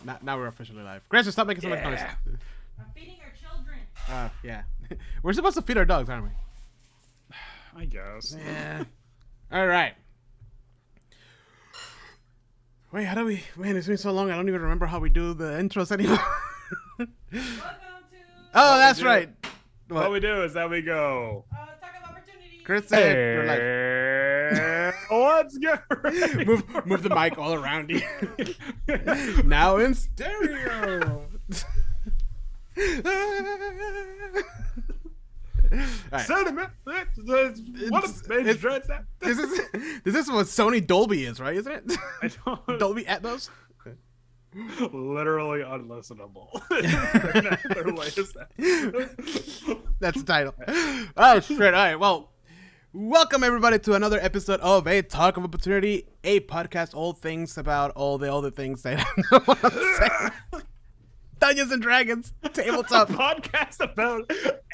Now we're officially live. Grayson, stop making so much noise. I'm feeding our children. Yeah. We're supposed to feed our dogs, aren't we? I guess. Yeah. All right. Wait, how do we... Man, it's been so long, I don't even remember how we do the intros anymore. Welcome to... Oh, that's right. What we do is that we go... Talk of opportunity. Chris said you're live. Let's get ready. Move the mic all around you. Now in stereo. Right. Sentiment. What a dreads that. This is what Sony Dolby is, right? Isn't it? I don't... Dolby Atmos. Literally unlistenable. Their latest. That's the title. Oh shit! All right. Well, welcome everybody to another episode of A Talk of Opportunity, a podcast all things about all the other things that I don't want to say. Dungeons and Dragons, tabletop podcast about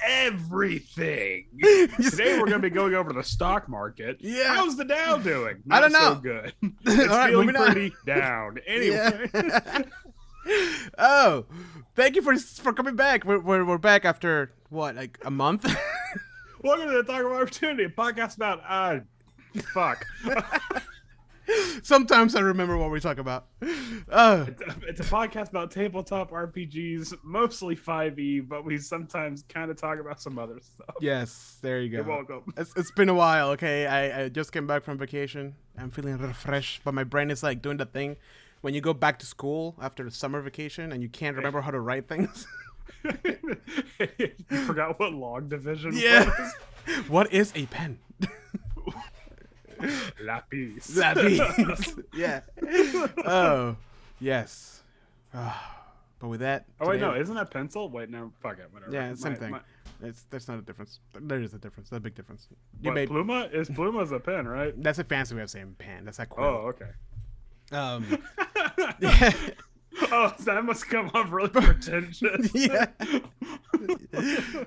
everything. Today we're going to be going over the stock market. Yeah. How's the Dow doing? I don't know. So good. It's All right, feeling pretty down. Anyway. Yeah. Oh, thank you for coming back. We're back after what, like a month? Welcome to the Talk of Opportunity, a podcast about fuck. Sometimes I remember what we talk about. It's a podcast about tabletop RPGs, mostly 5e, but we sometimes kind of talk about some other stuff. Yes, there you go. You're welcome. It's been a while, okay? I just came back from vacation. I'm feeling refreshed, but my brain is like doing the thing when you go back to school after the summer vacation and you can't remember how to write things. You forgot what log division Yeah. What is a pen? Lapis. Yeah. Oh, yes. But with that. Oh, wait, today- no. Isn't that pencil? Wait, no. Fuck it. Whatever. Yeah, same thing. There's not a difference. There is a difference. There's a big difference. You What, may, Pluma? Pluma's a pen, right? that's a fancy way of saying pen. That's like quill. Oh, okay. Yeah. Oh, so that must come off really pretentious. Yeah.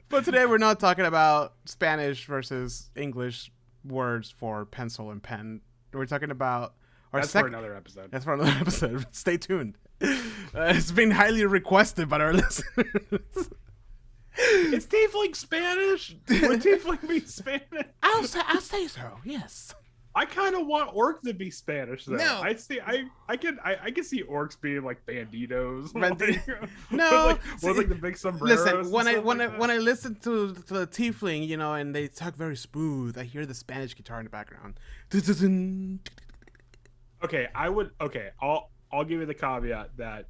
But today we're not talking about Spanish versus English words for pencil and pen. We're talking about our That's for another episode. That's for another episode. Stay tuned. It's been highly requested by our listeners. Is tiefling Spanish? Would tiefling be Spanish? I'll say so. Yes. I kind of want orc to be Spanish though. No. I can see orcs being like banditos. No. With like the big sombreros. Listen, when I listen to the tiefling, you know, and they talk very smooth, I hear the Spanish guitar in the background. Okay, I'll give you the caveat that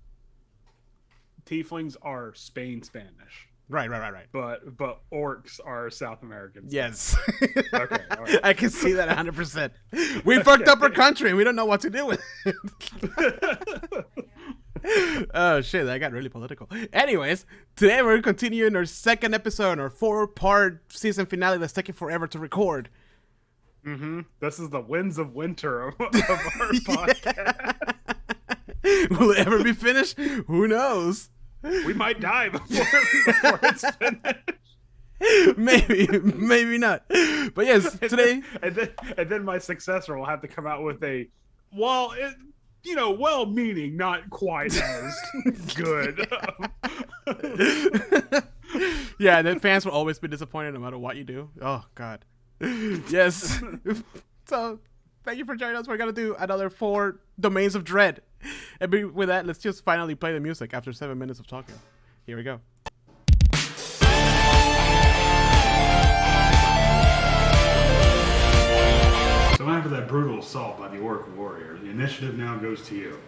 tieflings are Spain Spanish. Right. But orcs are South Americans. Yes. Okay. All right. I can see that 100%. We fucked up our country. We don't know what to do with it. Oh, shit. That got really political. Anyways, today we're continuing our second episode, our 4-part season finale that's taking forever to record. Mm-hmm. This is the winds of winter of our podcast. Will it ever be finished? Who knows? We might die before it's finished. Maybe not. But yes, today and then my successor will have to come out with a well-meaning, not quite as good. Yeah, then fans will always be disappointed no matter what you do. Oh God. Yes. So thank you for joining us. We're gonna do another 4 domains of dread. And with that, let's just finally play the music after 7 minutes of talking. Here we go. So after that brutal assault by the orc warrior, the initiative now goes to you.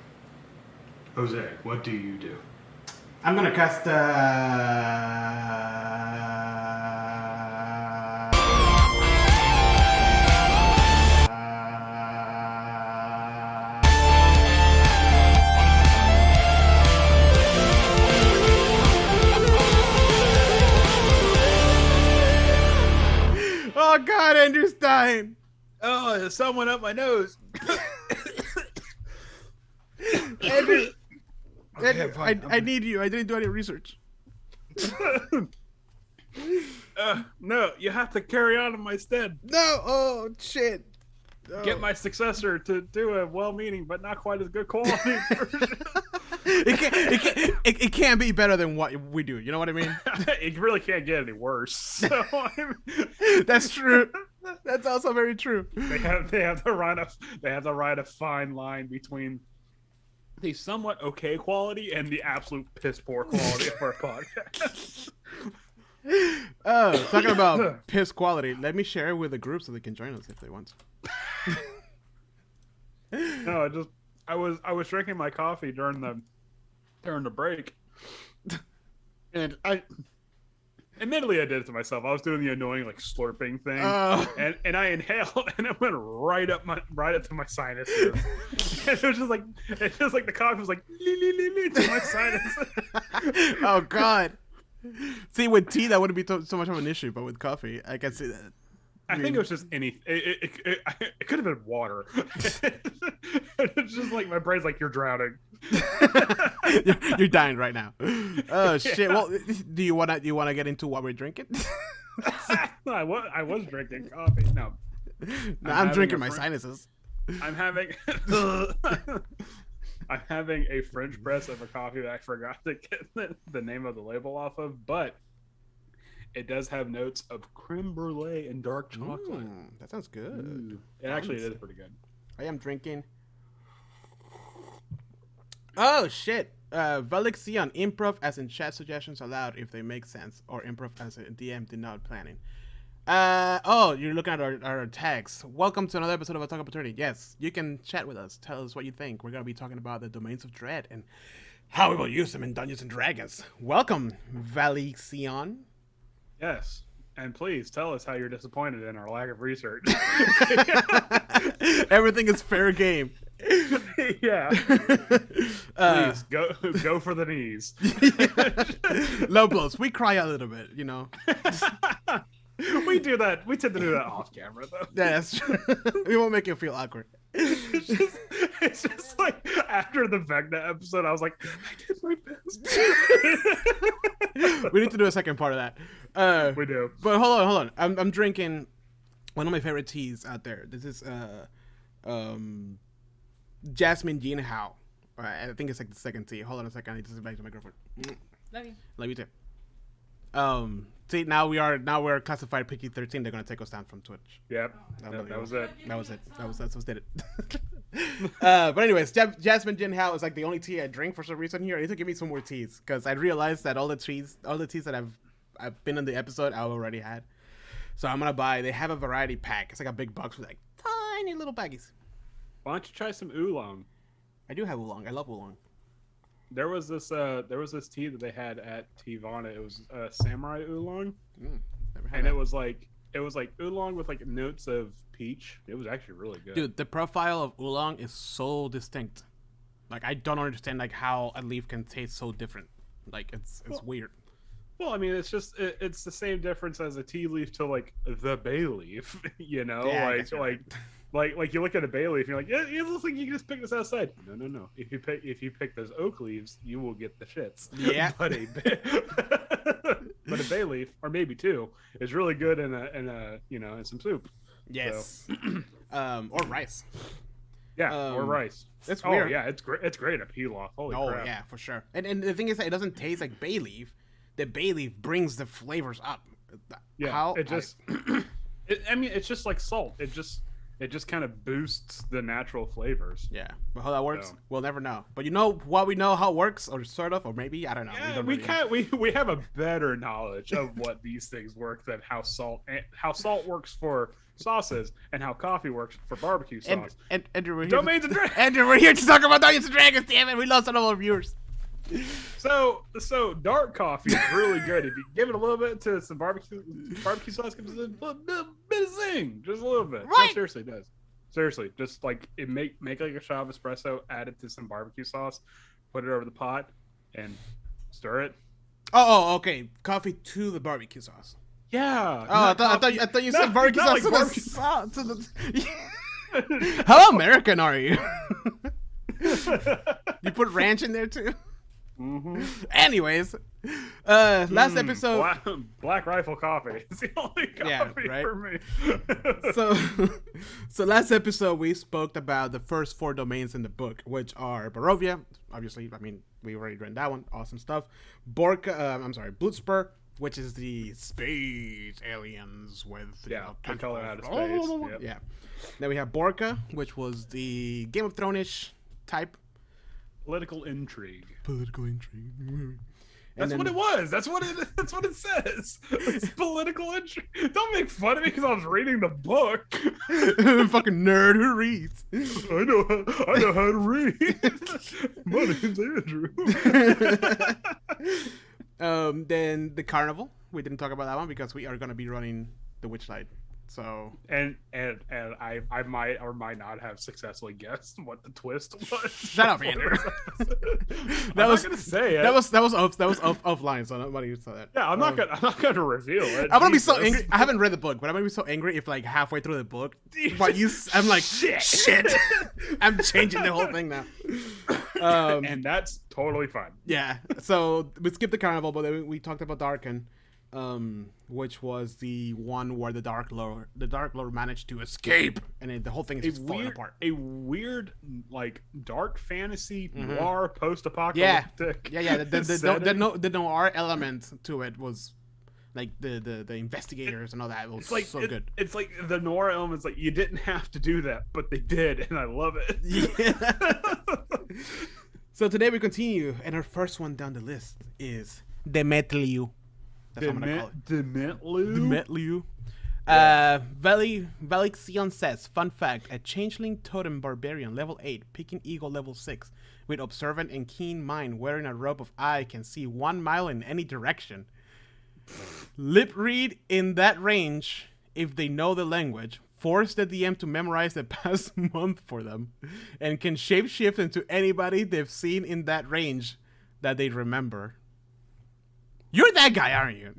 Jose, what do you do? I'm gonna cast Oh God, Andrew's dying. Oh, there's someone up my nose. Andrew, Okay, fine. I need you. I didn't do any research. No, you have to carry on in my stead. No. Oh shit. get my successor to do a well-meaning but not quite as good quality version. It can't be better than what we do. You know what I mean? It really can't get any worse. So That's true. That's also very true. they have the right of fine line between the somewhat okay quality and the absolute piss poor quality of our podcast. Oh, talking about piss quality, let me share it with the group so they can join us if they want. No, I was drinking my coffee during the break, and admittedly I did it to myself. I was doing the annoying like slurping thing, and I inhaled, and it went right up to my sinuses. And it was just like the coffee was like to my sinuses. Oh God. See, with tea that wouldn't be so much of an issue, but with coffee, I can see that. I think it was just anything. It could have been water. It's just like my brain's like, you're drowning. You're dying right now. Oh shit! Well, do you wanna get into what we're drinking? No, I was drinking coffee. No, I'm drinking my sinuses. I'm having a French press of a coffee that I forgot to get the name of the label off of, but it does have notes of creme brulee and dark chocolate. That sounds good. It actually is pretty good. I am drinking. Oh shit! Valexion, improv as in chat suggestions allowed if they make sense, or improv as a DM did not planning. Oh, you're looking at our tags. Welcome to another episode of A Talk Opportunity. Yes, you can chat with us. Tell us what you think. We're gonna be talking about the domains of dread and how we will use them in Dungeons and Dragons. Welcome, Valexion. Yes, and please tell us how you're disappointed in our lack of research. Everything is fair game. Yeah. Please go for the knees. Low blows. We cry a little bit, you know. We do that. We tend to do that off camera, though. Yeah, that's true. We won't make you feel awkward. It's just like after the Vecna episode, I was like, I did my best. We need to do a second part of that. We do. But hold on. I'm drinking one of my favorite teas out there. This is Jasmine Jinhao. I think it's like the second tea. Hold on a second. I need to sit back to my girlfriend. Love you. Love you too. See, now we're classified PG-13. They're gonna take us down from Twitch. Yep. That was it. That's what did it. But anyways, Jasmine Jinhao is like the only tea I drink for some reason here. I need to give me some more teas because I realized that all the teas that I've been in the episode I already had. So I'm gonna buy. They have a variety pack. It's like a big box with like tiny little baggies. Why don't you try some oolong? I do have oolong. I love oolong. There was this tea that they had at Tivana. It was samurai oolong, and it was like oolong with like notes of peach. It was actually really good. Dude, the profile of oolong is so distinct. Like I don't understand like how a leaf can taste so different. Like it's weird. Well, I mean, it's just it's the same difference as a tea leaf to like the bay leaf. You know, Yeah, like you look at a bay leaf, and you're like, yeah, it looks like you can just pick this outside. No. If you pick those oak leaves, you will get the shits. Yeah. But a bay leaf, or maybe two, is really good in in some soup. Yes. So. Or rice. Yeah, or rice. It's weird. Oh yeah, it's great. It's great at pilaf. Holy crap. Oh yeah, for sure. And the thing is that it doesn't taste like bay leaf. The bay leaf brings the flavors up. Yeah. How? It just. It's just like salt. It just kind of boosts the natural flavors. Yeah, but how that works, So. we'll never know. But you know what? We know how it works, or sort of, or maybe I don't know. Yeah, don't we really can't. We have a better knowledge of what these things work than how salt works for sauces and how coffee works for barbecue sauce. And Andrew, we're here. Domains of Dragons. Andrew, we're here to talk about Dungeons and Dragons. Damn it, we lost all our viewers. So dark coffee is really good. If you give it a little bit to some barbecue sauce, gives it a bit of zing, just a little bit. Right. No, seriously, it does. Seriously, just like it make like a shot of espresso, add it to some barbecue sauce, put it over the pot, and stir it. Oh, okay. Coffee to the barbecue sauce. Yeah. Oh, I thought you said barbecue not sauce like to barbecue. the. How American are you? You put ranch in there too? Anyways, last episode. Black Rifle coffee. It's the only coffee for me. So last episode we spoke about the first 4 domains in the book, which are Barovia. Obviously, I mean we already read that one. Awesome stuff. Bloodspur, which is the space aliens with can color out of space. Yep. Yeah. Then we have Borka, which was the Game of Thrones-ish type. Political intrigue. That's what it was. That's what it says. It's political intrigue. Don't make fun of me because I was reading the book. Fucking nerd who reads. I know how to read. My name's Andrew. Then the carnival. We didn't talk about that one because we are going to be running the Witchlight. So and I might or might not have successfully guessed what the twist was. Shut up, Andrew. That was gonna say it. That was offline, so nobody saw that. Yeah, I'm not gonna reveal it. I'm gonna be so angry. I haven't read the book, but I'm gonna be so angry if like halfway through the book, I'm like shit. I'm changing the whole thing now. And that's totally fine. Yeah. So we skipped the carnival, but then we talked about Darken. Which was the one where the Dark Lord managed to escape, and the whole thing is just falling apart. A weird, like dark fantasy noir post-apocalyptic. Yeah. The noir element to it was like the investigators and all that. It was like, so good. It's like the noir elements. Like you didn't have to do that, but they did, and I love it. Yeah. So today we continue, and our first one down the list is Dementlieu. That's what I'm gonna call it. Dementlieu. Valixion says, fun fact, a changeling totem barbarian level 8, picking eagle level 6, with observant and keen mind, wearing a robe of eye, can see 1 mile in any direction. Lip read in that range, if they know the language, force the DM to memorize the past month for them, and can shapeshift into anybody they've seen in that range that they remember. You're that guy, aren't you?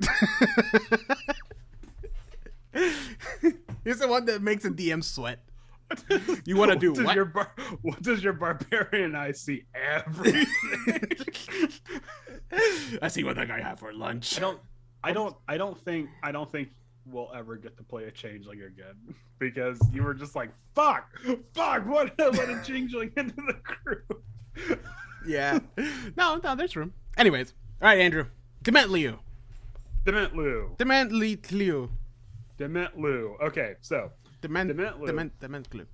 He's the one that makes a DM sweat. You want to do what? What does your barbarian eye see? Everything. I see what that guy had for lunch. I don't think we'll ever get to play a changeling again because you were just like, fuck, what? Let a changeling into the crew. Yeah. No, there's room. Anyways, all right, Andrew. Dementlieu. Okay, so Dementlieu.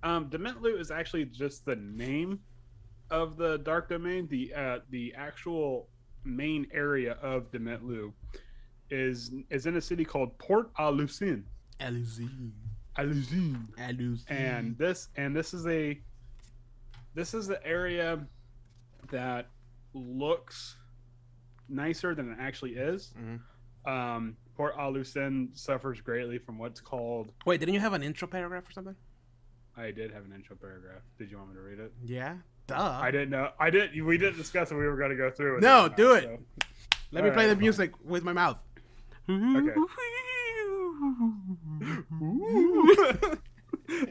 Dementlieu is actually just the name of the dark domain. The actual main area of Dementlieu is in a city called Port Alucin. Alucin. And this is the area that looks nicer than it actually is. Port Alucin suffers greatly from what's called... Wait, didn't you have an intro paragraph or something? I did have an intro paragraph. Did you want me to read it? Yeah. Duh. I didn't know. We didn't discuss if we were going to go through it. No, do it. So. Let me play the music with my mouth. Okay.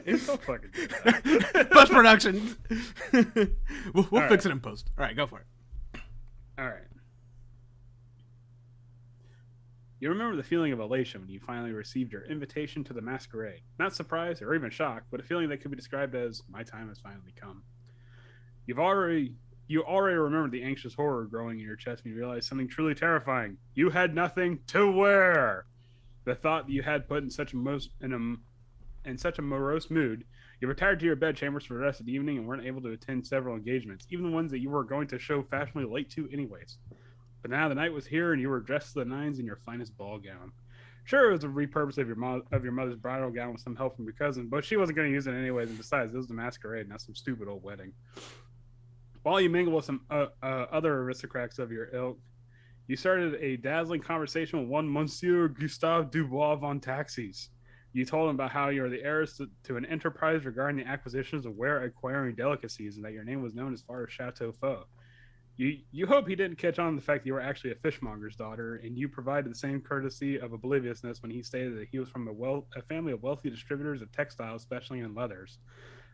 It's so fucking good. Post production. We'll fix it in post. All right, go for it. All right. You remember the feeling of elation when you finally received your invitation to the masquerade. Not surprise or even shock, but a feeling that could be described as, my time has finally come. You already remember the anxious horror growing in your chest when you realized something truly terrifying. You had nothing to wear. The thought that you had put in such a morose mood, you retired to your bedchambers for the rest of the evening and weren't able to attend several engagements, even the ones that you were going to show fashionably late to anyways. But now the night was here, and you were dressed to the nines in your finest ball gown. Sure, it was a repurpose of your mother's bridal gown with some help from your cousin, but she wasn't going to use it anyways. And besides, it was the masquerade, not some stupid old wedding. While you mingled with some other aristocrats of your ilk, you started a dazzling conversation with one Monsieur Gustave Dubois von Taxis. You told him about how you are the heiress to an enterprise regarding the acquisitions of rare acquiring delicacies, and that your name was known as far as Shadowfell. You hope he didn't catch on to the fact that you were actually a fishmonger's daughter, and you provided the same courtesy of obliviousness when he stated that he was from a family of wealthy distributors of textiles, especially in leathers.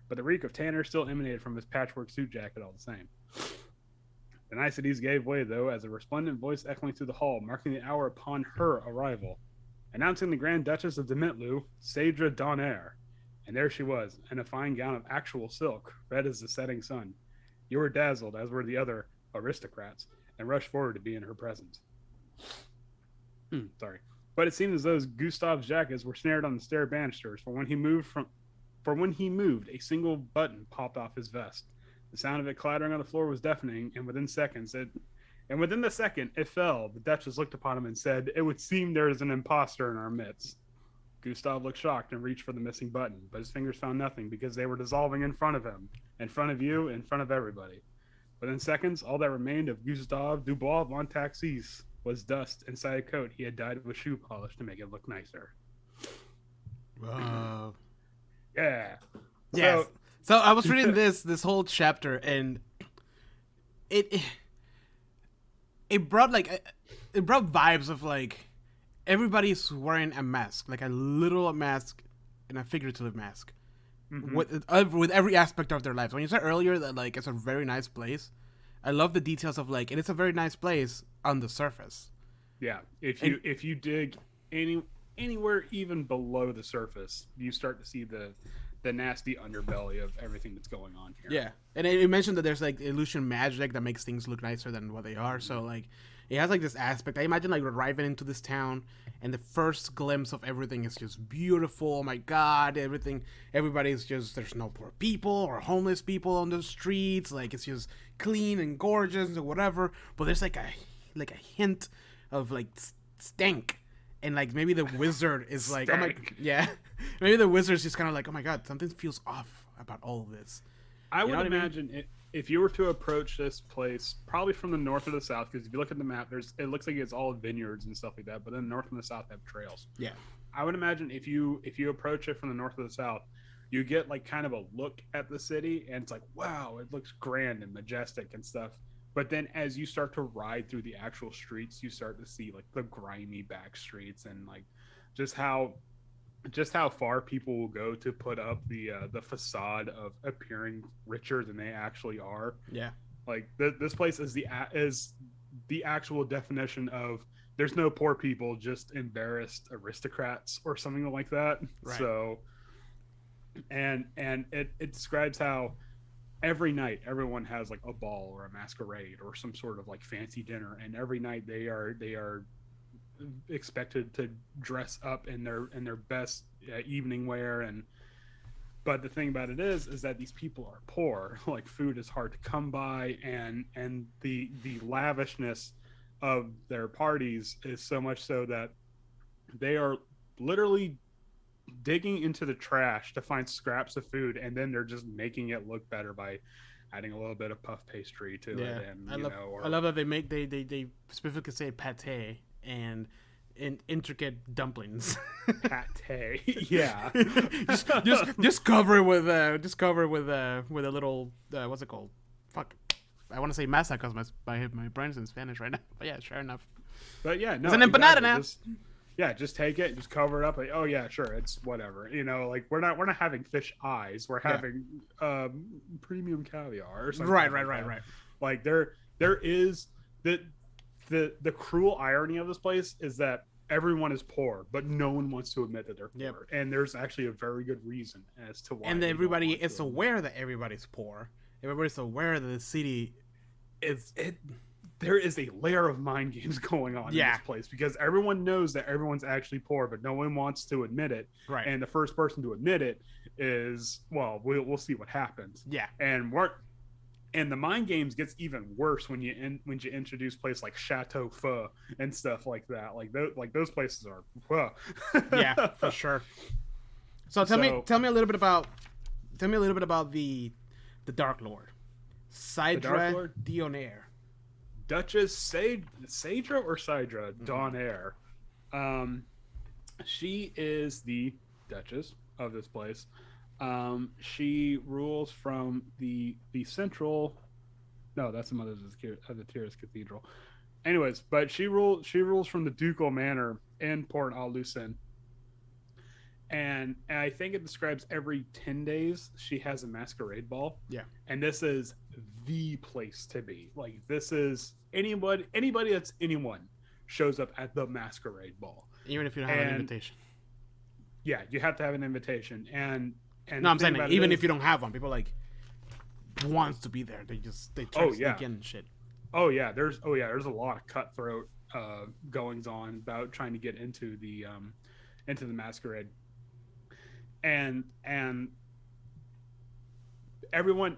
But the reek of tanner still emanated from his patchwork suit jacket all the same. The niceties gave way, though, as a resplendent voice echoing through the hall, marking the hour upon her arrival. Announcing the Grand Duchess of Dementlieu, Cedra Donaire. And there she was, in a fine gown of actual silk, red as the setting sun. You were dazzled, as were the other aristocrats, and rushed forward to be in her presence. Sorry. But it seemed as though Gustav's jackets were snared on the stair banisters, for when he moved, a single button popped off his vest. The sound of it clattering on the floor was deafening, and within the second it fell. The Duchess looked upon him and said, "It would seem there is an impostor in our midst." Gustav looked shocked and reached for the missing button, but his fingers found nothing because they were dissolving in front of him, in front of you, in front of everybody. Within seconds, all that remained of Gustave Dubois von Taxis was dust inside a coat he had dyed with shoe polish to make it look nicer. Wow. Yeah. Yes. So I was reading this whole chapter, and it brought vibes of like everybody's wearing a mask, like a literal mask and a figurative mask, with every aspect of their lives. When you said earlier that like it's a very nice place, I love the details of like, and it's a very nice place on the surface. Yeah, if you dig anywhere even below the surface, you start to see the nasty underbelly of everything that's going on here. Yeah, and it mentioned that there's like illusion magic that makes things look nicer than what they are. So like, it has like this aspect. I imagine like arriving into this town, and the first glimpse of everything is just beautiful. Oh my God, everybody's just, there's no poor people or homeless people on the streets. Like it's just clean and gorgeous or whatever. But there's like a hint of like stank. And like maybe the wizard is like, oh my, yeah, maybe the wizard's just kind of like, oh my God, something feels off about all of this. I would imagine if you were to approach this place, probably from the north or the south, because if you look at the map, it looks like it's all vineyards and stuff like that. But then the north and the south have trails. Yeah, I would imagine if you approach it from the north or the south, you get like kind of a look at the city, and it's like, wow, it looks grand and majestic and stuff. But then as you start to ride through the actual streets, you start to see like the grimy back streets and like just how far people will go to put up the facade of appearing richer than they actually are. Yeah. Like this place is the actual definition of there's no poor people, just embarrassed aristocrats or something like that. Right. So and it describes how every night everyone has like a ball or a masquerade or some sort of like fancy dinner, and every night they are expected to dress up in their best evening wear. But the thing about it is that these people are poor. Like food is hard to come by, and the lavishness of their parties is so much so that they are literally digging into the trash to find scraps of food, and then they're just making it look better by adding a little bit of puff pastry to it. And I love that they specifically say pate and intricate dumplings. Pate, yeah. just cover it with a little what's it called? Fuck, I want to say masa because my brain's in Spanish right now. But yeah, sure enough. But yeah, no, it's an empanada now. Just take it, just cover it up. Like, oh yeah, sure, it's whatever. Like we're not having fish eyes. We're having premium caviar or something. Right. Like there is the cruel irony of this place is that everyone is poor, but no one wants to admit that they're poor. Yep. And there's actually a very good reason as to why. And everybody is aware that everybody's poor. Everybody's aware that the city is. There is a layer of mind games going on in this place, because everyone knows that everyone's actually poor, but no one wants to admit it. Right. And the first person to admit it is, well, we'll see what happens. Yeah. And the mind games gets even worse when you introduce places like Shadowfell and stuff like that. Like those places are. Yeah, for sure. So tell me a little bit about the Dark Lord, Cedra Donaire. Duchess Cedra or Cedra Donaire. She is the Duchess of this place. She rules from the central. No, that's the Mother of the Tears Cathedral. Anyways, but she rules from the ducal manor in Port Alucin. And I think it describes every 10 days she has a masquerade ball. Yeah. And this is the place to be. Like, this is anybody that's anyone shows up at the masquerade ball. Even if you don't have an invitation. Yeah, you have to have an invitation. And no, I'm saying like, even if you don't have one, people like wants to be there. They try to sneak in and shit. There's a lot of cutthroat goings on about trying to get into the masquerade. And everyone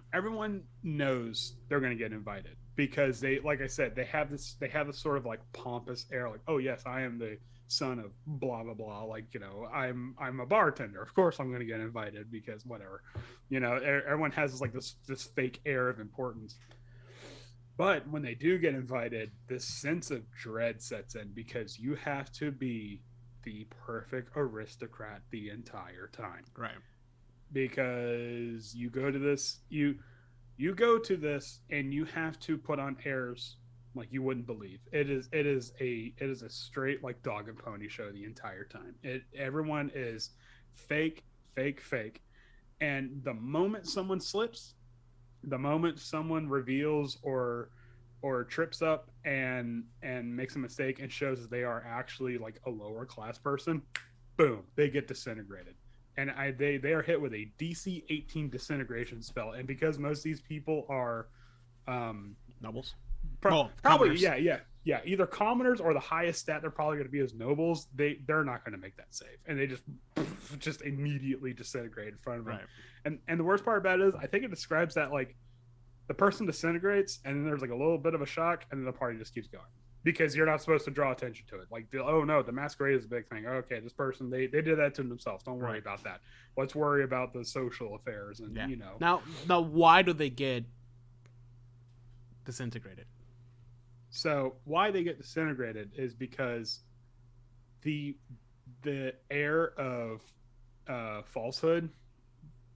knows they're going to get invited because they, like I said, they have this sort of like pompous air, like, oh yes, I am the son of blah blah blah, like, you know, I'm a bartender, of course I'm going to get invited because whatever, you know, everyone has like this fake air of importance. But when they do get invited, this sense of dread sets in because you have to be the perfect aristocrat the entire time. Right. Because you go to this and you have to put on airs like you wouldn't believe. It is a straight like dog and pony show the entire time. Everyone is fake. And the moment someone slips, the moment someone reveals or trips up and makes a mistake and shows that they are actually like a lower class person, boom, they get disintegrated. And they are hit with a DC 18 disintegration spell. And because most of these people are nobles, probably commoners. yeah, either commoners or the highest stat they're probably going to be as nobles, they're not going to make that save, and they just immediately disintegrate in front of them. Right. And the worst part about it is, I think it describes that like the person disintegrates, and then there's like a little bit of a shock, and then the party just keeps going. Because you're not supposed to draw attention to it. Like, oh no, the masquerade is a big thing. Okay, this person, they did that to themselves. Don't worry about that. Let's worry about the social affairs and, you know. Now, why do they get disintegrated? So, why they get disintegrated is because the air of falsehood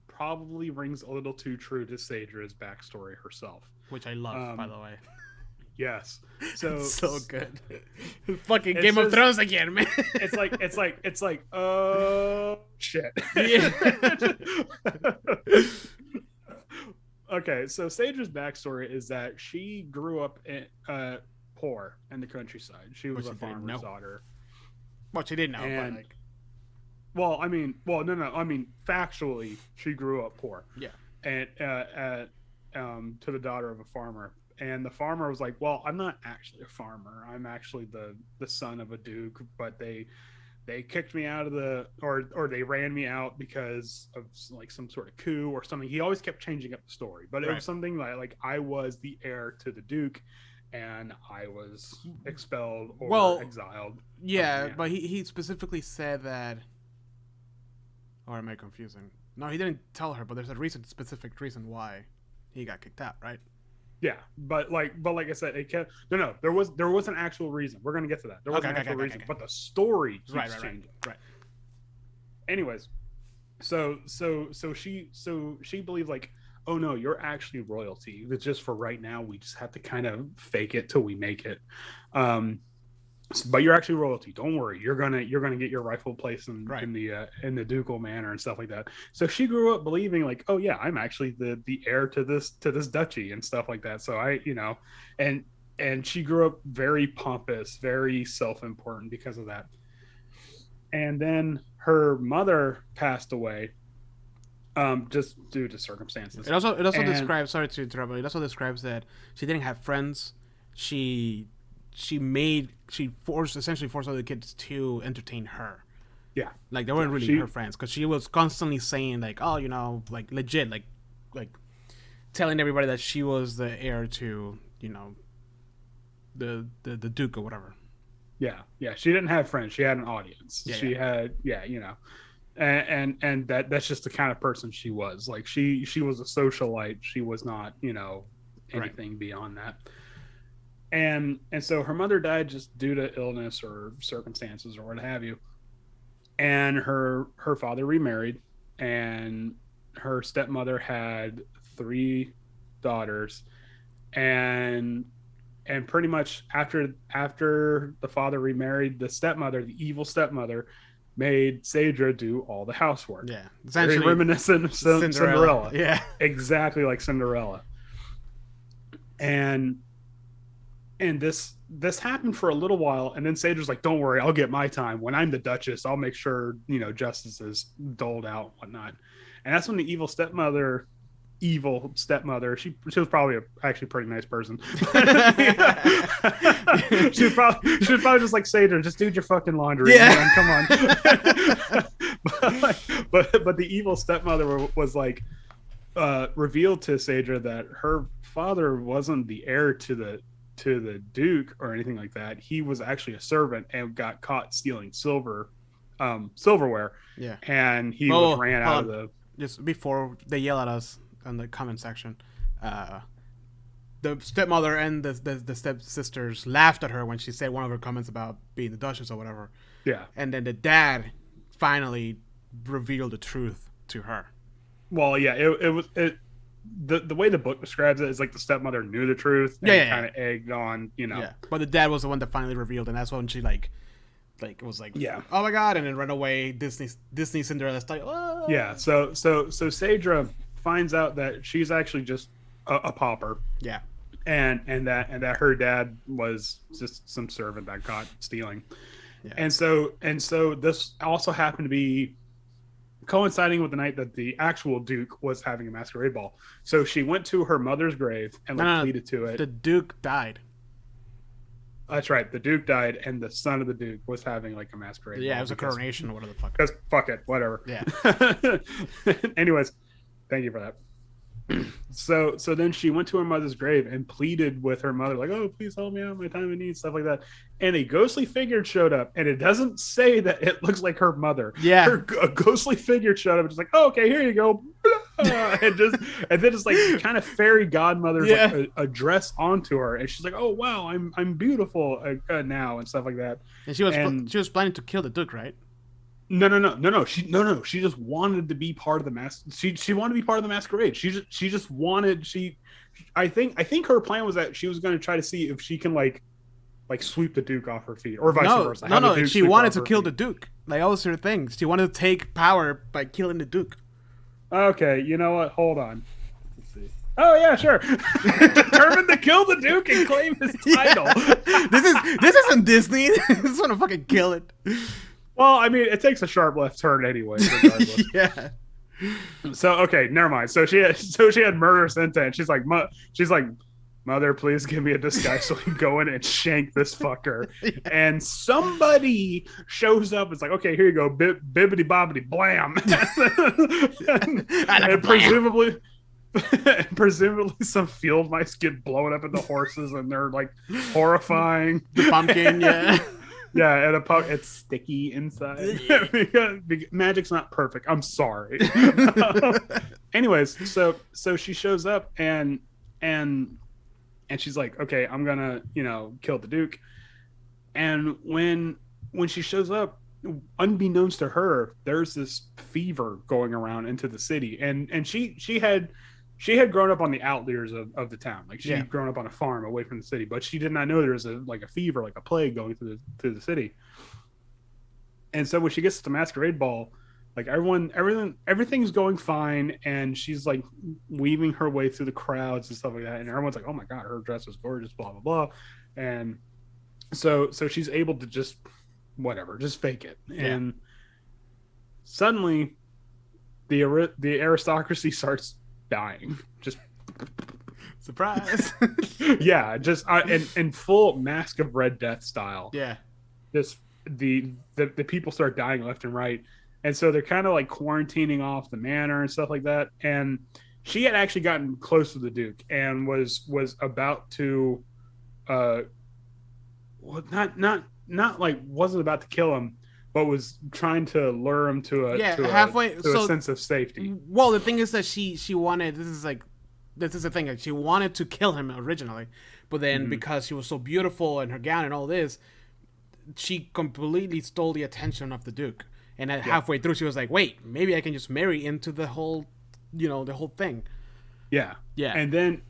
probably rings a little too true to Sadra's backstory herself. Which I love, by the way. Yes. So it's so good. Fucking Game of Thrones again, man. It's like oh shit. Yeah. Okay, so Sadra's backstory is that she grew up poor in the countryside. She was a farmer's daughter. Well, she didn't know, and, but like, no. I mean, factually, she grew up poor. Yeah. And to the daughter of a farmer. And the farmer was like, well, I'm not actually a farmer. I'm actually the son of a duke, but they kicked me out of or they ran me out because of like some sort of coup or something. He always kept changing up the story, but it was something like I was the heir to the duke and I was expelled or exiled. Yeah, but he specifically said that, or am I confusing? No, he didn't tell her, but there's a specific reason why he got kicked out, right? Yeah, but like I said, it kept there was an actual reason. We're gonna get to that. There was an actual reason, but the story keeps changing. Right. Anyways, so she believed like, oh no, you're actually royalty. It's just for right now. We just have to kind of fake it till we make it. But you're actually royalty. Don't worry. You're gonna get your rightful place in the ducal manor and stuff like that. So she grew up believing like, oh yeah, I'm actually the heir to this duchy and stuff like that. So I, you know, and she grew up very pompous, very self-important because of that. And then her mother passed away, just due to circumstances. It also describes. Sorry to interrupt, but it also describes that she didn't have friends. She essentially forced other kids to entertain her. Yeah. Like, they weren't really her friends, because she was constantly saying like, oh, you know, like legit, like telling everybody that she was the heir to, you know, the duke or whatever. Yeah. She didn't have friends. She had an audience. She had, you know, and that's just the kind of person she was. Like, she was a socialite. She was not, you know, anything beyond that. And so her mother died just due to illness or circumstances or what have you. And her father remarried, and her stepmother had 3 daughters. And pretty much after the father remarried, the evil stepmother, made Sadra do all the housework. Yeah. Very reminiscent of Cinderella. Yeah. Exactly like Cinderella. and this happened for a little while, and then Sadra's like, "Don't worry, I'll get my time. When I'm the Duchess, I'll make sure justice is doled out, and whatnot." And that's when the evil stepmother, she was probably actually pretty nice person. she was probably just like, Sadra, just do your fucking laundry, man, come on. but the evil stepmother was like, revealed to Sadra that her father wasn't the heir to the Duke or anything like that. He was actually a servant and got caught stealing silverware. Yeah. And he was ran out of the... Just before they yell at us in the comment section, the stepmother and the stepsisters laughed at her when she said one of her comments about being the Duchess or whatever. Yeah. And then the dad finally revealed the truth to her. Well, yeah, it was the way the book describes it is like the stepmother knew the truth and kind of egged on, Yeah. But the dad was the one that finally revealed, and that's when she was like, oh my god, and then ran away. Disney Cinderella style. Oh. Yeah. So Sadra finds out that she's actually just a pauper. Yeah. And that her dad was just some servant that got stealing. Yeah. And so this also happened to be coinciding with the night that the actual Duke was having a masquerade ball. So she went to her mother's grave and pleaded to it. The Duke died. That's right. The Duke died, and the son of the Duke was having like a masquerade. Yeah, it was a coronation or whatever the fuck. Because fuck it, whatever. Yeah. Anyways, thank you for that. So then she went to her mother's grave and pleaded with her mother, like, "Oh, please help me out, my time of need," stuff like that. And a ghostly figure showed up, and it doesn't say that it looks like her mother. Yeah, a ghostly figure showed up, and just like, "Oh, okay, here you go," and then just like kind of fairy godmother's like a dress onto her, and she's like, "Oh wow, I'm beautiful now," and stuff like that. And she was planning to kill the Duke, right? No. She just wanted to be part of the She wanted to be part of the masquerade. She just wanted. I think her plan was that she was going to try to see if she can like sweep the Duke off her feet, or vice versa. No. She wanted to kill the Duke. Like, that was her thing. She wanted to take power by killing the Duke. Okay, you know what? Hold on. Let's see. Oh yeah, sure. Determined to kill the Duke and claim his title. This isn't Disney. I just want to fucking kill it. Well, I mean, it takes a sharp left turn anyway, regardless. Yeah. So okay, never mind. So she had murderous intent. She's like, "Mother, please give me a disguise so I can go in and shank this fucker." And somebody shows up. It's like, "Okay, here you go, bibbity bobbity blam," and presumably some field mice get blown up into horses, and they're like horrifying. The pumpkin, yeah. Yeah, and it's sticky inside. Magic's not perfect. I'm sorry. Anyways, so she shows up and she's like, "Okay, I'm gonna kill the Duke." And when she shows up, unbeknownst to her, there's this fever going around into the city, and she had grown up on the outliers of the town. Like, she had grown up on a farm away from the city, but she did not know there was a fever, like a plague going through the city. And so when she gets to the masquerade ball, like everything's going fine, and she's like weaving her way through the crowds and stuff like that. And everyone's like, "Oh my God, her dress is gorgeous, blah, blah, blah." And so she's able to just fake it. Yeah. And suddenly the aristocracy starts dying. Just surprise. Yeah, just in full Mask of Red Death style. Yeah, just the people start dying left and right, and so they're kind of like quarantining off the manor and stuff like that. And she had actually gotten close to the Duke and was about to not like wasn't about to kill him, but was trying to lure him to a sense of safety. Well, the thing is that she wanted, this is the thing, like, she wanted to kill him originally, but then because she was so beautiful in her gown and all this, she completely stole the attention of the Duke. And halfway through, she was like, "Wait, maybe I can just marry into the whole, the whole thing." Yeah. Yeah. And then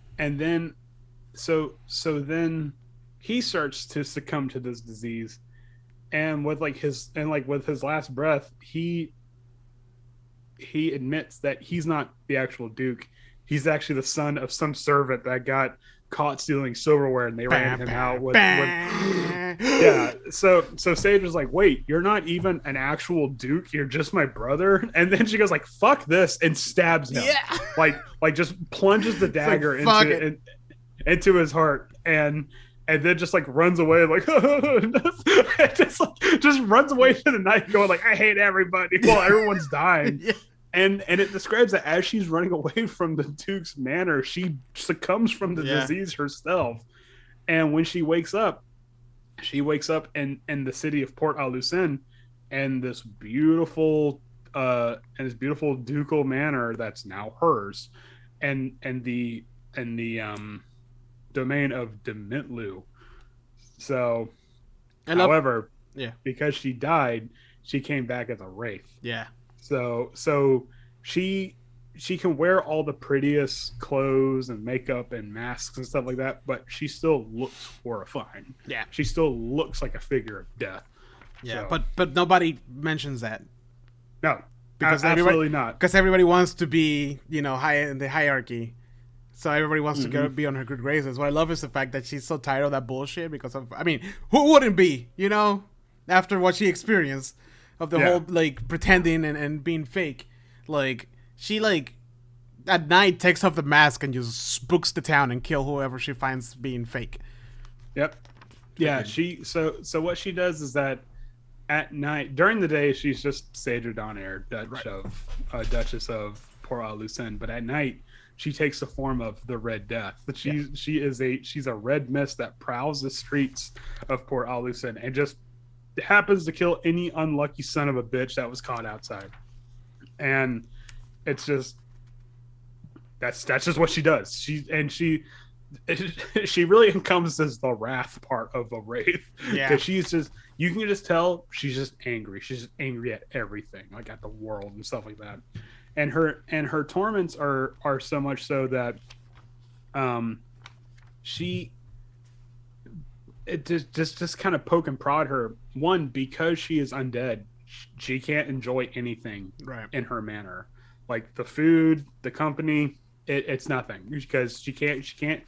so then he starts to succumb to this disease. And with his last breath, he admits that he's not the actual Duke. He's actually the son of some servant that got caught stealing silverware, and they ran him out with yeah. yeah. So Sage was like, "Wait, you're not even an actual duke. You're just my brother." And then she goes like, "Fuck this," and stabs him. Yeah. Like just plunges the dagger into his heart, and then just like runs away, like just runs away to the night, going like, "I hate everybody," while everyone's dying. Yeah. And it describes that as she's running away from the Duke's manor, she succumbs from the disease herself. And when she wakes up in the city of Port Alucin, and this beautiful ducal manor that's now hers, and the domain of Dementlieu. So, however, because she died, she came back as a wraith. Yeah. So she can wear all the prettiest clothes and makeup and masks and stuff like that, but she still looks horrifying. Yeah. She still looks like a figure of death. Yeah, So, but nobody mentions that. no, Because absolutely not. Because everybody wants to be, high in the hierarchy. So everybody wants to be on her good graces. What I love is the fact that she's so tired of that bullshit because of, who wouldn't be, after what she experienced of the whole, pretending and being fake. She, at night takes off the mask and just spooks the town and kill whoever she finds being fake. Yep. Yeah, so what she does is that at night, during the day, she's just Sage Donaire, Duchess of Port Alucin, but at night, she takes the form of the Red Death. She's a red mist that prowls the streets of Port Alucin and just happens to kill any unlucky son of a bitch that was caught outside. And it's just that's just what she does. She really encompasses the wrath part of a wraith. Yeah, because she's just, you can just tell she's just angry. She's just angry at everything, like at the world and stuff like that. And her torments are so much so that it just kind of poke and prod her. One, because she is undead, she can't enjoy anything in her manor, like the food, the company. It's nothing because she can't. She can't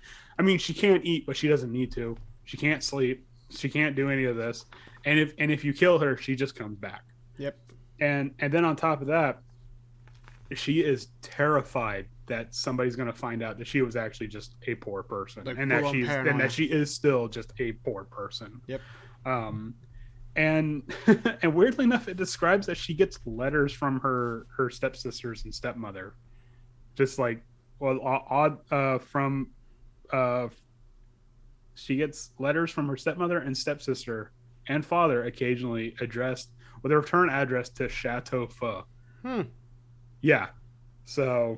eat, but she doesn't need to. She can't sleep. She can't do any of this. And if you kill her, she just comes back. Yep. And then on top of that, she is terrified that somebody's going to find out that she was actually just a poor person, and that she is still just a poor person. Yep. And weirdly enough, it describes that she gets letters from her stepsisters and stepmother, just like she gets letters from her stepmother and stepsister and father occasionally addressed with a return address to Shadowfell. Yeah. So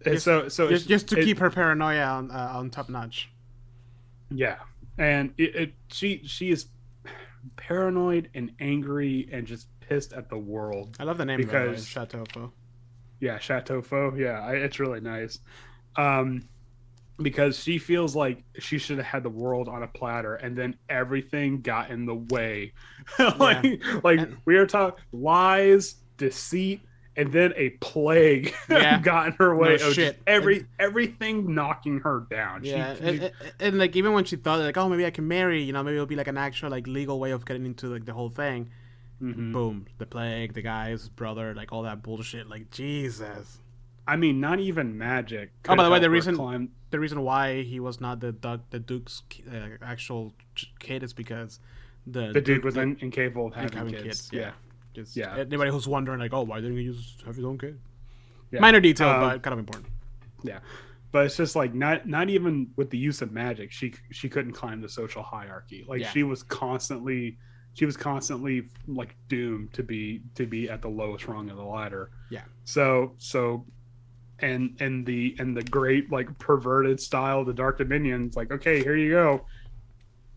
just to keep her paranoia on top notch. Yeah. And she is paranoid and angry and just pissed at the world. I love the name because Shadowfell. Yeah, Shadowfell. Yeah, it's really nice. Because she feels like she should have had the world on a platter, and then everything got in the way. We are talking lies, deceit, and then a plague got in her way. No shit. Everything knocking her down. Yeah, and like even when she thought like, oh, maybe I can marry, maybe it'll be like an actual like legal way of getting into like the whole thing. Mm-hmm. Boom, the plague, the guy's brother, like all that bullshit. Like Jesus. Not even magic. Oh, by the way, the reason why he was not the Duke's actual kid is because the Duke was incapable of having kids. Yeah. Anybody who's wondering, like, oh, why didn't he just have his own kid? Yeah. Minor detail, but kind of important. Yeah, but it's just like not even with the use of magic, she couldn't climb the social hierarchy. Like she was constantly like doomed to be at the lowest rung of the ladder. Yeah. So and the great like perverted style of the Dark Dominions, like, okay, here you go.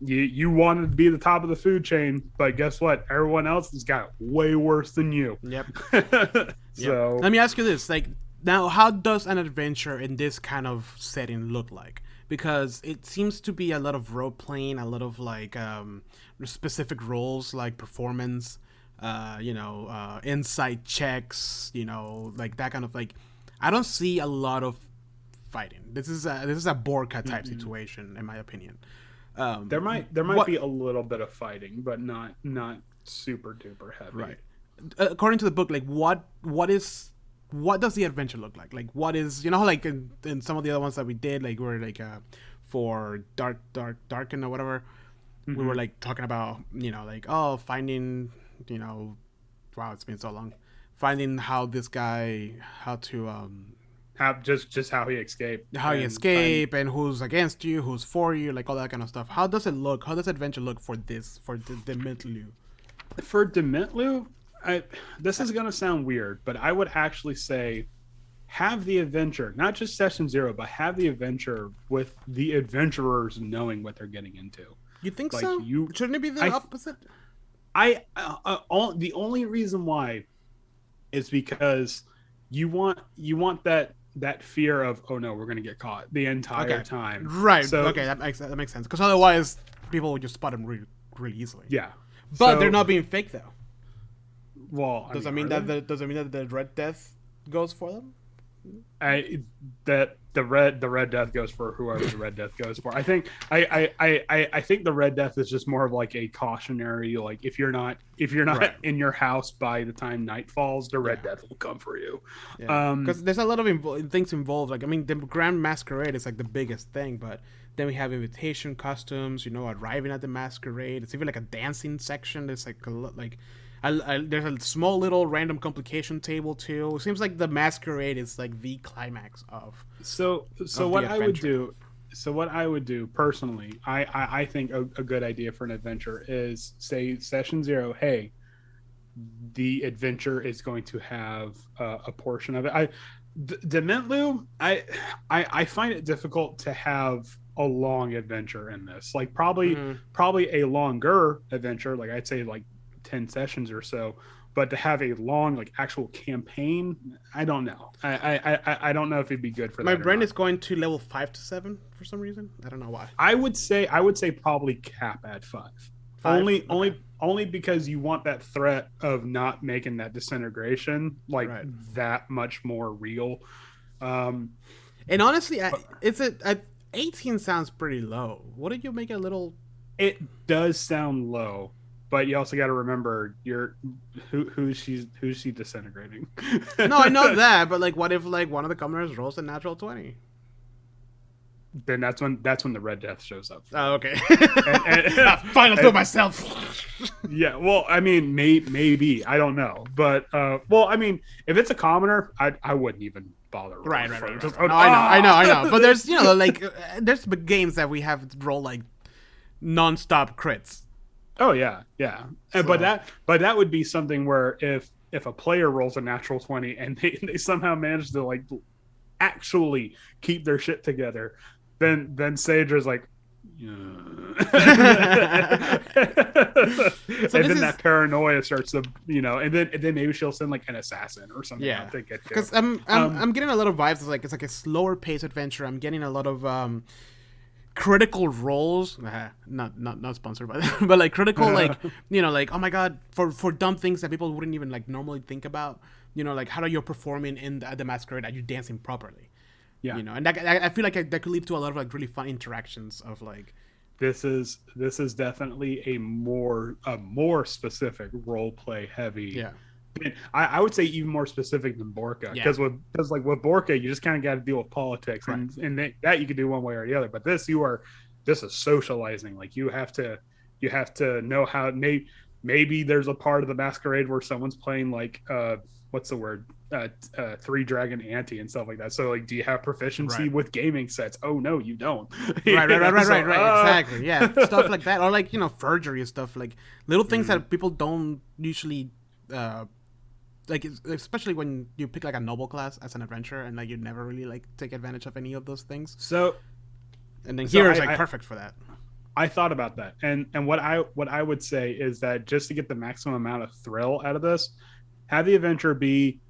You wanted to be the top of the food chain, but guess what? Everyone else has got it way worse than you. Yep. So let me ask you this: like, now, how does an adventure in this kind of setting look like? Because it seems to be a lot of role playing, a lot of like specific roles, like performance, insight checks, like that kind of like. I don't see a lot of fighting. This is a Borka type situation, in my opinion. There might be a little bit of fighting, but not super duper heavy. Right. According to the book, like what does the adventure look like? Like what is, you know, like in some of the other ones that we did, like we're like for Darken or whatever, we were like talking about, you know, like finding, you know, wow, it's been so long, finding how this guy how just how he escaped, and who's against you, who's for you, like all that kind of stuff. How does it look? How does adventure look for the Dementlieu? For Dementlieu, this is gonna sound weird, but I would actually say have the adventure, not just session 0, but have the adventure with the adventurers knowing what they're getting into. You think like so? Shouldn't it be the opposite? The only reason why is because you want that fear of, oh no, we're gonna get caught the entire time. Right. So, okay, that makes sense. Because otherwise, people would just spot them really easily. Yeah. But they're not being fake though. Well, does it mean that the Red Death goes for them? That the Red Death goes for whoever the Red Death goes for. I think the Red Death is just more of like a cautionary, like if you're not right. in your house by the time night falls, the Red Death will come for you. Because there's a lot of things involved. Like I mean, the Grand Masquerade is like the biggest thing, but then we have invitation costumes. You know, arriving at the masquerade. It's even like a dancing section. There's like a lot like. There's a small little random complication table too. It seems like the masquerade is like the climax of. So what I would do personally, I think a good idea for an adventure is say session 0. Hey, the adventure is going to have a portion of it. Dementlieu, I find it difficult to have a long adventure in this. Like probably a longer adventure. Like I'd say like 10 sessions or so, but to have a long like actual campaign, I don't know. I don't know if it'd be good for that. My brain is going to level 5 to 7 for some reason. I don't know why. I would say probably cap at 5. Only because you want that threat of not making that disintegration like that much more real. And honestly, 18 sounds pretty low. What did you make a little? It does sound low. But you also got to remember, who's she disintegrating? No, I know that, but like, what if like one of the commoners rolls a natural 20? Then that's when the Red Death shows up. Oh, okay. Fine, I'll do it myself. Yeah, well, I mean, maybe I don't know, but well, I mean, if it's a commoner, I wouldn't even bother. Right. Just, no, I know. But there's like there's games that we have roll like non-stop crits. Oh yeah. So. But that would be something where if a player rolls a natural 20 and they somehow manage to like actually keep their shit together, then Sadra's like, yeah. So and then that paranoia starts to, and then maybe she'll send like an assassin or something. Yeah, because I'm getting a lot of vibes. It's like a slower pace adventure. I'm getting a lot of critical roles, not sponsored by them, but like critical, like like, oh my god, for dumb things that people wouldn't even like normally think about, like how you're performing in the masquerade, are you dancing properly? Yeah, and that, I feel like that could lead to a lot of like really fun interactions of like. This is definitely a more specific role play heavy. Yeah. I would say even more specific than Borka, because with Borka you just kind of got to deal with politics, right. and that you can do one way or the other. But this is socializing. Like you have to know how. Maybe there's a part of the masquerade where someone's playing like what's the word, 3-dragon ante and stuff like that. So like, do you have proficiency with gaming sets? Oh no, you don't. Right. Exactly. Yeah, stuff like that, or like forgery and stuff, like little things that people don't usually. Like especially when you pick like a noble class as an adventurer and like you never really like take advantage of any of those things. And then here is like perfect for that. I thought about that, and what I would say is that just to get the maximum amount of thrill out of this, have the adventure be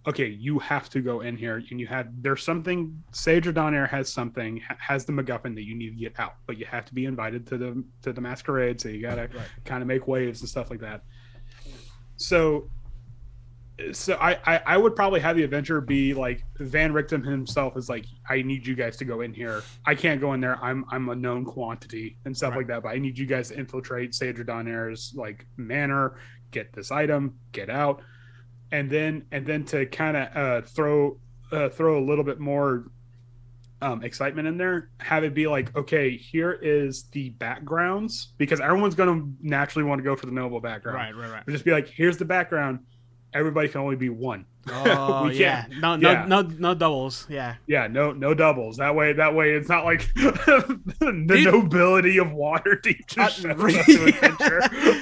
okay. You have to go in here, and there's something. Sage or Donair has the MacGuffin that you need to get out, but you have to be invited to the masquerade, so you gotta kind of make waves and stuff like that. So So I would probably have the adventure be like Van Richten himself is like, I need you guys to go in here. I can't go in there. I'm a known quantity and stuff like that. But I need you guys to infiltrate Saedra Donair's like manor, get this item, get out, and then to kind of throw a little bit more excitement in there. Have it be like, okay, here is the backgrounds, because everyone's going to naturally want to go for the noble background. Right. But just be like, here's the background. Everybody can only be one. Oh, yeah. No doubles. Yeah. Yeah, no doubles. That way it's not like the nobility of Waterdeep just shows up to adventure.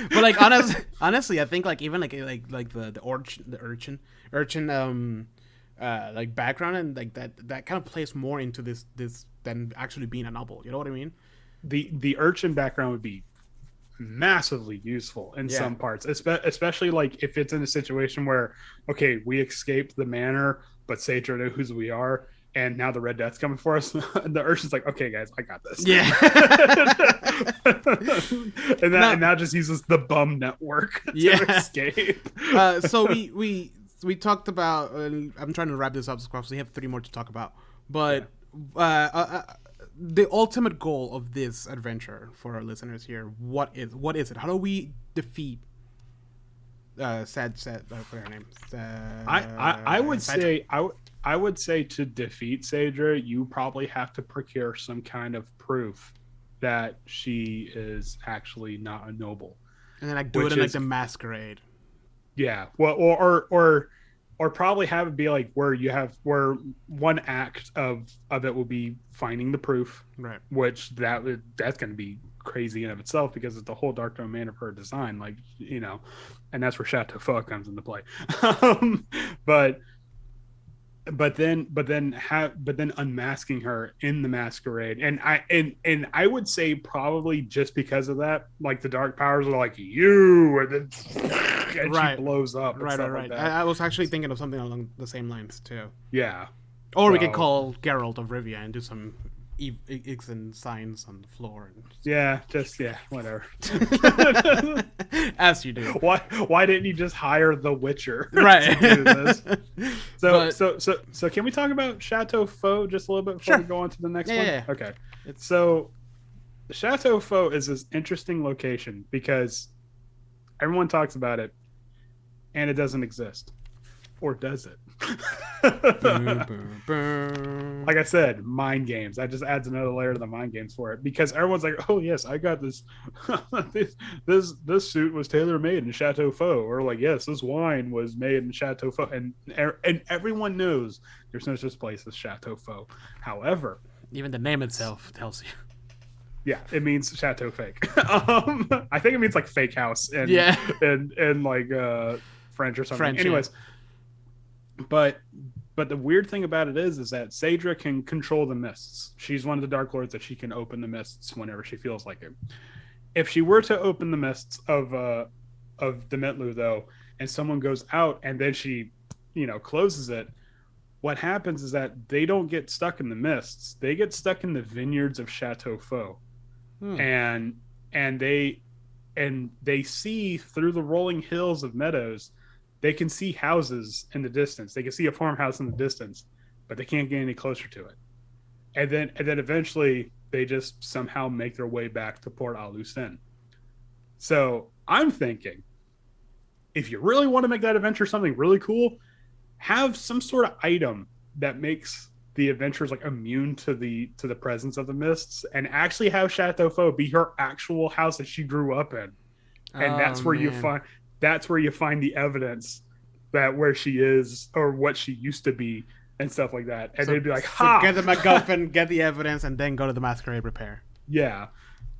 But like honestly, I think like even like the urchin like background and like that kind of plays more into this than actually being a novel. You know what I mean? The urchin background would be massively useful in some parts, especially like if it's in a situation where, okay, we escaped the manor, but Saedra knows who we are, and now the Red Death's coming for us. And the urchin's like, okay, guys, I got this. Yeah. and now just uses the bum network to escape. So we talked about. I'm trying to wrap this up because we have 3 more to talk about, but. The ultimate goal of this adventure for our listeners here, what is it? How do we defeat what's her name? I would say to defeat Saedra, you probably have to procure some kind of proof that she is actually not a noble, and then like do it in like the masquerade. Yeah, well, or probably have it be like where one act of it will be finding the proof, right? Which that's going to be crazy in of itself, because it's the whole dark domain of her design, like, you know, and that's where Shadowfell comes into play. But then unmasking her in the masquerade, and I would say probably just because of that, like the dark powers are like you, or then and she blows up. Right. Like that. I was actually thinking of something along the same lines too. Yeah. Or we could call Geralt of Rivia and do some X and signs on the floor. And whatever. As you do. Why didn't you just hire the Witcher? Right. To do this? So can we talk about Shadowfell just a little bit before we go on to the next one? Yeah. Okay. So Shadowfell is this interesting location because everyone talks about it and it doesn't exist. Or does it? Like I said, mind games. That just adds another layer to the mind games for it, because everyone's like, "Oh yes, I got this. this suit was tailor made in Shadowfell," or like, "Yes, this wine was made in Shadowfell," and everyone knows there's no such place as Shadowfell. However, even the name itself tells you. Yeah, it means chateau fake. I think it means like fake house and like French or something. Anyways. But the weird thing about it is that Saedra can control the mists. She's one of the Dark Lords that she can open the mists whenever she feels like it. If she were to open the mists of Dementlieu, though, and someone goes out and then she, closes it, what happens is that they don't get stuck in the mists. They get stuck in the vineyards of Shadowfell. And they see through the rolling hills of meadows. They can see houses in the distance. They can see a farmhouse in the distance, but they can't get any closer to it. And then eventually they just somehow make their way back to Port Alucin. So I'm thinking, if you really want to make that adventure something really cool, have some sort of item that makes the adventurers like immune to the presence of the mists, and actually have Shadowfell be her actual house that she grew up in. And that's where you find the evidence that where she is or what she used to be and stuff like that. And they'd be like, "Ha! Get the MacGuffin, get the evidence, and then go to the masquerade repair." Yeah,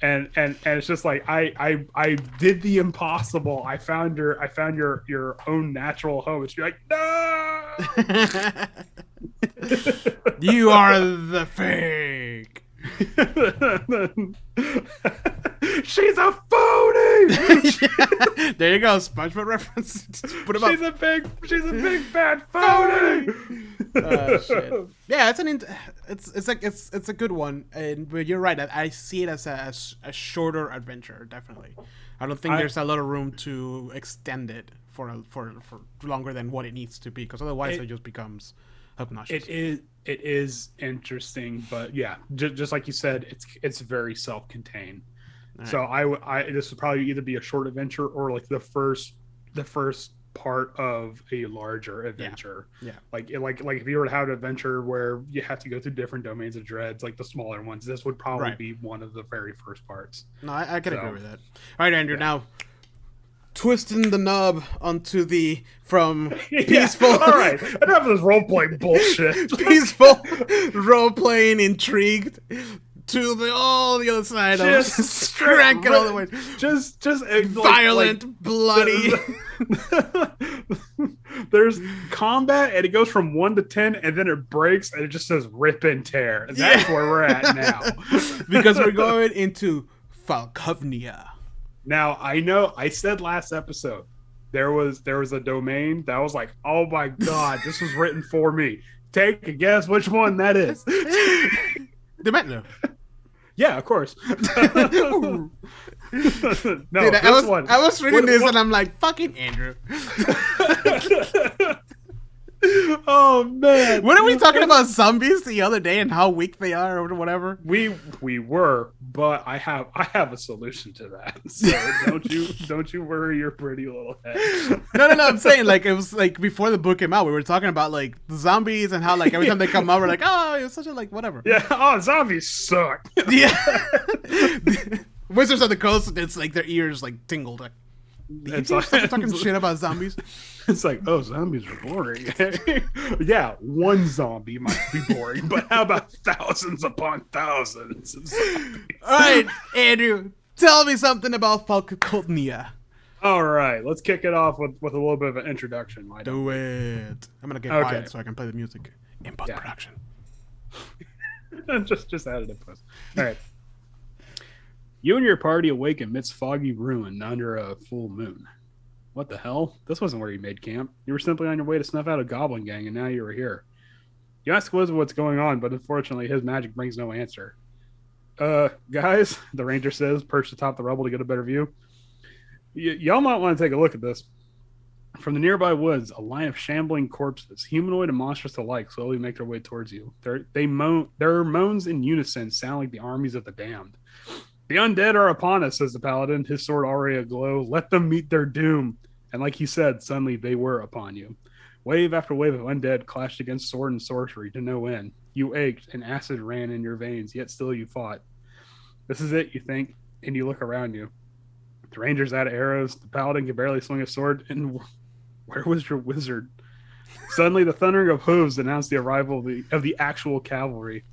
and it's just like I did the impossible. I found your own natural home. And she'd be like, "No, you are the fake." She's a phony. There you go, SpongeBob reference. Just put him she's up. She's a big fat phony. Shit. Yeah, it's a good one, but you're right. I see it as a shorter adventure. Definitely, I don't think there's a lot of room to extend it for longer than what it needs to be, because otherwise it just becomes obnoxious. It is interesting, but yeah, just like you said, it's very self-contained. Right. So I this would probably either be a short adventure or like the first part of a larger adventure. Yeah. Like if you were to have an adventure where you have to go through different domains of dreads, like the smaller ones, this would probably be one of the very first parts. No, I can agree with that. All right, Andrew, now twisting the knob onto the from peaceful. All right, enough of this role playing bullshit. Peaceful role playing intrigued to all the other side of Just cranking all the way. Just Violent, bloody. There's combat and it goes from 1 to 10 and then it breaks and it just says rip and tear. And that's where we're at now. Because we're going into Falkovnia. Now I know I said last episode there was a domain that was like, oh my god, this was written for me. Take a guess which one that is. Dementlieu. Yeah, of course. No, Dude, this one. I was reading this and I'm like, fucking Andrew. Oh man. What are we talking about zombies the other day and how weak they are or whatever? We were, but I have a solution to that. So don't you worry your pretty little head. No, I'm saying like it was like before the book came out, we were talking about like the zombies and how like every time they come out, we're like, oh, it's such a like whatever. Yeah, oh, zombies suck. Yeah. Wizards of the Coast, it's like their ears like tingled. Like, It's talking shit about zombies. It's like, oh, zombies are boring. Yeah, one zombie might be boring, but how about thousands upon thousands of zombies? All right, Andrew, tell me something about Falkovnia. All right, let's kick it off with a little bit of an introduction. Do it. I'm gonna get quiet so I can play the music in post production. just add it in post. All right. You and your party awake amidst foggy ruin under a full moon. What the hell? This wasn't where you made camp. You were simply on your way to snuff out a goblin gang, and now you were here. You ask Wizard what's going on, but unfortunately his magic brings no answer. Guys, the ranger says, perched atop the rubble to get a better view. Y'all might want to take a look at this. From the nearby woods, a line of shambling corpses, humanoid and monstrous alike, slowly make their way towards you. Their moans in unison sound like the armies of the damned. The undead are upon us, says the paladin, his sword already aglow. Let them meet their doom. And like he said, suddenly they were upon you. Wave after wave of undead clashed against sword and sorcery to no end. You ached, and acid ran in your veins, yet still you fought. This is it, you think, and you look around you. The ranger's out of arrows, the paladin can barely swing a sword, and where was your wizard? Suddenly the thundering of hooves announced the arrival of the actual cavalry.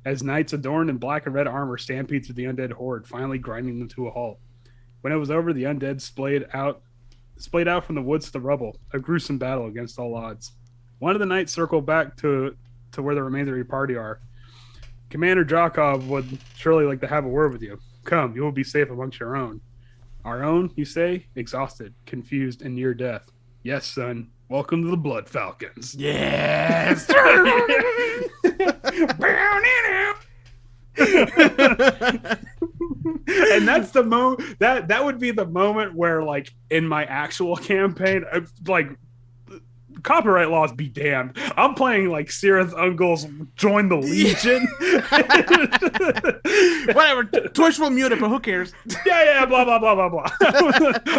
As knights adorned in black and red armor stampede through the undead horde, finally grinding them to a halt. When it was over, the undead splayed out from the woods to the rubble, a gruesome battle against all odds. One of the knights circled back to where the remainder of your party are. Commander Jakov would surely like to have a word with you. Come, you will be safe amongst your own. Our own, you say? Exhausted, confused, and near death. Yes, son. Welcome to the Blood Falcons. Yes. And that's the moment that would be the moment where, like, in my actual campaign, like, copyright laws be damned, I'm playing like Sirith Ungol's Join the Legion. Whatever, Twitch will mute it, but who cares? Yeah, blah blah blah blah blah.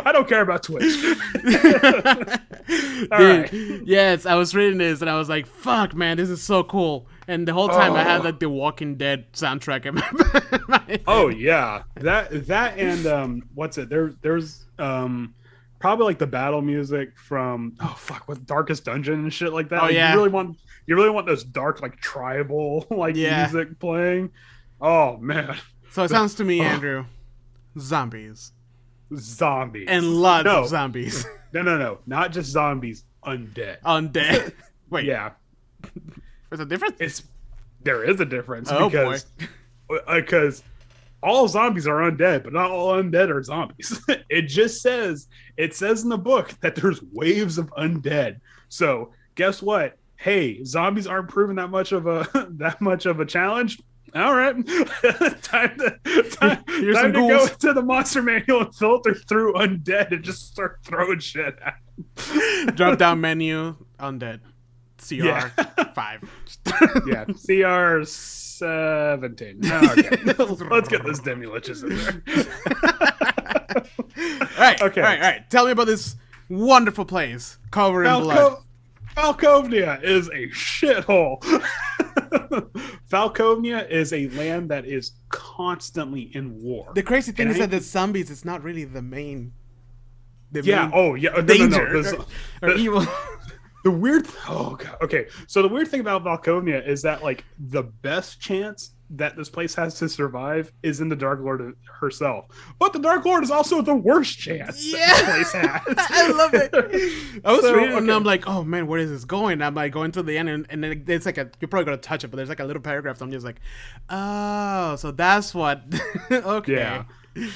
I don't care about Twitch. Dude, right. Yes, I was reading this and I was like, fuck man, this is so cool. And the whole time I had like the Walking Dead soundtrack in my Oh yeah, that and what's it? There's probably like the battle music from what Darkest Dungeon and shit like that. Oh like, yeah, you really want those dark like tribal like music playing. Oh man. So it sounds to me, Andrew, zombies and lots of zombies. No, not just zombies, undead. Wait, yeah. There's a difference? There is a difference because all zombies are undead, but not all undead are zombies. It says in the book that there's waves of undead. So guess what? Hey, zombies aren't proving that much of a challenge. All right, time to go to the monster manual and filter through undead and just start throwing shit at them. Drop down menu, undead. CR Yeah. 5. Yeah, CR 17. Okay. Let's get those Dementlius in there. Alright, Okay. alright. Tell me about this wonderful place covered in blood. Falkovnia is a shithole. Falkovnia is a land that is constantly in war. The crazy thing And is that the zombies is not really the main. The yeah. main Oh, yeah. No, danger no, no. or evil. The weird. Oh god. Okay. So the weird thing about Falkovnia is that like the best chance that this place has to survive is in the Dark Lord herself, but the Dark Lord is also the worst chance that this place has. I love it. I was So, reading and okay. I'm like, oh man, where is this going? And I'm like going to the end and then it's like you're probably gonna touch it, but there's like a little paragraph. So I'm just like, oh, so that's what. Okay. Yeah.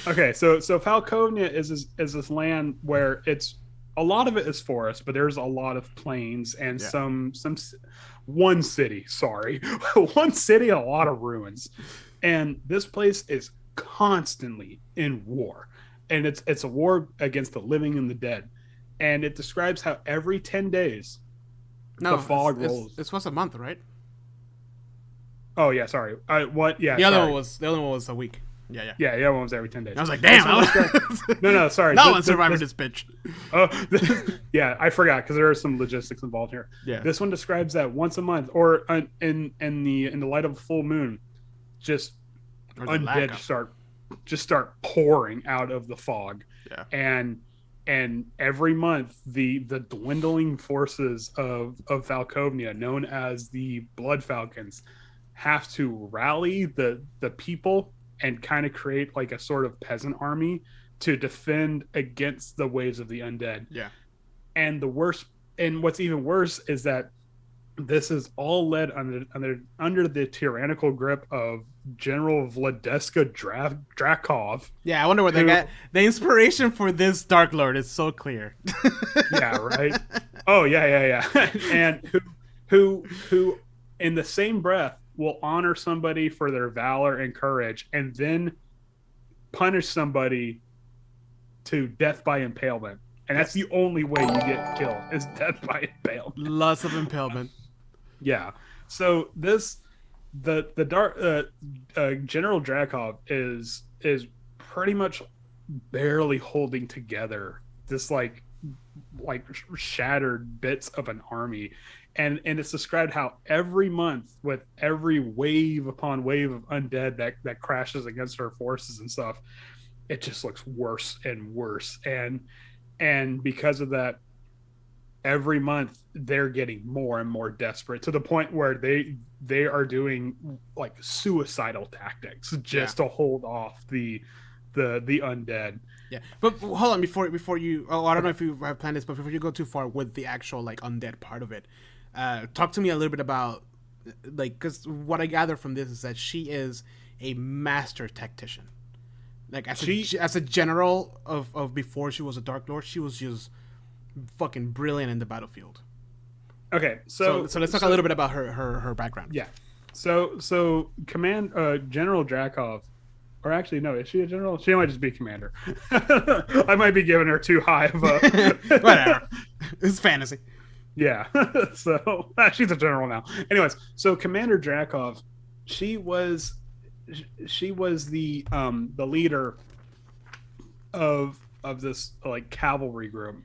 Okay. So Falkovnia is this land where it's a lot of it is forest, but there's a lot of plains and one city. Sorry, one city, a lot of ruins, and this place is constantly in war, and it's a war against the living and the dead, and it describes how every 10 days No, the fog rolls. It's once a month, right? Oh yeah, sorry. What? Yeah. The other sorry. one was a week. Yeah. Yeah, the other one was every 10 days. I was like, damn. No, sorry. No one's surviving this bitch. Oh, yeah, I forgot because there are some logistics involved here. Yeah. This one describes that once a month, or in the light of a full moon, just Or the lack undead of. start pouring out of the fog. Yeah. And every month the dwindling forces of Falkovnia, known as the Blood Falcons, have to rally the people and kind of create like a sort of peasant army to defend against the waves of the undead. Yeah. And what's even worse is that this is all led under the tyrannical grip of General Vladeska Drakov. Yeah, I wonder where they got the inspiration for this Dark Lord is so clear. Yeah, right. Oh yeah. And who in the same breath will honor somebody for their valor and courage, and then punish somebody to death by impalement. And that's the only way you get killed is death by impalement. Lots of impalement. Yeah. So the dark General Drakov is pretty much barely holding together this like shattered bits of an army. And it's described how every month, with every wave upon wave of undead that crashes against our forces and stuff, it just looks worse and worse. And because of that, every month they're getting more and more desperate to the point where they are doing like suicidal tactics just to hold off the undead. Yeah, but hold on before you. Oh, I don't know if you have planned this, but before you go too far with the actual like undead part of it, talk to me a little bit about like, because what I gather from this is that she is a master tactician. Like as a general of before she was a Dark Lord, she was just fucking brilliant in the battlefield. Okay, so let's talk a little bit about her background. Yeah, so General Drakov. Or actually, no, is she a general? She might just be commander. I might be giving her too high of a... Whatever. It's fantasy. Yeah. So, she's a general now. Anyways, so Commander Drakov, she was the leader of this like cavalry group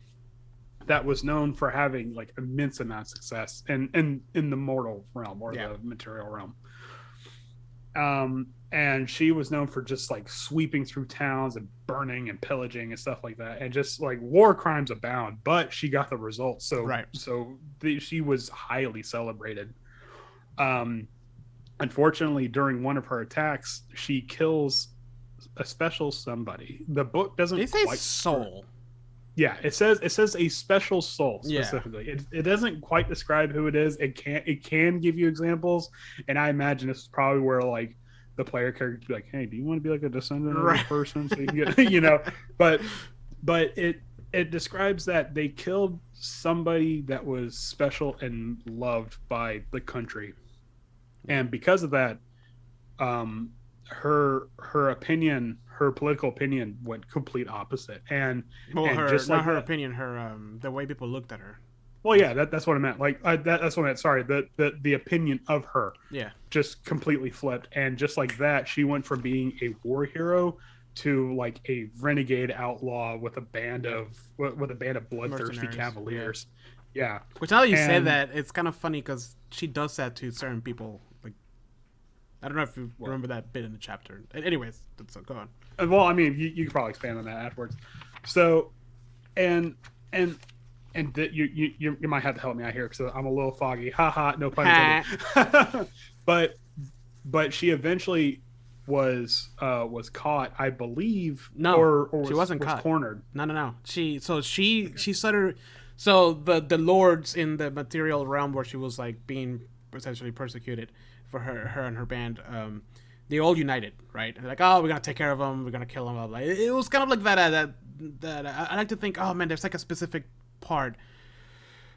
that was known for having like immense amount of success in the mortal realm or the material realm. And she was known for just like sweeping through towns and burning and pillaging and stuff like that, and just like war crimes abound. But she got the results, so she was highly celebrated. Unfortunately, during one of her attacks, she kills a special somebody. The book doesn't. They say quite soul. Yeah, it says a special soul specifically. Yeah. It doesn't quite describe who it is. It can give you examples, and I imagine this is probably where like the player character be like, "Hey, do you want to be like a descendant of this person?" So you can get, you know. But it describes that they killed somebody that was special and loved by the country, and because of that, her opinion, her political opinion went complete opposite. And Well, and her just not like her that, opinion, her the way people looked at her. well, yeah, that's what I meant. Like that's what I meant. Sorry, the opinion of her Yeah. just completely flipped, and just like that, she went from being a war hero to like a renegade outlaw with a band of bloodthirsty Mercenaries, cavaliers. Yeah. Which now that you say And- that, it's kind of funny because she does that to certain people. Like, I don't know if you remember that bit in the chapter. Anyways, so go on. Well, I mean, you could probably expand on that afterwards. So, and you might have to help me out here because I'm a little foggy. Haha, no pun intended. but she eventually was caught, I believe. No, or she wasn't was caught. cornered. No. She started. So the lords in the material realm where she was like being essentially persecuted for her and her band, they all united, right? They're like, oh, we're gonna take care of them, we're gonna kill them. Blah, blah. It was kind of like that I like to think, oh man, there's like a specific part.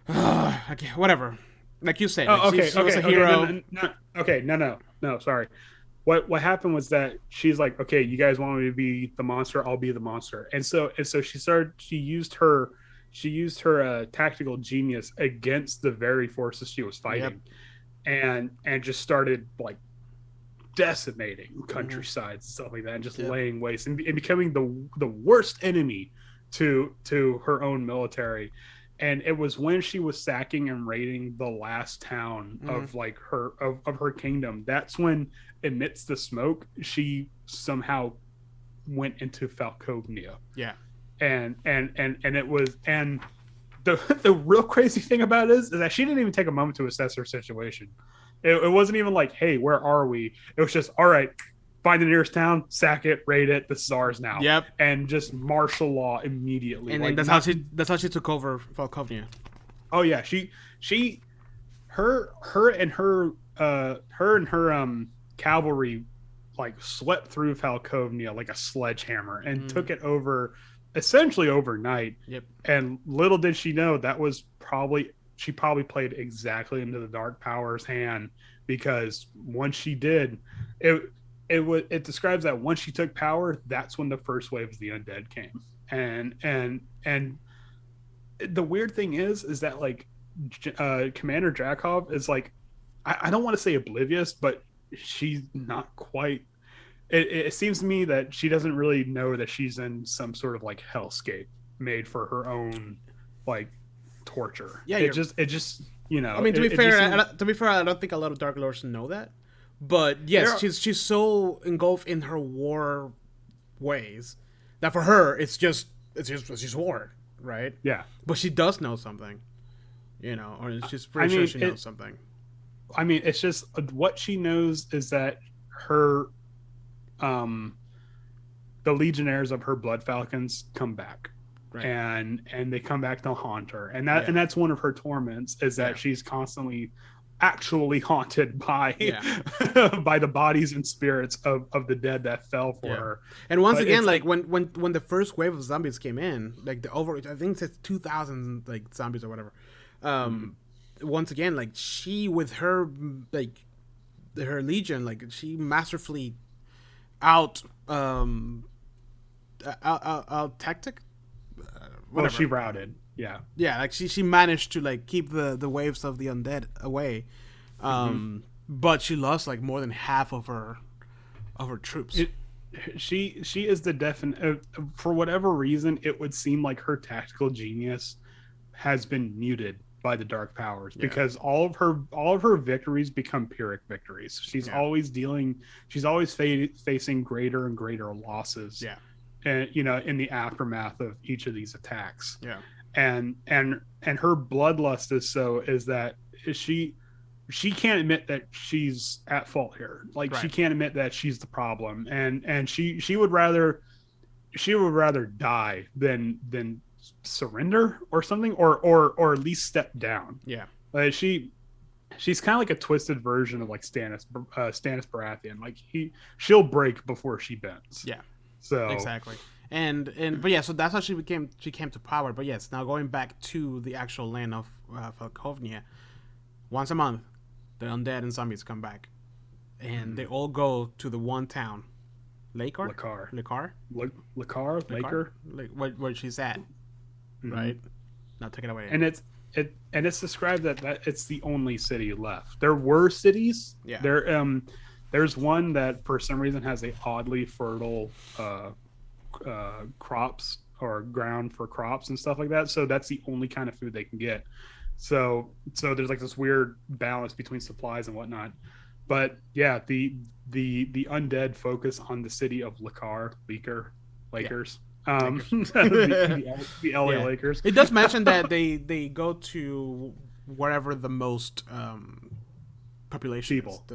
Okay, whatever. Like you said, like she was a hero. No, sorry. What happened was that she's like, okay, you guys want me to be the monster, I'll be the monster. And so she used her tactical genius against the very forces she was fighting. Yep. And just started like decimating countrysides and stuff like that, and just laying waste and becoming the worst enemy to her own military. And it was when she was sacking and raiding the last town of like her kingdom, that's when, amidst the smoke, she somehow went into Falkovnia. Yeah. And it was, and the real crazy thing about it is that she didn't even take a moment to assess her situation. It wasn't even like, hey, where are we? It was just, all right, find the nearest town, sack it, raid it. This is ours now. Yep. And just martial law immediately. And like, that's how she took over Falkovnia. Oh yeah, her and her cavalry like swept through Falkovnia like a sledgehammer and took it over essentially overnight. Yep. And little did she know that was she probably played exactly into the Dark Power's hand, because once she did, it describes that once she took power, that's when the first wave of the undead came. And the weird thing is that like Commander Drakov is like, I don't want to say oblivious, but she's not quite. It seems to me that she doesn't really know that she's in some sort of like hellscape made for her own like torture. Yeah, it just you know. I mean, to be fair, I don't think a lot of Dark Lords know that. But yes, she's so engulfed in her war ways that for her it's just war, right? Yeah. But she does know something, or she's pretty sure she knows something. I mean, it's just what she knows is that her, the legionnaires of her blood falcons come back, right. and they come back to haunt her, and that's one of her torments, is that she's constantly actually haunted by by the bodies and spirits of the dead that fell for her. And once again, like when the first wave of zombies came in, like I think it's 2,000 like zombies or whatever. Once again, like she with her like her legion, like she masterfully out tactic. Well, she routed. Yeah, like she managed to like keep the waves of the undead away, but she lost like more than half of her troops. She is the definite. For whatever reason, it would seem like her tactical genius has been muted by the Dark Powers, because all of her victories become Pyrrhic victories. She's always facing greater and greater losses. Yeah, and in the aftermath of each of these attacks. Yeah. And her bloodlust is that she can't admit that she's at fault here. Like she can't admit that she's the problem, and she would rather die than surrender or something, or at least step down. Yeah. She's kind of like a twisted version of like Stannis Baratheon. Like she'll break before she bends. Yeah. So exactly. But yeah, so that's how she came to power. But yes, now going back to the actual land of Falkovnia, once a month, the undead and zombies come back, and they all go to the one town Lakar? Lakar. Lakar? Lakar? Laker? Like where she's at, right? Now take it away. And it's described that it's the only city left. There were cities. Yeah. There's one that for some reason has a oddly fertile crops or ground for crops and stuff like that. So that's the only kind of food they can get. So there's like this weird balance between supplies and whatnot. But yeah, the undead focus on the city of Lakers. The LA Lakers. It does mention that they go to wherever the most population people.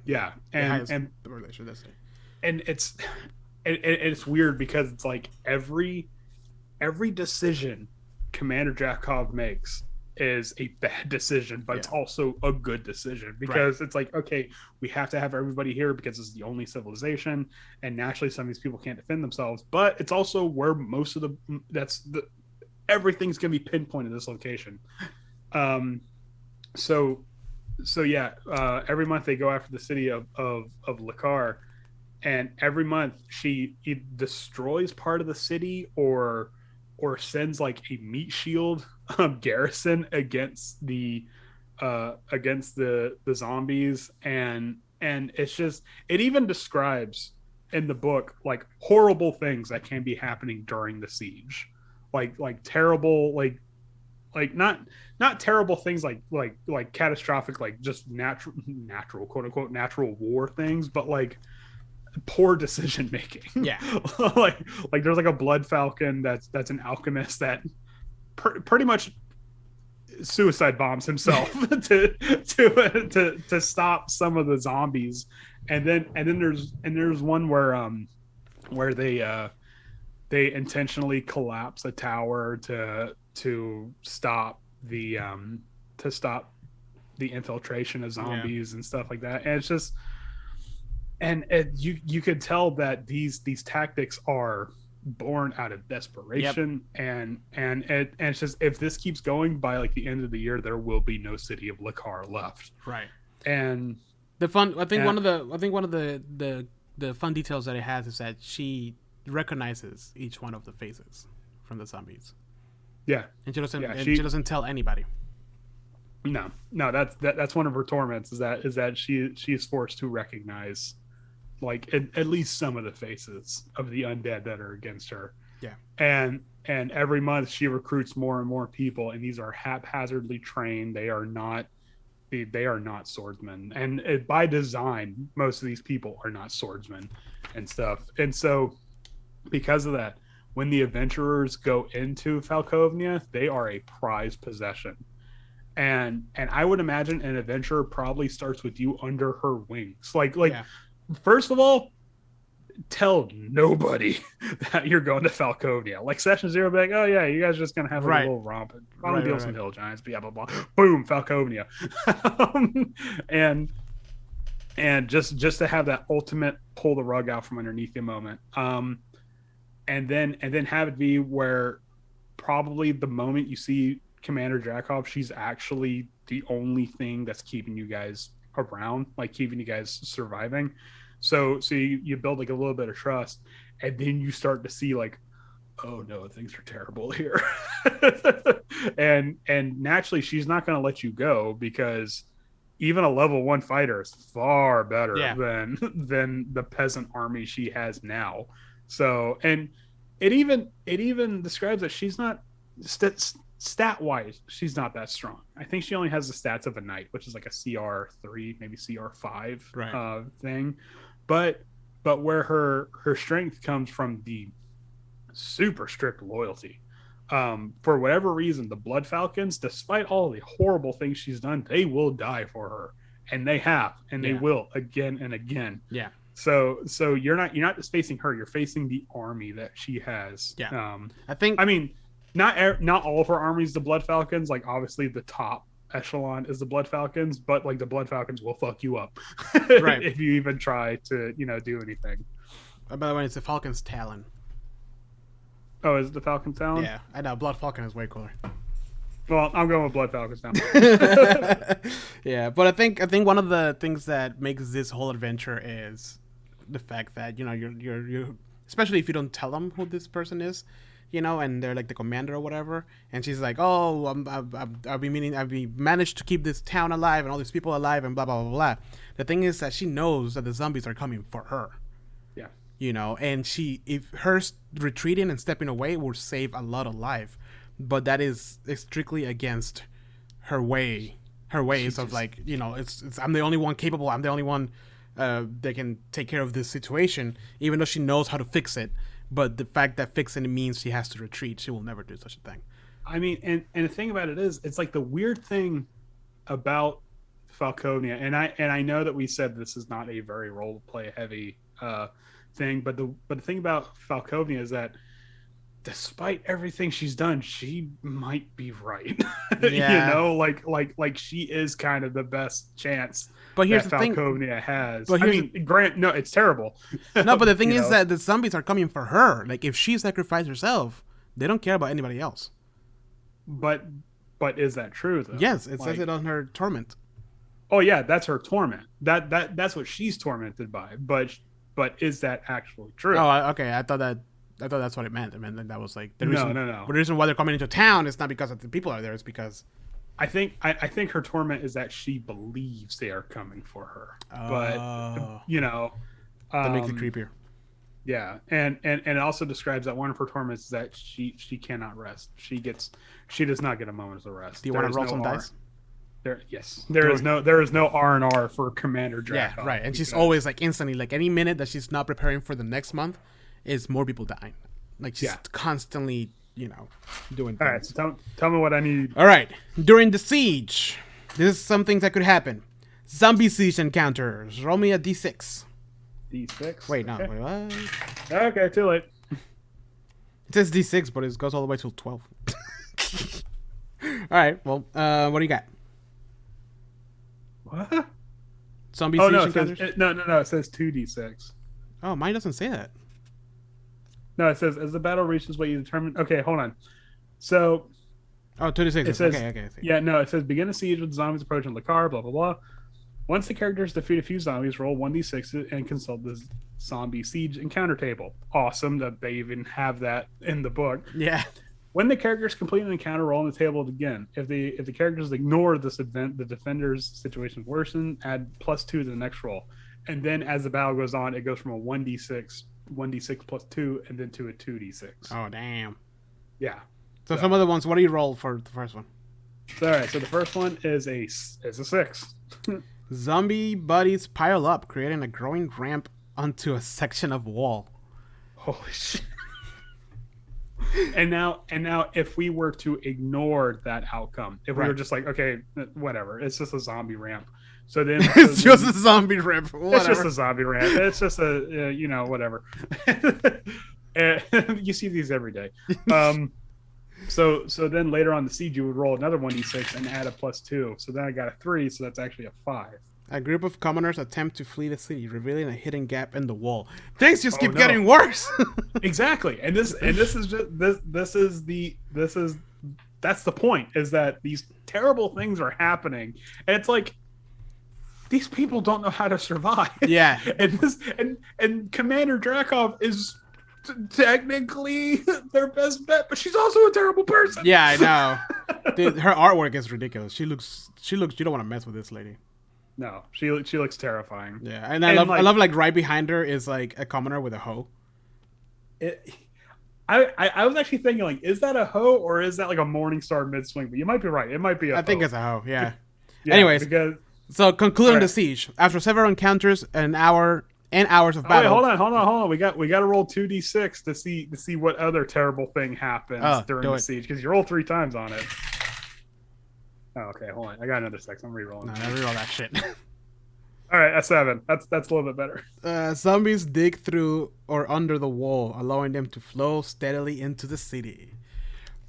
Yeah, and the population. That's it. And it's weird because it's like every decision Commander Jakov makes is a bad decision, but it's also a good decision because it's like, okay, we have to have everybody here because it's the only civilization, and naturally some of these people can't defend themselves, but it's also where most of everything's gonna be pinpointed this location. So every month they go after the city of Lakar, and every month she either destroys part of the city or sends like a meat shield garrison against the zombies, and it's just, it even describes in the book like horrible things that can be happening during the siege, like terrible, like not terrible things like catastrophic, like just natural quote unquote natural war things, but like poor decision making. Yeah. like there's like a blood falcon that's an alchemist that pretty much suicide bombs himself to stop some of the zombies, and then there's one where they intentionally collapse a tower to stop the infiltration of zombies and stuff like that. And it's just, and you could tell that these tactics are born out of desperation. And it's just, if this keeps going, by like the end of the year there will be no city of Lakar left. Right. And one of the fun details that it has is that she recognizes each one of the faces from the zombies. Yeah. And she doesn't tell anybody. No, that's one of her torments, is that she is forced to recognize like at least some of the faces of the undead that are against her. Yeah. And every month she recruits more and more people, and these are haphazardly trained. They are not swordsmen, and by design most of these people are not swordsmen and stuff. And so because of that, when the adventurers go into Falkovnia, they are a prized possession. And I would imagine an adventurer probably starts with you under her wings. First of all, tell nobody that you're going to Falkovnia. Like Session Zero, be like, oh yeah, you guys are just gonna have a little romp and probably deal with some hill giants, blah blah blah. Boom, Falkovnia. and just to have that ultimate pull the rug out from underneath you moment. And then have it be where probably the moment you see Commander Jakov, she's actually the only thing that's keeping you guys around, like keeping you guys surviving. So you build like a little bit of trust, and then you start to see like, oh no, things are terrible here. and naturally she's not going to let you go, because even a level 1 fighter is far better than the peasant army she has now. So, and it even describes that she's not stat wise, she's not that strong. I think she only has the stats of a knight, which is like a CR3, maybe CR5 thing. But where her strength comes from the super strict loyalty. For whatever reason, the Blood Falcons, despite all the horrible things she's done, they will die for her, and they have, and they will again and again. Yeah. So you're not just facing her, you're facing the army that she has. Yeah. Not all of her army is the Blood Falcons. Like obviously the top echelon is the Blood Falcons, but like the Blood Falcons will fuck you up if you even try to do anything. By the way, it's the Falcon's Talon. Oh, is it the Falcon's Talon? Yeah, I know. Blood Falcon is way cooler. Well, I'm going with Blood Falcon's Talon. Yeah, but I think one of the things that makes this whole adventure is the fact that you're especially if you don't tell them who this person is, and they're like the commander or whatever, and she's like, oh, I've managed to keep this town alive and all these people alive and blah blah blah blah. The thing is that she knows that the zombies are coming for her. Yeah. And if her retreating and stepping away will save a lot of life, but that is strictly against her ways of like, it's I'm the only one capable. I'm the only one that can take care of this situation, even though she knows how to fix it. But the fact that fixing it means she has to retreat, she will never do such a thing. I mean, and the thing about it is, it's like the weird thing about Falkovnia, and I know that we said this is not a very role play heavy thing, but the thing about Falkovnia is that despite everything she's done, she might be right. Yeah. Like she is kind of the best chance. But here's that the thing. Falkovnia has. But I mean, no, it's terrible. No, but the thing is that the zombies are coming for her. Like if she sacrificed herself, they don't care about anybody else. But is that true though? Yes, it says it on her torment. Oh yeah, that's her torment. That's what she's tormented by. But is that actually true? Oh, okay. I thought that's what it meant. I mean, that was like the reason. No. The reason why they're coming into town is not because of the people are there. It's because I think her torment is that she believes they are coming for her. But that makes it creepier. Yeah, and it also describes that one of her torments is that she cannot rest. She does not get a moment of rest. Do you want to roll some dice? There is no R&R for Commander Drac. Yeah, right. And she's always like instantly, like any minute that she's not preparing for the next month, is more people dying. Like she's constantly, doing things. All right, so tell me what I need. All right. During the siege, this is some things that could happen. Zombie siege encounters. Roll me a d6. D6. Wait, okay. no. Wait, what? Okay, too late. It says d6, but it goes all the way till 12. All right. Well, what do you got? What? Zombie siege no, encounters? It says 2d6. Oh, mine doesn't say that. No, it says as the battle reaches what you determine. Okay, hold on. So. Oh, 2d6. It says, okay. Yeah, no, it says begin a siege with zombies approaching Lakar, blah, blah, blah. Once the characters defeat a few zombies, roll 1d6 and consult the zombie siege encounter table. Awesome that they even have that in the book. Yeah. When the characters complete an encounter, roll on the table again. If the characters ignore this event, the defender's situation worsen, add +2 to the next roll. And then as the battle goes on, it goes from a 1d6 plus 2, and then to a 2d6. Oh, damn. Yeah. So some of the ones, what do you roll for the first one? All right, so the first one is a 6. Zombie buddies pile up, creating a growing ramp onto a section of wall. Holy shit. And now, if we were to ignore that outcome, if we were just like, okay, whatever, it's just a zombie ramp. So then It's just a zombie ramp. Whatever. It's just a zombie ramp. It's just a whatever. You see these every day. So then later on the siege, you would roll another 1d6 and add a +2. So then I got a 3. So that's actually a 5. A group of commoners attempt to flee the city, revealing a hidden gap in the wall. Things just keep getting worse. Exactly, and that's the point, is that these terrible things are happening, and it's like these people don't know how to survive. Yeah, and Commander Drakov is technically their best bet, but she's also a terrible person. Yeah, I know. Dude, her artwork is ridiculous. She looks. You don't want to mess with this lady. No, she looks terrifying. Yeah, and I love like right behind her is like a commoner with a hoe. I was actually thinking, like, is that a hoe or is that like a Morningstar mid swing? But you might be right. It might be a hoe. I think it's a hoe. Yeah. Yeah, Anyways, so concluding the siege after several encounters and hours of battle. Wait, hold on. We got to roll 2d6 to see what other terrible thing happens during the siege, because you roll 3 times on it. Oh, okay, hold on. I got another 6. I'm re-rolling. No, I re-roll that shit. All right, a 7. That's a little bit better. Zombies dig through or under the wall, allowing them to flow steadily into the city.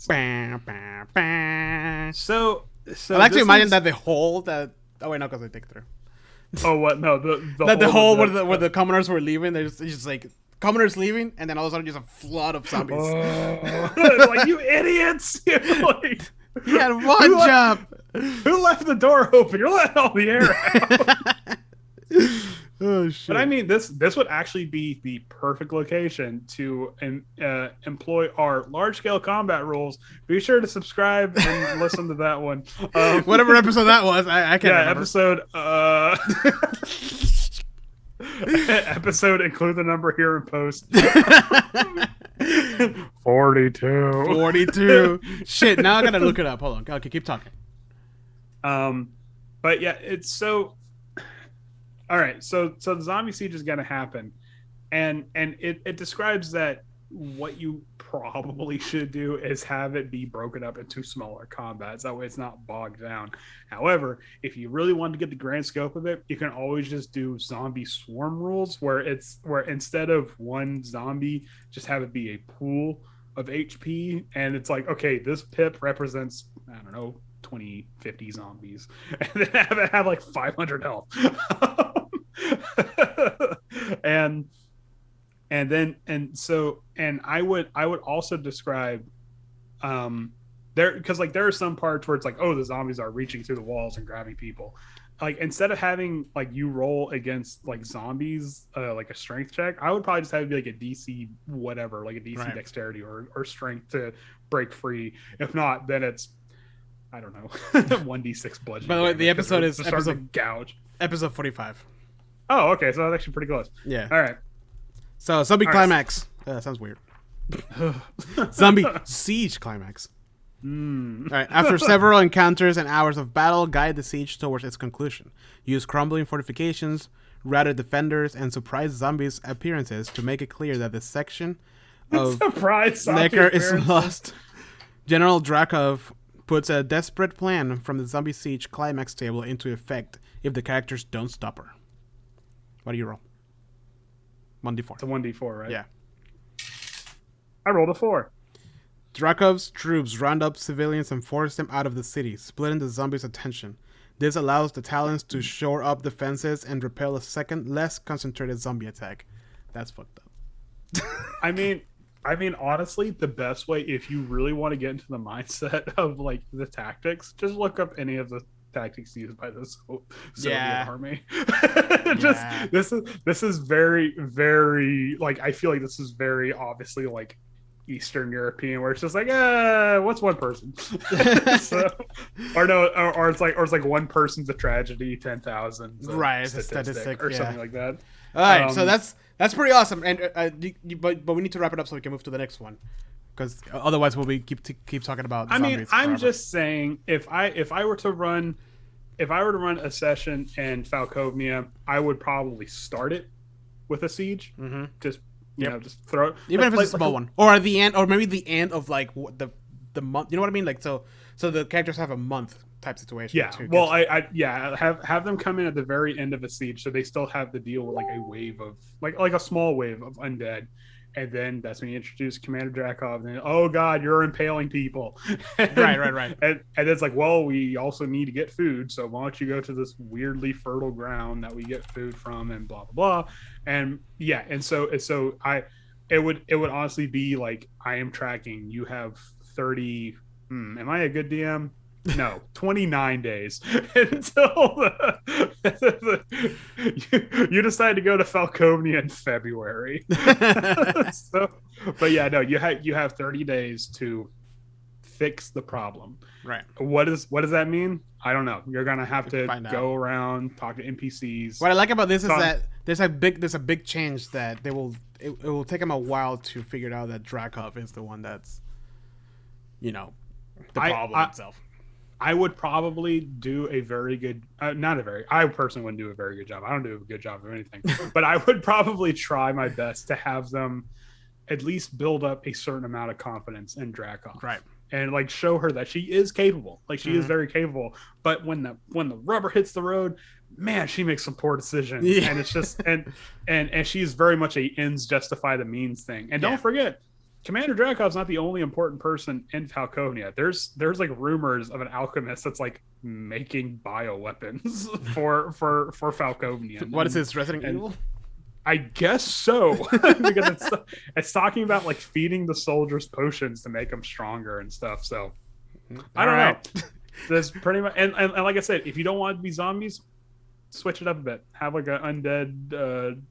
Bah, bah, bah. So I like to imagine that the hole that. Oh wait, no, because they dig through. Oh what? No, the hole where the commoners were leaving. There's just like commoners leaving, and then all of a sudden just a flood of zombies. Like, you idiots! Like, you had one job. Who left the door open? You're letting all the air out. Oh shit! But I mean, this would actually be the perfect location to employ our large scale combat rules. Be sure to subscribe and listen to that one. Whatever episode that was, I can't remember. Episode include the number here in post. 42. 42. Shit! Now I gotta look it up. Hold on. Okay, keep talking. But yeah, it's so. All right, so the zombie siege is gonna happen, and it describes that what you probably should do is have it be broken up into smaller combats. That way, it's not bogged down. However, if you really want to get the grand scope of it, you can always just do zombie swarm rules, where instead of one zombie, just have it be a pool of HP, and it's like, okay, this pip represents, I don't know, 20, 50 zombies, and then have it have like 500 health. and I would also describe there, because like there are some parts where it's like, oh, the zombies are reaching through the walls and grabbing people. Like, instead of having like you roll against like zombies like a strength check, I would probably just have it be like a DC whatever, like a DC dexterity or strength to break free. If not, then it's, I don't know, 1d6 bludgeoning. By the way, the episode is episode gouge. Episode 45. Oh, okay, so that's actually pretty close. Yeah. All right. So zombie climax. Sounds weird. Zombie siege climax. All right. After several encounters and hours of battle, guide the siege towards its conclusion. Use crumbling fortifications, routed defenders, and surprise zombies' appearances to make it clear that the section of Necker is lost. General Drakov puts a desperate plan from the zombie siege climax table into effect if the characters don't stop her. What do you roll? 1d4. It's a 1d4, right? Yeah. I rolled a 4. Drakov's troops round up civilians and force them out of the city, splitting the zombies' attention. This allows the Talons to shore up defenses and repel a second, less concentrated zombie attack. That's fucked up. I mean, honestly, the best way, if you really want to get into the mindset of like the tactics, just look up any of the tactics used by the Soviet army. This is very, very, like, I feel like this is very obviously like Eastern European, where it's just like, what's one person? or it's like one person's a tragedy, 10,000, right? Statistic or something like that. All right, so that's pretty awesome, and but we need to wrap it up so we can move to the next one, because otherwise we'll be keep talking about. I mean, I'm forever. just saying, if I were to run a session in Falkovnia, I would probably start it with a siege. Mm-hmm. Just just throw it, even if it's a small one, or at the end, or maybe the end of like the month. You know what I mean? Like so the characters have a month type situation. Yeah. Well, have them come in at the very end of a siege, so they still have to deal with like a wave of like a small wave of undead. And then that's when you introduce Commander Drakov. And then, oh God, you're impaling people. Right. And it's like, well, we also need to get food. So why don't you go to this weirdly fertile ground that we get food from, and blah blah blah. And yeah, and so it would honestly be like, I am tracking. You have 30. Am I a good DM? No, 29 days until you decide to go to Falkovnia in February. But yeah, no, you have 30 days to fix the problem. Right. What does that mean? I don't know. You're gonna have to go around, talk to NPCs. What I like about this is that there's a big change that it will take them a while to figure out that Drakov is the one that's, the problem itself. I would probably do a very good, I personally wouldn't do a very good job. I don't do a good job of anything, but I would probably try my best to have them at least build up a certain amount of confidence in Drakov. Right. And like show her that she is capable. Like she is very capable. But when the rubber hits the road, man, she makes some poor decisions. Yeah. And it's just, and she's very much a ends justify the means thing. And don't forget, Commander Drakov's not the only important person in Falkovnia. There's like rumors of an alchemist that's like making bioweapons for Falkovnia. What is this, Resident Evil? I guess so, because it's talking about like feeding the soldiers potions to make them stronger and stuff. So I don't know. There's pretty much, and like I said, if you don't want it to be zombies, switch it up a bit. Have like an undead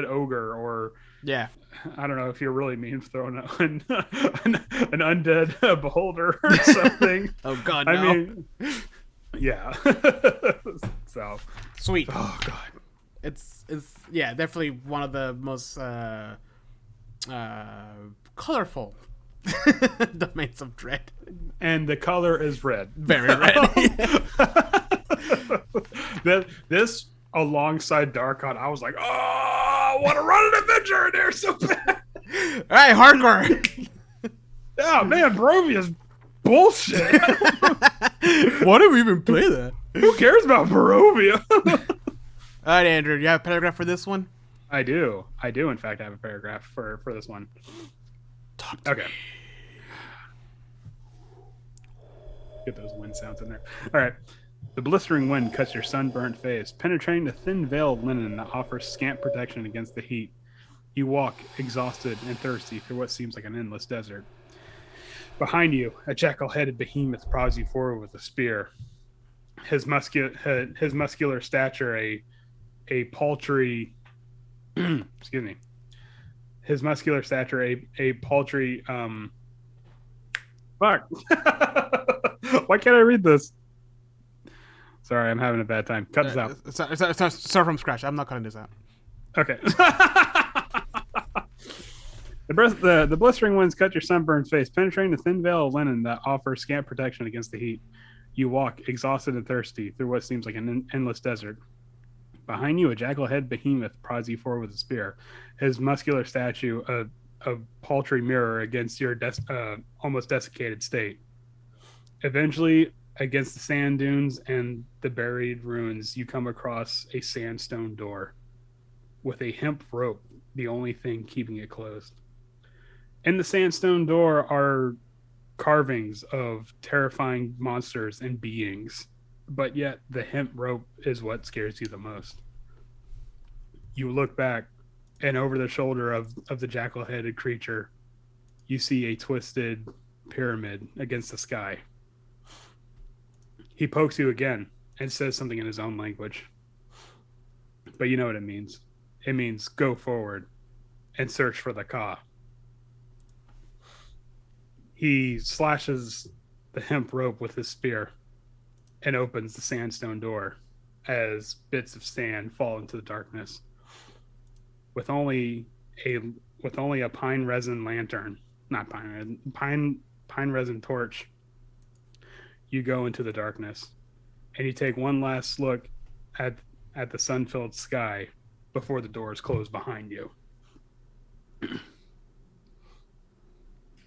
ogre, or Yeah. I don't know if you're really mean, throwing an undead beholder or something. Oh God, no. I mean, yeah. So Sweet. oh God. It's yeah, definitely one of the most colorful domains of dread. And the color is red. Very red. This alongside Darkon, I was like, oh, I want to run an adventure in there so bad. All right, hardcore. Yeah, man, Barovia's bullshit. Why do we even play that? Who cares about Barovia? All right, Andrew, you have a paragraph for this one? I do. In fact, have a paragraph for this one. Talk to Okay. Get those wind sounds in there. All right. The blistering wind cuts your sunburnt face, penetrating the thin veil of linen that offers scant protection against the heat. You walk, exhausted and thirsty, through what seems like an endless desert. Behind you, a jackal-headed behemoth prods you forward with a spear. His muscular stature, a paltry... excuse me. His muscular stature, a paltry... Fuck. Why can't I read this? Sorry, I'm having a bad time. Cut this out. Start from scratch. I'm not cutting this out. Okay. The blistering winds cut your sunburned face, penetrating the thin veil of linen that offers scant protection against the heat. You walk, exhausted and thirsty, through what seems like an endless desert. Behind you, a jackal-head behemoth prods you forward with a spear. His muscular statue, a paltry mirror against your almost desiccated state. Eventually, against the sand dunes and the buried ruins, you come across a sandstone door with a hemp rope, the only thing keeping it closed. In the sandstone door are carvings of terrifying monsters and beings, but yet the hemp rope is what scares you the most. You look back, and over the shoulder of the jackal-headed creature, you see a twisted pyramid against the sky. He pokes you again and says something in his own language. But you know what it means. It means go forward and search for the Ka. He slashes the hemp rope with his spear and opens the sandstone door as bits of sand fall into the darkness. With only a pine resin lantern, not pine resin torch, you go into the darkness, and you take one last look at the sun-filled sky before the doors close behind you.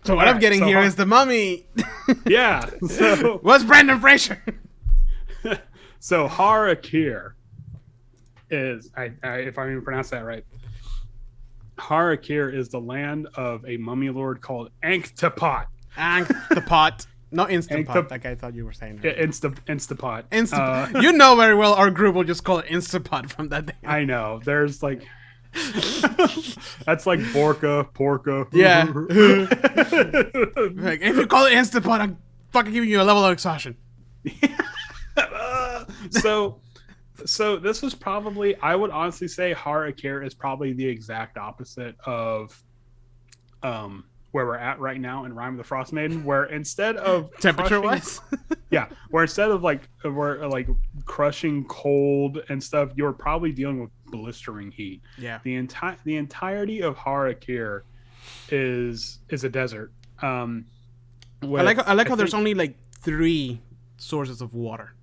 So what I'm getting here is the mummy. Yeah. So what's Brandon Fraser? So Har'Akir is, if I even pronounce that right, Har'Akir is the land of a mummy lord called Anktapot. Anktapot. Not Instapot, like I thought you were saying. Yeah, Instapot. Instapot. You know very well our group will just call it Instapot from that day. I know. There's like... That's like Porca. Yeah. Like, if you call it Instapot, I'm fucking giving you a level of exhaustion. So this was probably... I would honestly say Har'Akir is probably the exact opposite of... where we're at right now in Rime of the Frost Maiden, where instead of temperature wise, yeah, where instead of like crushing cold and stuff, you're probably dealing with blistering heat. Yeah, the entirety of Har'Akir is a desert. I like how there's only like 3 sources of water.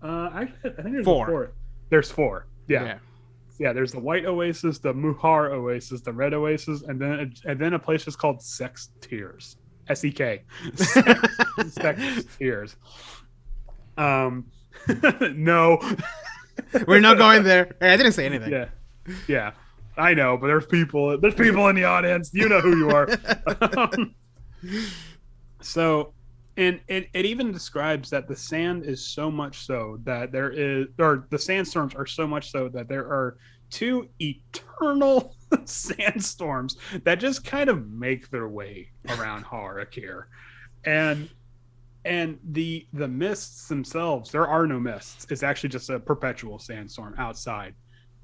Actually, I think there's 4. There's 4. Yeah. Yeah, there's the White Oasis, the Muhar Oasis, the Red Oasis, and then a place just called Sex Tears. S-E-K. Sex Tears. No. We're not going there. Hey, I didn't say anything. Yeah. I know, but there's people in the audience. You know who you are. So, and it even describes that the sand is so much so that the sandstorms are so much so that there are 2 eternal sandstorms that just kind of make their way around Har'Akir. And And the mists themselves, there are no mists. It's actually just a perpetual sandstorm outside.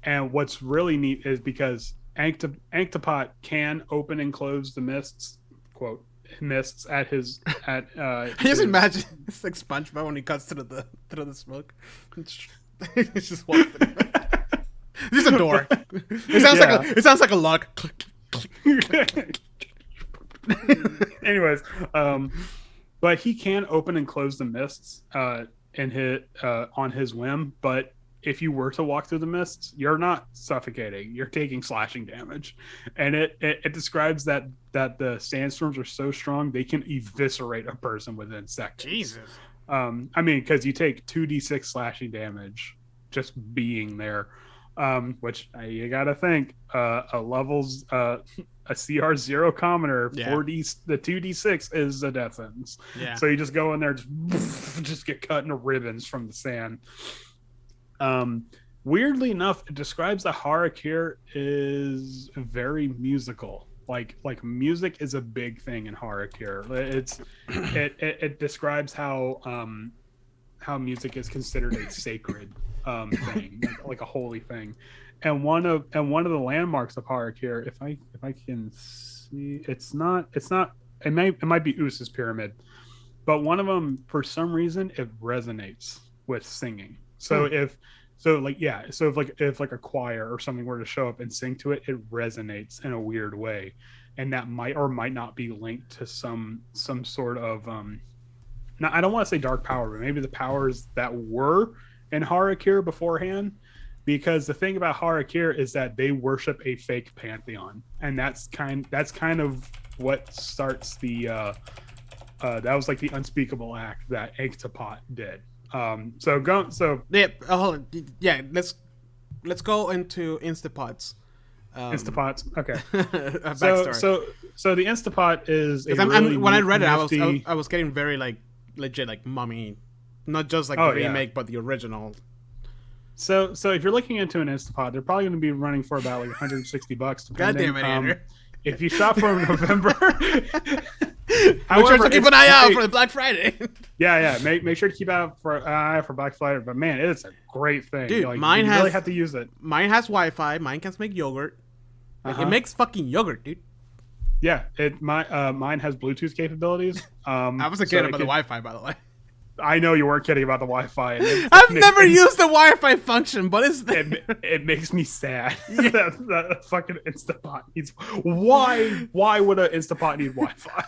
And what's really neat is because Anktopot can open and close the mists, quote, mists at his at I just imagine it's like SpongeBob when he cuts through the smoke. It's just walking through. It's just a door. It sounds like a lock. Anyways, but he can open and close the mists and hit on his whim. But if you were to walk through the mists, you're not suffocating. You're taking slashing damage, and it describes that the sandstorms are so strong they can eviscerate a person within seconds. Jesus. I mean, because you take 2d6 slashing damage just being there, which you gotta think a levels a CR0 commoner, Yeah. 4D, the 2d6 is a death sentence. Yeah. So you just go in there, just get cut into ribbons from the sand. Weirdly enough, it describes that Har'Akir is very musical. Like music is a big thing in Har'Akir. It describes how music is considered a sacred thing, like a holy thing. And one of the landmarks of Har'Akir, if I can see, it might be Us's pyramid, but one of them, for some reason, it resonates with singing. So if a choir or something were to show up and sing to it, it resonates in a weird way, and that might or might not be linked to some sort of now I don't want to say dark power, but maybe the powers that were in Har'Akir beforehand. Because the thing about Har'Akir is that they worship a fake pantheon, and that's kind of what starts the that was like the unspeakable act that Anktopot did. Let's go into Instapots. Instapots, okay. Backstory. So the Instapot is when I read it, I was getting very like legit like Mummy, not just like the remake, but the original. So if you're looking into an Instapot, they're probably going to be running for about like $160. God damn it, Andrew. If you shop for them in November, make sure to keep an eye out for the Black Friday. Yeah. Make sure to keep out for Black Friday. But man, it's a great thing. Dude, you really have to use it. Mine has Wi-Fi. Mine can make yogurt. It makes fucking yogurt, dude. Yeah, mine has Bluetooth capabilities. I wasn't kidding about the Wi-Fi, by the way. I know you weren't kidding about the Wi-Fi. I've never used the Wi-Fi function, but it's there. It makes me sad. Yeah. that fucking Instapot needs. Why would an Instapot need Wi-Fi?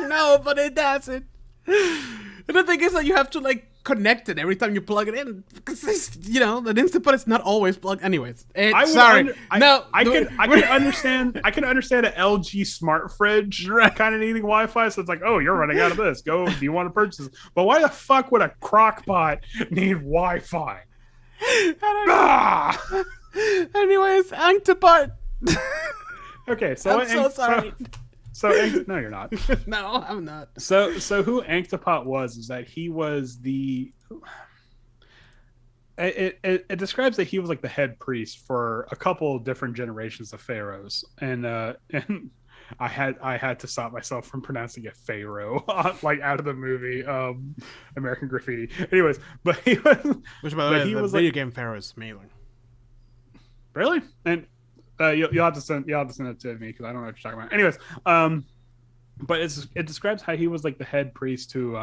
No, but it doesn't. And the thing is that you have to like connect it every time you plug it in, because the Instapot is not always plugged. Anyways, I can understand. I can understand an LG smart fridge kind of needing Wi-Fi. So it's like, oh, you're running out of this. Go. Do you want to purchase this? But why the fuck would a crock pot need Wi-Fi? Anyways, Anktopot. Okay, so I'm so sorry. No, you're not. No, I'm not. So who Anktopot was is that he was the. It describes that he was like the head priest for a couple of different generations of pharaohs, and I had to stop myself from pronouncing it Pharaoh, like out of the movie American Graffiti. Anyways, but he was. Which, by the way, the video game Pharaoh is amazing. Really? And you'll have to send it to me because I don't know what you're talking about. Anyways, but it describes how he was like the head priest to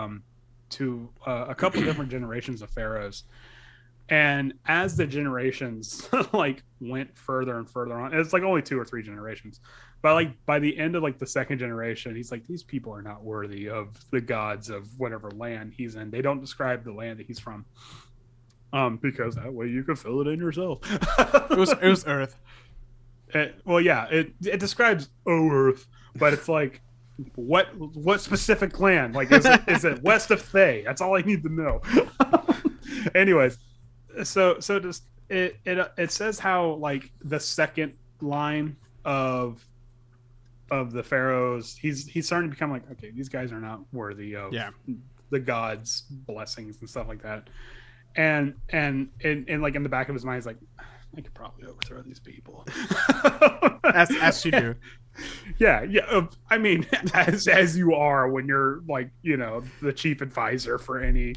a couple different generations of pharaohs, and as the generations like went further and further on, it's like only 2 or 3 generations, but like by the end of like the second generation, he's like, these people are not worthy of the gods of whatever land he's in. They don't describe the land that he's from, because that way you could fill it in yourself. It was Earth. It describes Earth, but it's like what specific land? Like is it west of Thay? That's all I need to know. Anyways, so just it says how like the second line of the pharaohs, he's starting to become like, okay, these guys are not worthy of the gods' blessings and stuff like that, and like in the back of his mind, he's like, I could probably overthrow these people. as you do. Yeah. I mean, as you are when you're like, the chief advisor for any,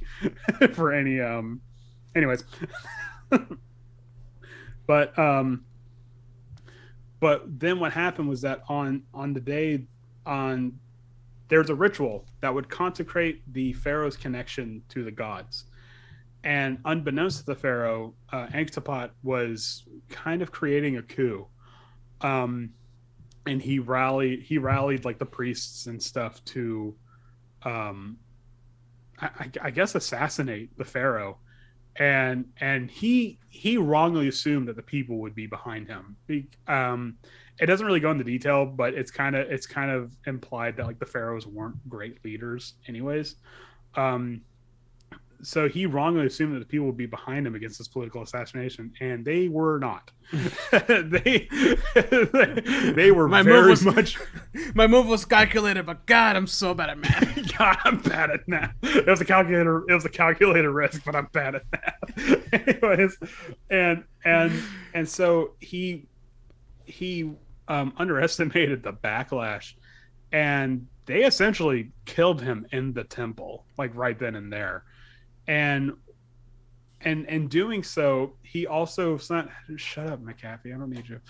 for any. Anyways, but then what happened was that on the day there's a ritual that would consecrate the Pharaoh's connection to the gods. And unbeknownst to the Pharaoh, Anktopot was kind of creating a coup. And he rallied like the priests and stuff to, I guess, assassinate the Pharaoh. And he wrongly assumed that the people would be behind him. It doesn't really go into detail, but it's kind of implied that like the pharaohs weren't great leaders, anyways. So he wrongly assumed that the people would be behind him against this political assassination, and they were not. they were My move was calculated, but God, I'm so bad at math. God, I'm bad at math. It was a calculated risk, but I'm bad at math. Anyways, and so he underestimated the backlash, and they essentially killed him in the temple, like right then and there. And in doing so, he also shut up, McAfee. I don't need you.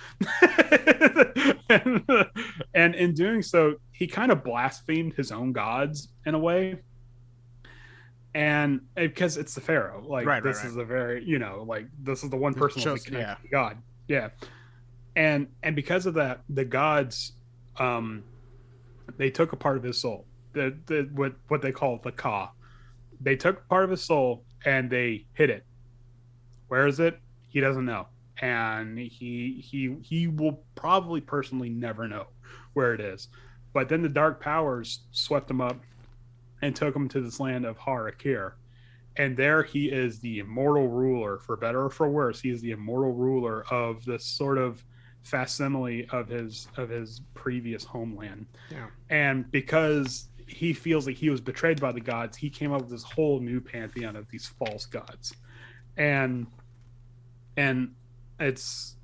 and in doing so, he kind of blasphemed his own gods in a way. And because it's the Pharaoh, like this is a very, like this is the one person that we connect to God. Yeah. And because of that, the gods, they took a part of his soul, what they call the Ka. They took part of his soul and they hid it. Where is it? He doesn't know, and he will probably personally never know where it is. But then the dark powers swept him up and took him to this land of Har'Akir, and there he is the immortal ruler, for better or for worse. He is the immortal ruler of this sort of facsimile of his previous homeland. Yeah. And because he feels like he was betrayed by the gods, he came up with this whole new pantheon of these false gods, and it's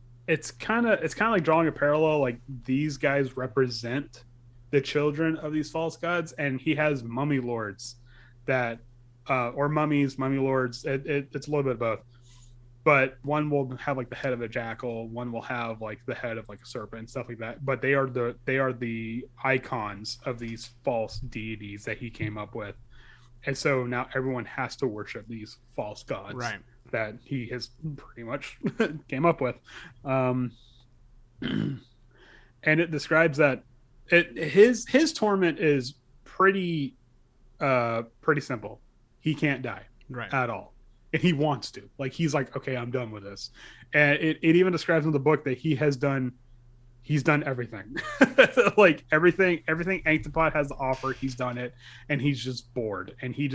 kind of like drawing a parallel. Like these guys represent the children of these false gods, and he has mummy lords that or mummy lords. It's a little bit of both, but one will have like the head of a jackal, one will have like the head of like a serpent and stuff like that. But they are the icons of these false deities that he came up with. And so now everyone has to worship these false gods that he has pretty much came up with. And it describes that his torment is pretty simple. He can't die at all. And he wants to. Like, he's like, okay, I'm done with this. And it even describes in the book that he's done everything. Like everything Anktopot has to offer, he's done it, and he's just bored. And he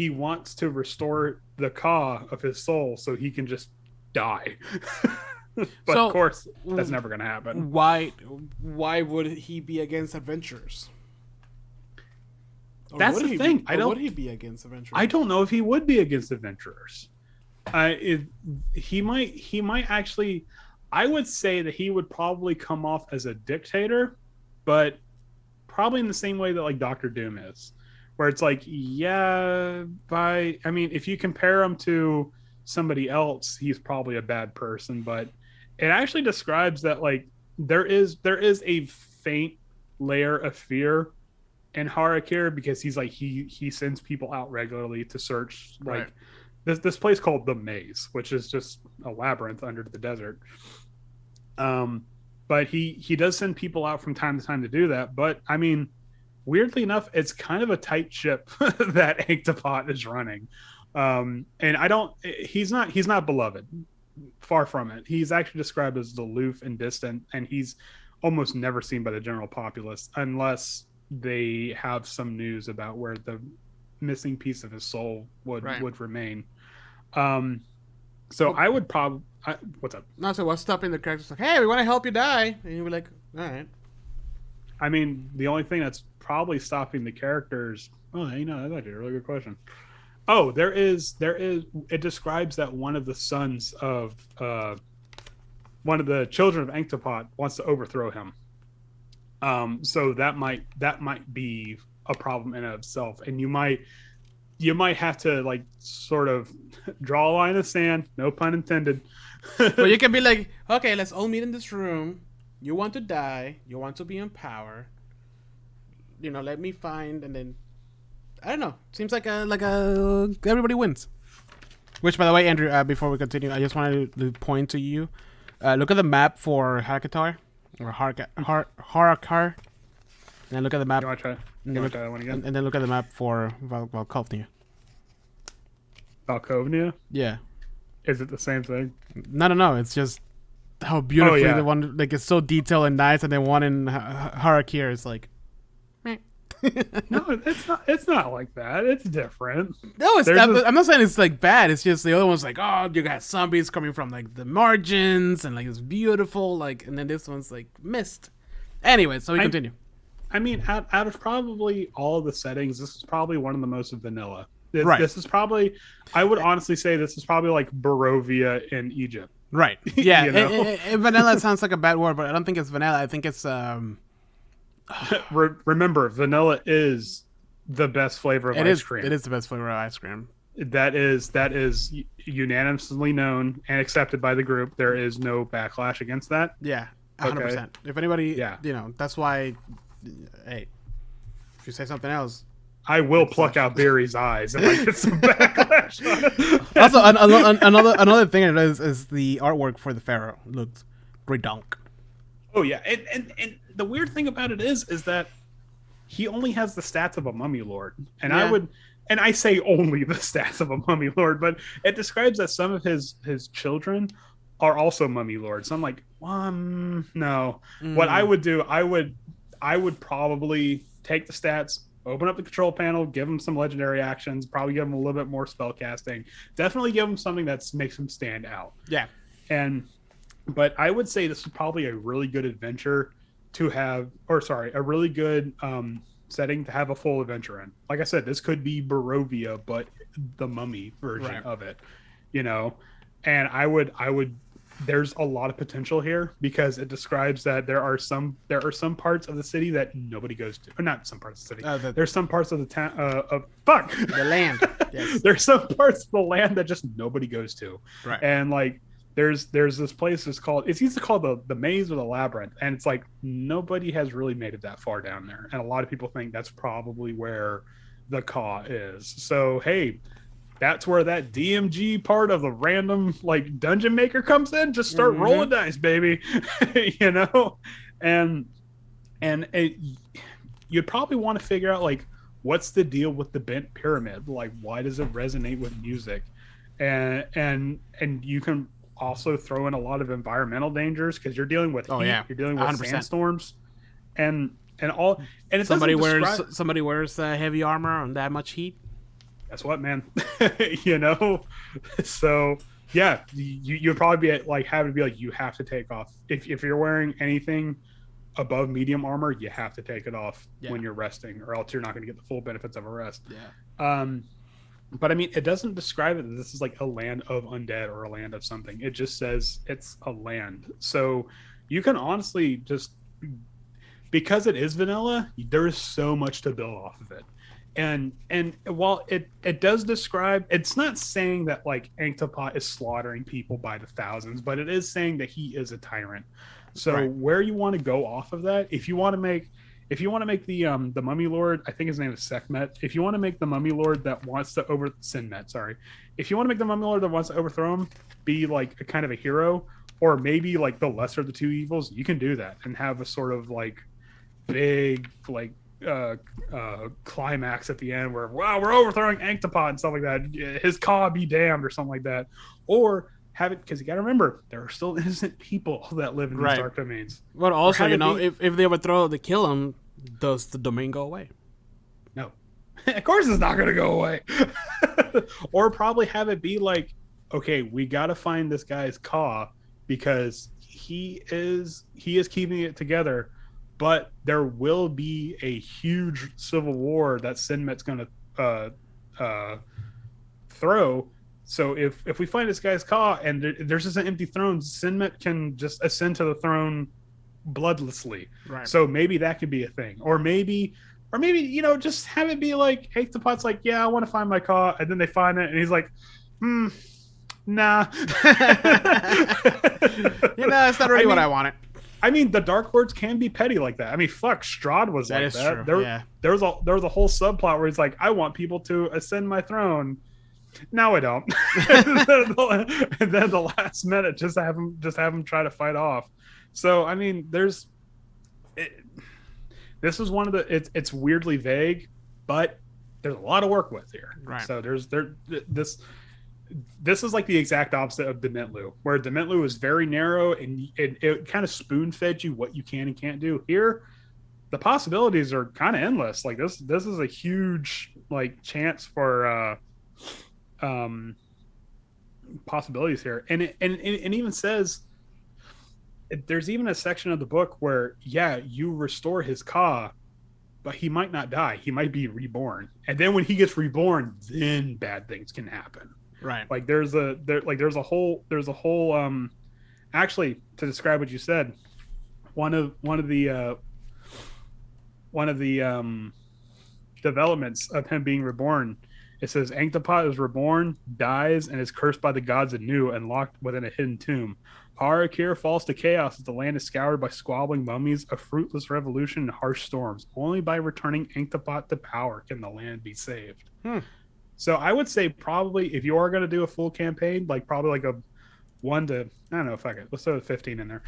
wants to restore the Ka of his soul so he can just die. But so, of course, that's never gonna happen. Why would he be against adventurers? That's the thing. Would he be against adventurers? I don't know if he would be against adventurers. He might actually. I would say that he would probably come off as a dictator, but probably in the same way that like Doctor Doom is, where it's like, if you compare him to somebody else, he's probably a bad person. But it actually describes that like there is a faint layer of fear in Har'Akir, because he's like he sends people out regularly to search like this place called the Maze, which is just a labyrinth under the desert. But he does send people out from time to time to do that. But I mean, weirdly enough, it's kind of a tight ship that Anktopot is running. And he's not beloved. Far from it. He's actually described as aloof and distant, and he's almost never seen by the general populace unless they have some news about where the missing piece of his soul would remain. So I would probably... what's up? No, so what's stopping the characters? Like, hey, we want to help you die. And you were like, all right. I mean, the only thing that's probably stopping the characters... Oh, that's actually a really good question. Oh, there is... It describes that one of the sons of... one of the children of Anktopot wants to overthrow him. So that might be a problem in and of itself, and you might have to like sort of draw a line in the sand, no pun intended. But you can be like, okay, let's all meet in this room. You want to die. You want to be in power. You know, let me find, and then I don't know. Seems like a everybody wins. Which, by the way, Andrew, before we continue, I just wanted to point to you. Look at the map for Har'Akir or Har'Akir, and then look at the map. You want to try that one again? And then look at the map for Falkovnia. Falkovnia? Yeah. Is it the same thing? No. It's just how beautifully yeah. the one, like, it's so detailed and nice, and then one in Har'Akir is like, meh. No, it's not like that. It's different. No, I'm not saying it's like bad. It's just the other one's like, oh, you got zombies coming from like the margins, and like it's beautiful, like, and then this one's like mist. Anyway, so we continue. I mean, out of probably all of the settings, this is probably one of the most vanilla. Right. This is probably, I would honestly say this is probably like Barovia in Egypt. Right. Yeah. You know? Vanilla sounds like a bad word, but I don't think it's vanilla. I think it's Remember, vanilla is the best flavor of ice cream. It is the best flavor of ice cream. That is unanimously known and accepted by the group. There is no backlash against that. Yeah, 100%. If anybody, Yeah. you know, that's why. Hey, if you say something else, I will pluck out Barry's eyes and like get some backlash on it. Also, another thing is the artwork for the Pharaoh looked redonk. Oh yeah, and the weird thing about it is that he only has the stats of a mummy lord, and Yeah. I say only the stats of a mummy lord, but it describes that some of his children are also mummy lords. So I'm like, no. What I would do, I would probably take the stats, open up the control panel, give him some legendary actions, probably give him a little bit more spell casting, definitely give him something that makes him stand out. Yeah. But I would say this is probably a really good adventure to have, a really good setting to have a full adventure in. Like I said, this could be Barovia, but the mummy version of it, you know. And I would. There's a lot of potential here because it describes that there are some parts of the city that nobody goes to, or not some parts of the city. There's some parts of the town the land. Yes. There's some parts of the land that just nobody goes to. Right. And like there's this place it's used to call the maze or the labyrinth, and it's like nobody has really made it that far down there, and a lot of people think that's probably where the Caw is. So hey, that's where that DMG part of the random like dungeon maker comes in. Just start rolling dice, baby. You know, and you'd probably want to figure out like what's the deal with the bent pyramid. Like, why does it resonate with music? And you can also throw in a lot of environmental dangers because you're dealing with heat, you're dealing with 100%. sandstorms, and it somebody wears heavy armor on that much heat. Guess what, man? You know, so yeah, you'd probably be like having to be like you have to take off if you're wearing anything above medium armor, you have to take it off when you're resting, or else you're not going to get the full benefits of a rest. Yeah. But I mean, it doesn't describe it that this is like a land of undead or a land of something. It just says it's a land. So you can honestly just, because it is vanilla, there is so much to build off of it. And while it does describe, it's not saying that like Anktopot is slaughtering people by the thousands, but it is saying that he is a tyrant. So where you want to go off of that, if you want to make the Mummy Lord, I think his name is Sekhmet. If you want to make the Mummy Lord that wants to Sinmet, sorry. If you want to make the Mummy Lord that wants to overthrow him be like a kind of a hero, or maybe like the lesser of the two evils, you can do that and have a sort of like big like climax at the end where wow, we're overthrowing Anktopot and stuff like that. His Caw be damned or something like that. Or have it, because you got to remember there are still innocent people that live in these dark domains. But also, if they overthrow, they kill him, does the domain go away? No, of course it's not going to go away. Or probably have it be like, okay, we got to find this guy's Caw because he is keeping it together, but there will be a huge civil war that Sinmet's going to throw. So if we find this guy's Caw and there's just an empty throne, Sinmet can just ascend to the throne bloodlessly. Right. So maybe that could be a thing, or maybe just have it be like Inkthapot's like, yeah, I want to find my car, and then they find it, and he's like, nah. It's not really what I wanted. I mean, the Dark Lords can be petty like that. I mean, fuck, Strahd was That like is that. true. There was a whole subplot where he's like, I want people to ascend my throne. No, I don't. And then the last minute, just have him try to fight off. So I mean, this is one of the. It's weirdly vague, but there's a lot of work with here. Right. So this is like the exact opposite of Dementlieu, where Dementlieu is very narrow and it kind of spoon fed you what you can and can't do. Here, the possibilities are kind of endless. Like this is a huge like chance for possibilities here, and it even says there's even a section of the book where you restore his Ka, but he might not die. He might be reborn, and then when he gets reborn, then bad things can happen. Right. Like there's a whole actually, to describe what you said, one of the developments of him being reborn, it says Inkthapot is reborn, dies, and is cursed by the gods anew and locked within a hidden tomb. Har'Akir falls to chaos as the land is scoured by squabbling mummies, a fruitless revolution, and harsh storms. Only by returning Inkthapot to power can the land be saved. So I would say probably if you are going to do a full campaign, like probably like a 1 to, I don't know, fuck it, let's throw 15 in there.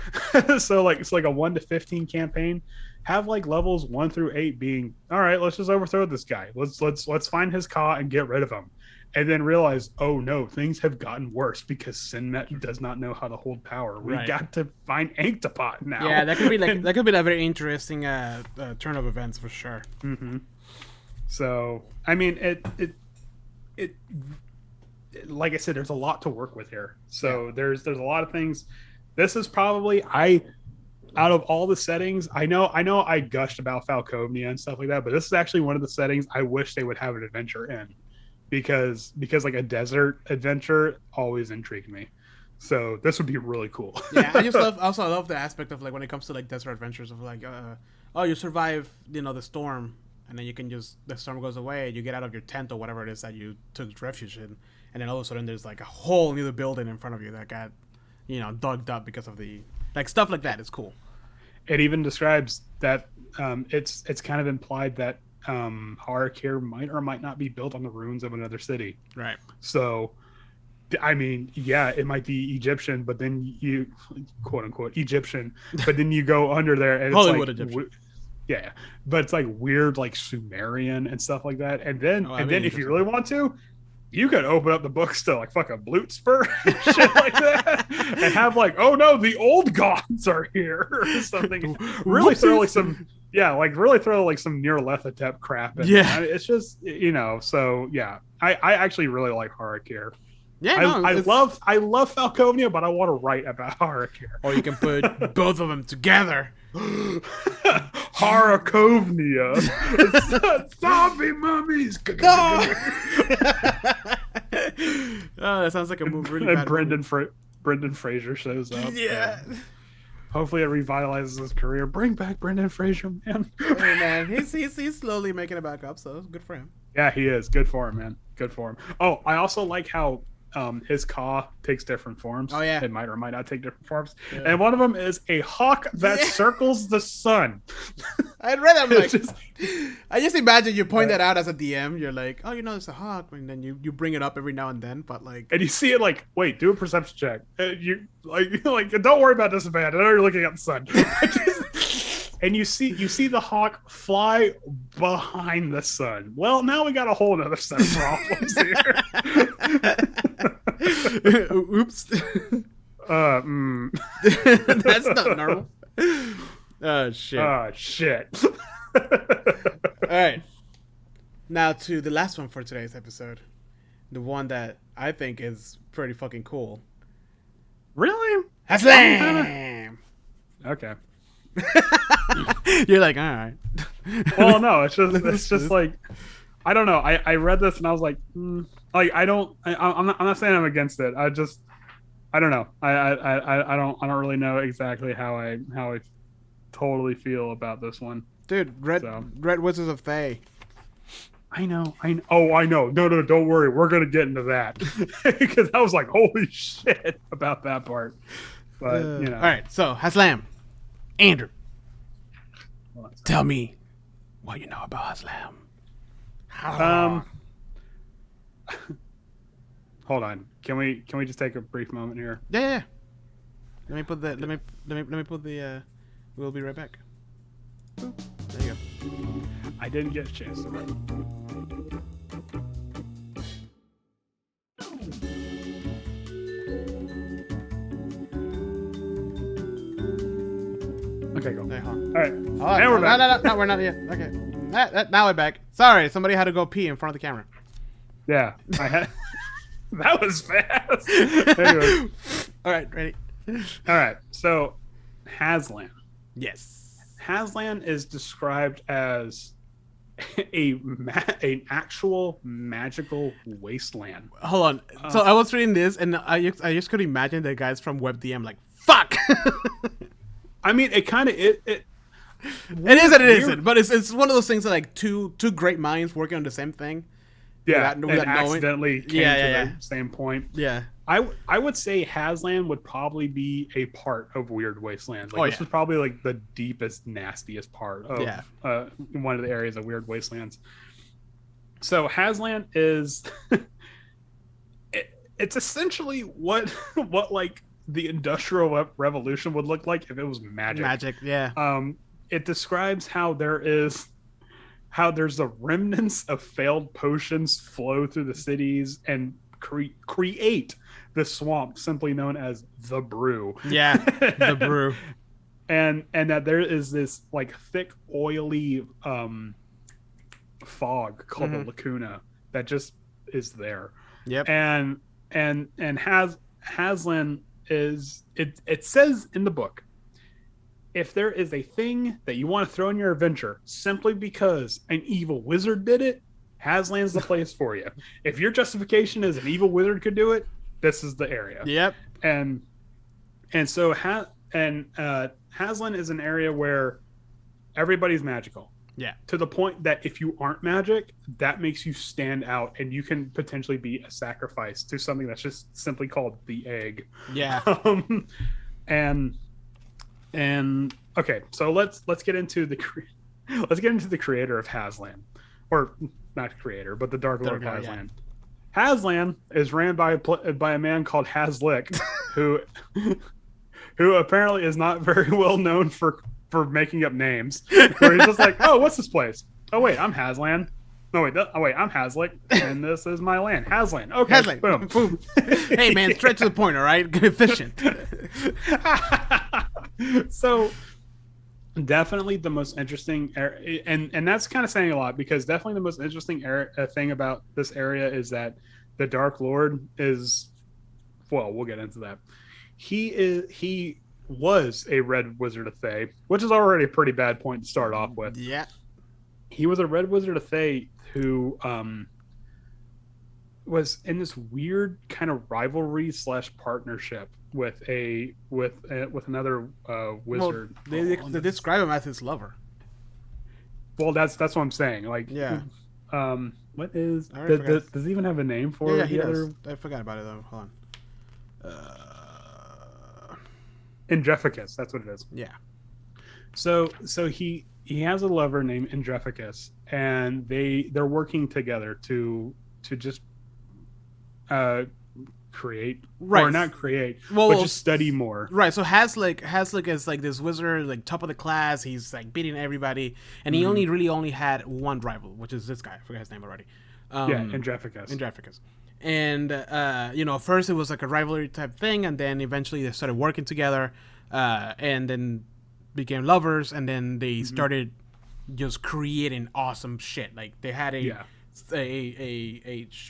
So like it's like a 1 to 15 campaign. Have like levels 1 through 8 being, all right, let's just overthrow this guy. Let's find his Ka and get rid of him. And then realize, oh no, things have gotten worse because Sinmet does not know how to hold power. We got to find Inkthapot now. Yeah, that could be like that could be a very interesting turn of events for sure. Mm-hmm. So I mean, it like I said, there's a lot to work with here. So there's a lot of things. This is probably out of all the settings, I know I gushed about Falkovnia and stuff like that, but this is actually one of the settings I wish they would have an adventure in, because like a desert adventure always intrigued me. So this would be really cool. Yeah, I love the aspect of like when it comes to like desert adventures of like you survive the storm, and then the storm goes away, you get out of your tent or whatever it is that you took refuge in, and then all of a sudden there's like a whole new building in front of you that got dug up because of the like stuff like that is cool. It even describes that it's kind of implied that Har'Akir might or might not be built on the ruins of another city. Right. So I mean, yeah, it might be Egyptian, but then you quote unquote Egyptian, but then you go under there and Hollywood it's like Egyptian. Yeah, but it's like weird, like Sumerian and stuff like that. And then, if you really want to, you could open up the books to like fucking Blutspur and shit like that, and have like, oh no, the old gods are here or something. Really throw like some, really throw like some Nyarlathotep crap in. Yeah, I mean, it's just So yeah, I actually really like Har'Akir. Yeah, I love Falkovnia, but I want to write about Har'Akir. Or you can put both of them together. Har'Akir. Zombie mummies. Oh, that sounds like a movie. Really And bad Brendan Fraser shows up. Yeah. Hopefully it revitalizes his career. Bring back Brendan Fraser, man. Hey, man, he's slowly making it back up, so good for him. Yeah, he is. Good for him, man. Good for him. Oh, I also like how his Ka takes different forms. Oh yeah, it might or might not take different forms. Yeah. And one of them is a hawk that circles the sun. I read that. I'm like, I just imagine you point that out as a DM. You're like, oh, it's a hawk, and then you bring it up every now and then. But like, and you see it like, wait, do a perception check. You like, don't worry about this, man. I know you're looking at the sun. And you see the hawk fly behind the sun. Well, now we got a whole other set of problems here. Oops. That's not normal. Oh shit. Oh shit. All right. Now to the last one for today's episode. The one that I think is pretty fucking cool. Really? Hazlan! Okay. You're like, all right. Well, no, it's just like, I don't know. I read this and I was like, like I'm not saying I'm against it. I don't know. I don't really know exactly how I totally feel about this one. Dude, Red Wizards of Thay. I know. Oh, I know. No, don't worry. We're gonna get into that because I was like, holy shit about that part. But you know. All right, so Hazlan, Andrew, tell me what you know about Hazlan. Hold on. Can we just take a brief moment here? Yeah. Let me put the. Let me put the. We'll be right back. Boop. There you go. I didn't get a chance to write. Okay, go. Hey, hold on. All right. Hold on. And we're back. No, we're not yet. Okay. Now we're back. Sorry, somebody had to go pee in front of the camera. Yeah, I had. That was fast. Anyway. All right, ready? All right. So, Hazlan. Yes. Hazlan is described as an actual magical wasteland. Hold on. So I was reading this, and I just could imagine the guys from WebDM like, fuck. I mean, it kind of it. It is and it isn't, but it's one of those things that like two great minds working on the same thing. Yeah, without knowing. Accidentally came to the same point. Yeah. I would say Hazlan would probably be a part of Weird Wasteland. Like this was probably like the deepest, nastiest part of one of the areas of Weird Wastelands. So Hazlan is it's essentially what like the Industrial Revolution would look like if it was magic. Magic, yeah. It describes how there's the remnants of failed potions flow through the cities and create the swamp simply known as the Brew. Yeah, the Brew. and that there is this like thick, oily fog called the Lacuna that just is there. Yep. And Hazlan is it says in the book, if there is a thing that you want to throw in your adventure simply because an evil wizard did it, Hazlan's the place for you. If your justification is an evil wizard could do it, this is the area. Yep. And so Hazlan is an area where everybody's magical. Yeah. To the point that if you aren't magic, that makes you stand out, and you can potentially be a sacrifice to something that's just simply called the egg. Yeah. And okay, so let's get into the creator of Hazlan, or not creator, but the Dark Lord Hazlan. Yeah. Hazlan is ran by a man called Hazlich, who apparently is not very well known for making up names. Where he's just like, oh, what's this place? Oh wait, I'm Hazlan. No wait, I'm Hazlich, and this is my land, Hazlan. Okay, Hazlan. Boom. Hey man, straight to the point, all right? Efficient. So definitely the most interesting and that's kind of saying a lot, because definitely the most interesting thing about this area is that the Dark Lord is, well, we'll get into that. He was a Red Wizard of Thay, which is already a pretty bad point to start off with. Yeah. He was a Red Wizard of Thay who was in this weird kind of rivalry / partnership with another wizard. Well, they describe him as his lover. Well, that's what I'm saying. Like, yeah. What is? Does he even have a name for yeah, the he other? Does. I forgot about it though. Hold on. Indreficus, that's what it is. Yeah. So he has a lover named Indreficus, and they're working together to just create, right, or not create, but just study more. Right. So Hazlich is like this wizard, like top of the class. He's like beating everybody, and he only had one rival, which is this guy. I forgot his name already. Indreficus. And first it was like a rivalry type thing, and then eventually they started working together, and then became lovers, and then they started just creating awesome shit. Like they had a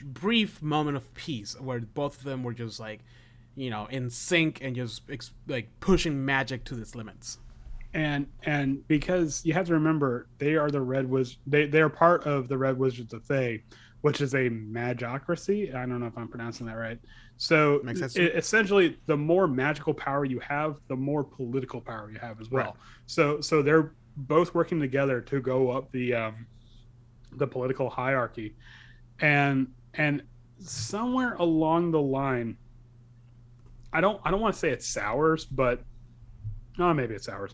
brief moment of peace where both of them were just like, in sync and just like pushing magic to its limits. And because you have to remember, they are the Red Wizards. They are part of the Red Wizards of Thay, which is a magocracy. I don't know if I'm pronouncing that right. So Makes sense. essentially, the more magical power you have, the more political power you have as well. Right. So they're both working together to go up the political hierarchy, and somewhere along the line, I don't want to say it's sours, but maybe it's sours,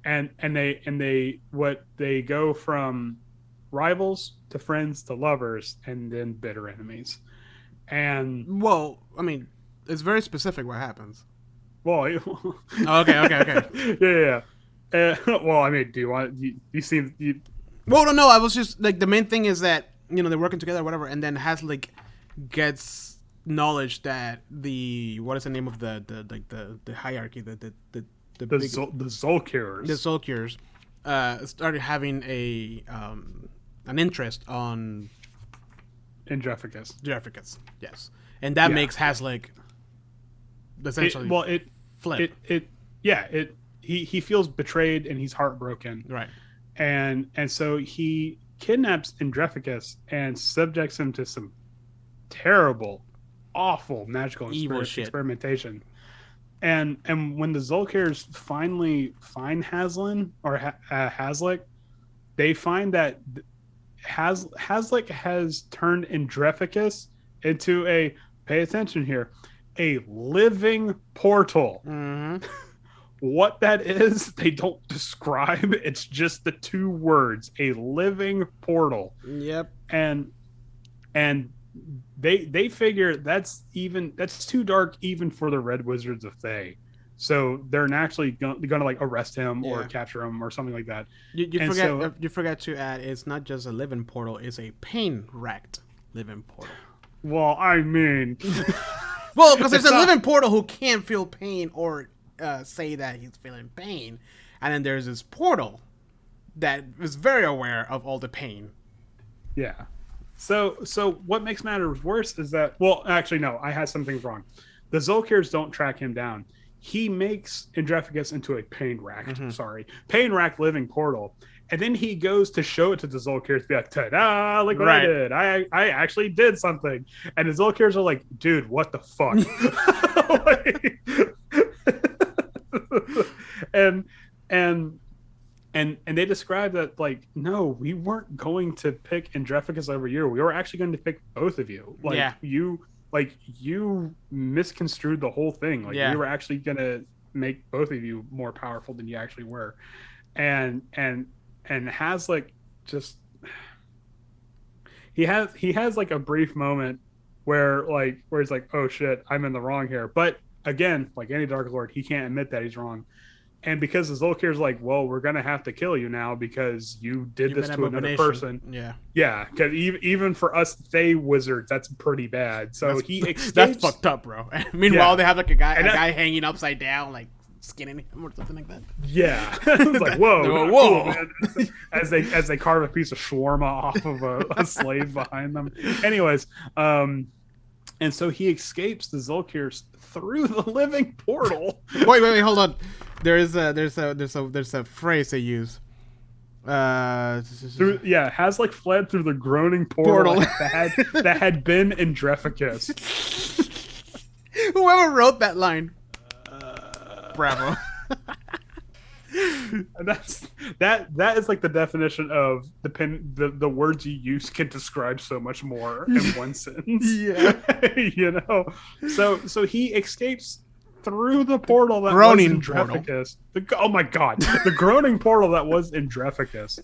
and they go from rivals to friends to lovers and then bitter enemies. And Well, I mean, it's very specific what happens. well, Okay. yeah. Well, I mean, do you want you seem you Well, no, I was just like the main thing is that they're working together, or whatever, and then Hazlich gets knowledge that what is the name of the hierarchy, the Zolkirs. the Zolkirs started having an interest on Indreficus. yes, and that Yeah. makes Hazlich essentially flip. He feels betrayed and he's heartbroken, Right. and so he kidnaps Indreficus and subjects him to some terrible, awful magical Evil shit. experimentation. And when the Zolkirs finally find Hazlan or Hazlich, they find that Hazlich has turned Indreficus into pay attention here, a living portal. Mm-hmm. What that is, they don't describe. It's just the two words, a living portal. Yep. And they figure that's too dark even for the Red Wizards of Thay. So they're naturally going to like arrest him or capture him or something like that. You forget to add, it's not just a living portal, it's a pain-racked living portal. Well, I mean, Well, because there's a living portal who can't feel pain or say that he's feeling pain, and then there's this portal that is very aware of all the pain. yeah. So what makes matters worse is that, well, actually no, I had some things wrong. The Zolkirs don't track him down. He makes Indreficus into a pain-racked living portal, and then he goes to show it to the Zolkirs to be like, ta-da, look what I did. I actually did something. And the Zolkirs are like, dude, what the fuck? and they describe that like, no, we weren't going to pick Indreficus over you. We were actually going to pick both of you. You misconstrued the whole thing. Like we were actually going to make both of you more powerful than you actually were. And Hazlich just he has like a brief moment where he's like, oh shit, I'm in the wrong here. But again, like any Dark Lord, he can't admit that he's wrong. And because the Zolkir's like, well, we're gonna have to kill you now because you did this to another person. Yeah, because even for us Thay wizards, that's pretty bad. So he escapes. That's fucked up, bro. Meanwhile, they have like a guy hanging upside down, like skinning him or something like that. Yeah, it's like whoa. Whoa. Cool, as they carve a piece of shawarma off of a slave behind them. Anyways, and so he escapes the Zolkirs through the living portal. Wait, hold on. There's a phrase they use. Hazlich fled through the groaning portal. that had been Indreficus. Whoever wrote that line, bravo. And that is like the definition of the words you use can describe so much more in one sentence. Yeah. So he escapes through the portal that groaning was Indreficus. Oh my god, the groaning portal that was Indreficus.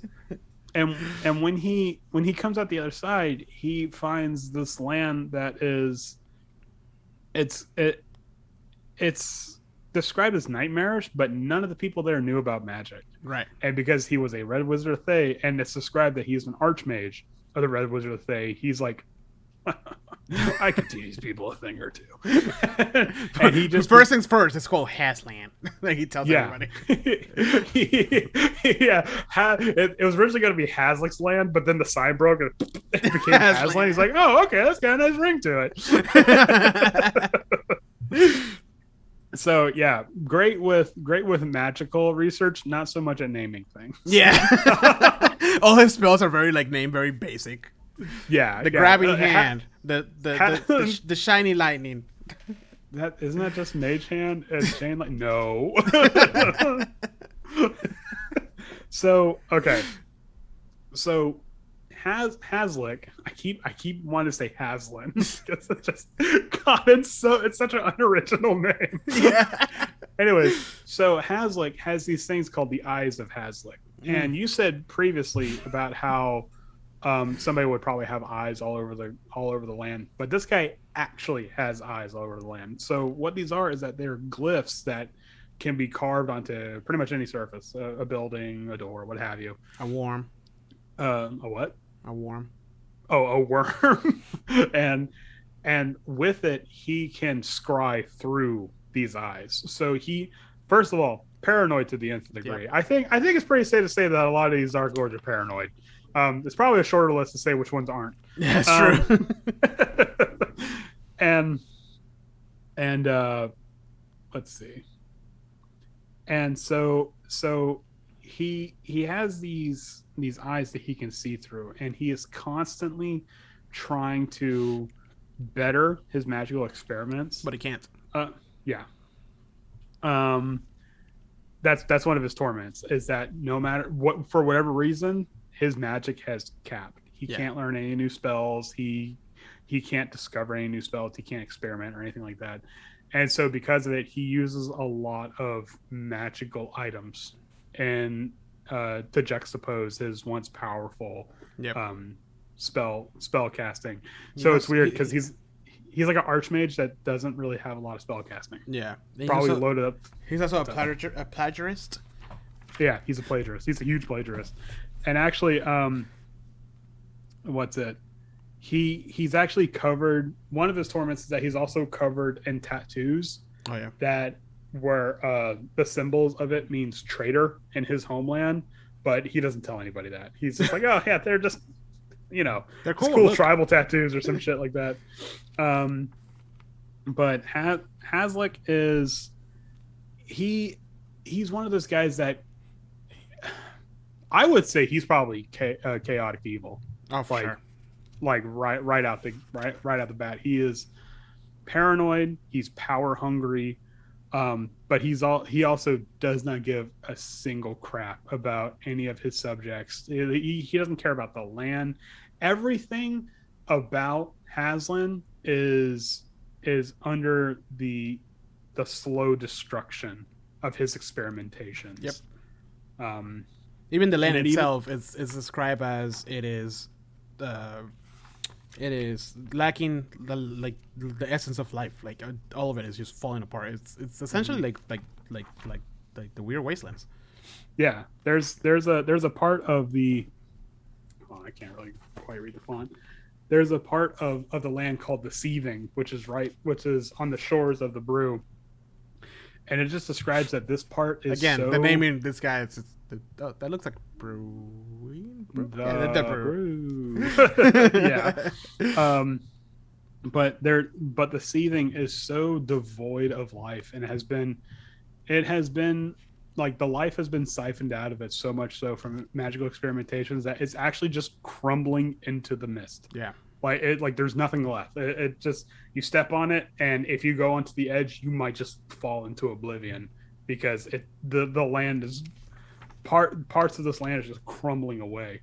And when he comes out the other side, he finds this land that is it's described as nightmarish, but none of the people there knew about magic. Right. And because he was a Red Wizard of Thay, and it's described that he's an archmage of the Red Wizard of Thay, he's like, I could teach people a thing or two. And he just first things first, it's called Hazlan. Like he tells everybody. Yeah. It was originally going to be Hazlich's land, but then the sign broke and it became Hazlan. He's like, oh, okay, that's got a nice ring to it. So yeah, great with magical research, not so much at naming things. Yeah. All his spells are very very basic. Yeah, The yeah. grabbing hand, ha- the shiny lightning. That isn't that just Mage Hand and Chain Light? No. So okay. So Hazlich. I keep wanting to say Hazlan. It's just God. It's such an unoriginal name. Yeah. Anyways, so Hazlich has these things called the Eyes of Hazlich, and you said previously about how somebody would probably have eyes all over the land, but this guy actually has eyes all over the land. So what these are is that they're glyphs that can be carved onto pretty much any surface, a building, a door, what have you. A worm. A what? A worm. Oh, a worm. and with it, he can scry through these eyes. So he, first of all, paranoid to the nth degree. Yeah. I think it's pretty safe to say that a lot of these Dark Lords are paranoid. It's probably a shorter list to say which ones aren't. Yeah, that's true. and let's see. And so he has these eyes that he can see through, and he is constantly trying to better his magical experiments. But he can't. Yeah. That's one of his torments, is that no matter what, for whatever reason, his magic has capped. He can't learn any new spells. He can't discover any new spells. He can't experiment or anything like that. And so because of it, he uses a lot of magical items and to juxtapose his once powerful spell casting. So it's weird because he's like an archmage that doesn't really have a lot of spell casting. Yeah. Probably loaded up. He's also a plagiarist. Yeah, he's a plagiarist. He's a huge plagiarist. And actually, what's it? He's actually covered. One of his torments is that he's also covered in tattoos. Oh yeah. That where the symbols of it means traitor in his homeland, but he doesn't tell anybody that. He's just like, oh yeah, they're just, they're cool tribal tattoos or some shit like that. But Hazlich is he's one of those guys that I would say he's probably chaotic evil. Oh, for sure. Like right out the bat, he is paranoid. He's power hungry, but he also does not give a single crap about any of his subjects. He doesn't care about the land. Everything about Hazlan is under the slow destruction of his experimentations. Yep. Even the land and itself is described as it is lacking the essence of life. Like all of it is just falling apart. It's essentially like the weird wastelands. Yeah, there's a part of the I can't really quite read the font. There's a part of the land called the Seething, which is on the shores of the Brew, and it just describes that this part is the naming this guy that looks like brewing. The brew. Yeah. But the Seething is so devoid of life, and it has been like the life has been siphoned out of it so much so from magical experimentations that it's actually just crumbling into the mist. Yeah. Like there's nothing left. It just, you step on it, and if you go onto the edge, you might just fall into oblivion because the land is parts of this land is just crumbling away.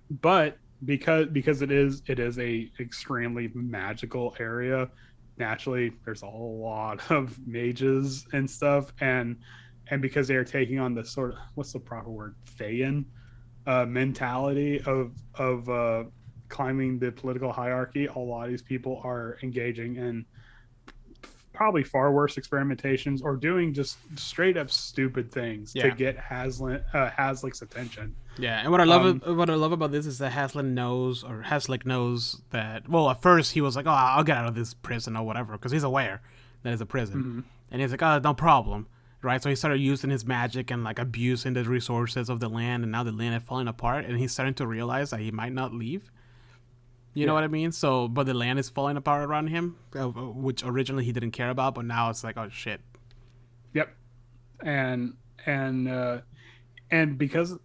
But because it is a extremely magical area, naturally there's a whole lot of mages and stuff, and because they are taking on this sort of, what's the proper word, Thayan mentality of climbing the political hierarchy, a lot of these people are engaging in probably far worse experimentations or doing just straight up stupid things to get Hazlich's attention. Yeah, and what I love about this is that Hazlan knows that. Well, at first he was like, "Oh, I'll get out of this prison or whatever," because he's aware that it's a prison, Mm-hmm. and he's like, "Oh, no problem." Right, so he started using his magic and like abusing the resources of the land, and now the land is falling apart, and he's starting to realize that he might not leave. You know what I mean? So, but the land is falling apart around him, which originally he didn't care about, but now it's like, oh shit. Yep, and because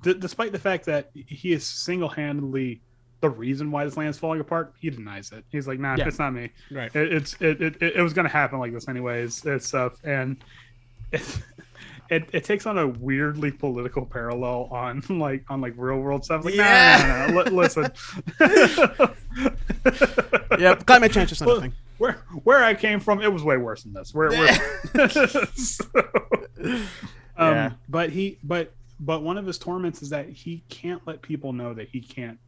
despite the fact that he is single-handedly the reason why this land's falling apart, he denies it. He's like, nah, Yeah. it's not me. Right. It was gonna happen like this anyways. It's stuff, and it takes on a weirdly political parallel on real world stuff. Like, Yeah. no. Listen. Yeah, climate change is nothing. Where I came from, it was way worse than this. Yeah. But one of his torments is that he can't let people know that he can't.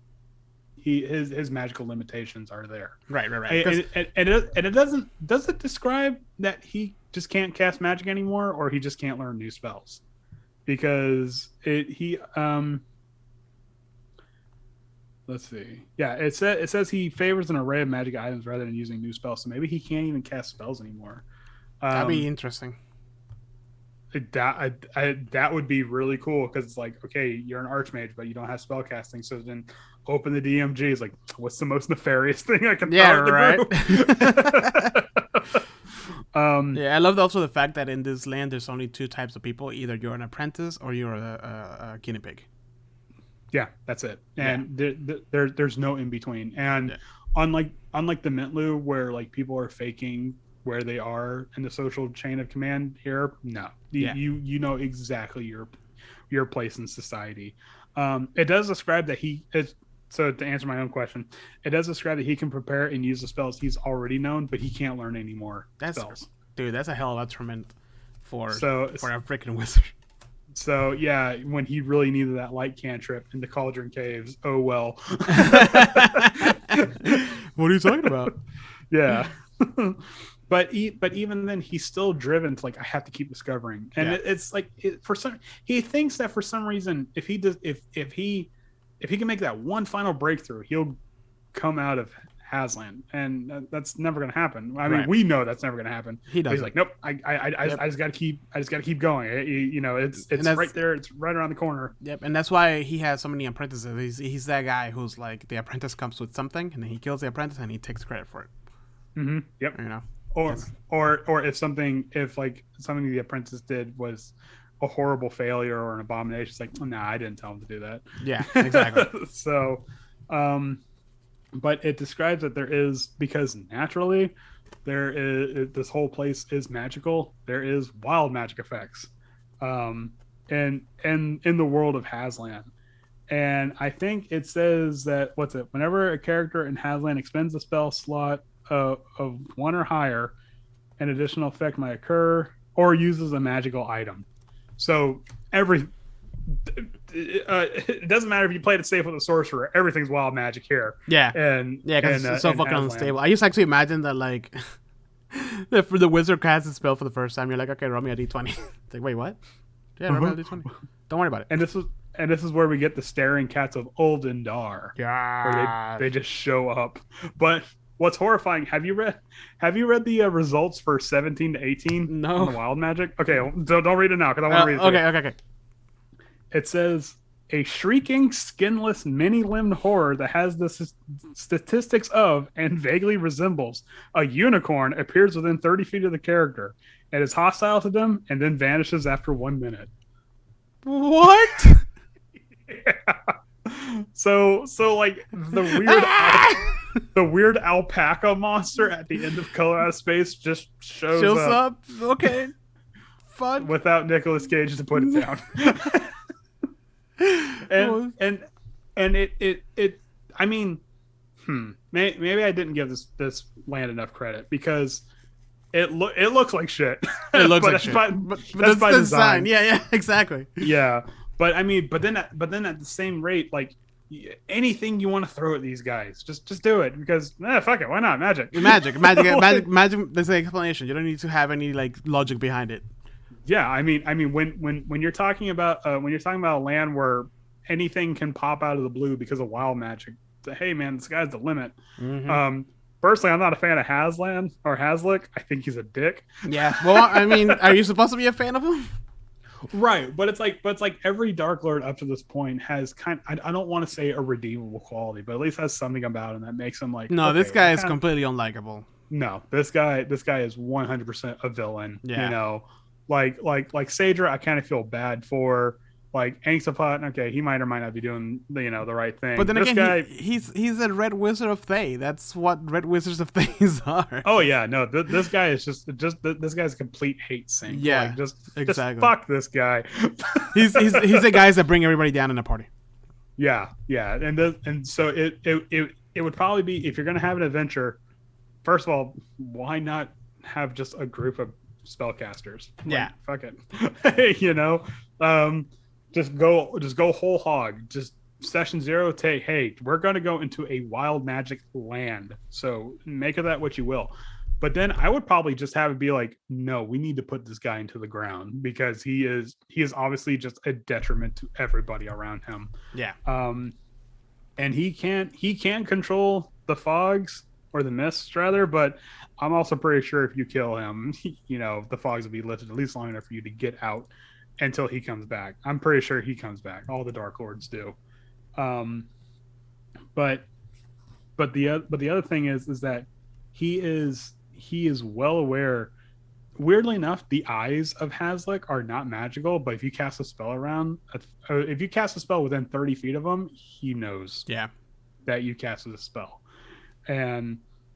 His magical limitations are there. Right. And it does it describe that he just can't cast magic anymore, or he just can't learn new spells? Because let's see. Yeah, it says he favors an array of magic items rather than using new spells. So maybe he can't even cast spells anymore. That'd be interesting. That would be really cool, because it's like, okay, you're an archmage, but you don't have spell casting. So then open the DMG is like, what's the most nefarious thing I can throw at the group? Yeah, I love also the fact that in this land there's only two types of people: either you're an apprentice or you're a guinea pig. Yeah, that's it. And there's no in between. And unlike Dementlieu, where like people are faking where they are in the social chain of command, here, no. You know exactly your place in society. It does describe that so to answer my own question, it does describe that he can prepare and use the spells he's already known, but he can't learn any more spells. Dude, that's a hell of a torment for a freaking wizard. So yeah, when he really needed that light cantrip in the Cauldron Caves, oh well. What are you talking about? Yeah. But even then, he's still driven to like, I have to keep discovering, and it's like he thinks that for some reason, if he can make that one final breakthrough, he'll come out of Hazlan, and that's never going to happen. I mean, we know that's never going to happen. He's like, nope, I just got to keep going. It's right there. It's right around the corner. Yep, and that's why he has so many apprentices. He's that guy who's like, the apprentice comes with something, and then he kills the apprentice, and he takes credit for it. Mm-hmm. Yep. You know. Or if something the apprentice did was a horrible failure or an abomination, it's like, oh, nah, I didn't tell him to do that. Yeah, exactly. So, but it describes that there is, because naturally there is, this whole place is magical. There is wild magic effects, and in the world of Hazlan. And I think it says that whenever a character in Hazlan expends a spell slot of 1 or higher, an additional effect might occur, or uses a magical item. So it doesn't matter if you played it safe with a sorcerer, everything's wild magic here. Because it's so fucking unstable. I used to actually imagine that, like, if the wizard casts a spell for the first time, you're like, okay, roll me a d20. It's like, wait, what? Yeah, roll me a d20. Don't worry about it. And this is where we get the staring cats of Uldendar. Yeah, where they just show up. But what's horrifying? Have you read the results for 17 to 18? No. On the wild magic. Okay, don't read it now, because I want to read it. Okay. It says, a shrieking, skinless, many-limbed horror that has the statistics of and vaguely resembles a unicorn appears within 30 feet of the character. It is hostile to them and then vanishes after 1 minute. What? Yeah. So like the weird alpaca monster at the end of Color Out of Space just shows up. Okay, fun. Without Nicolas Cage to put it down. and it I mean, maybe I didn't give this land enough credit, because it looks like shit. It looks like shit. But that's by design. Yeah, exactly. Yeah. But I mean, but then at the same rate, like, anything you want to throw at these guys, just do it, because fuck it, why not? Magic. Magic. There's an explanation. You don't need to have any like logic behind it. Yeah, I mean, when you're talking about a land where anything can pop out of the blue because of wild magic, hey man, the sky's the limit. Mm-hmm. Personally, I'm not a fan of Hazlan or Hazlich. I think he's a dick. Yeah. Well, I mean, are you supposed to be a fan of him? Right, but it's like every Dark Lord up to this point has I don't want to say a redeemable quality, but at least has something about him that makes him like, no, okay, this guy is completely unlikable. No, this guy is 100% a villain. Yeah. You know, like Saedra, I kind of feel bad for, Like Angsapot, okay, he might or might not be doing the right thing. But then this again, guy, he's a Red Wizard of Thay. That's what Red Wizards of Thay are. oh yeah, no, this guy is just this guy's a complete hate sink. Yeah, like, just exactly. fuck this guy. he's the guys that bring everybody down in a party. Yeah, and so it would probably be, if you're gonna have an adventure, first of all, why not have just a group of spellcasters? Yeah, fuck it. Just go whole hog. Just session 0, hey, we're gonna go into a wild magic land. So make of that what you will. But then I would probably just have it be like, no, we need to put this guy into the ground because he is obviously just a detriment to everybody around him. Yeah. And he can control the fogs or the mists rather, but I'm also pretty sure if you kill him, the fogs will be lifted at least long enough for you to get out until he comes back. I'm pretty sure he comes back. All the Dark Lords do. But the other thing is that he is well aware. Weirdly enough, the eyes of Hazlich are not magical, but if you cast a spell within 30 feet of him, he knows that you casted a spell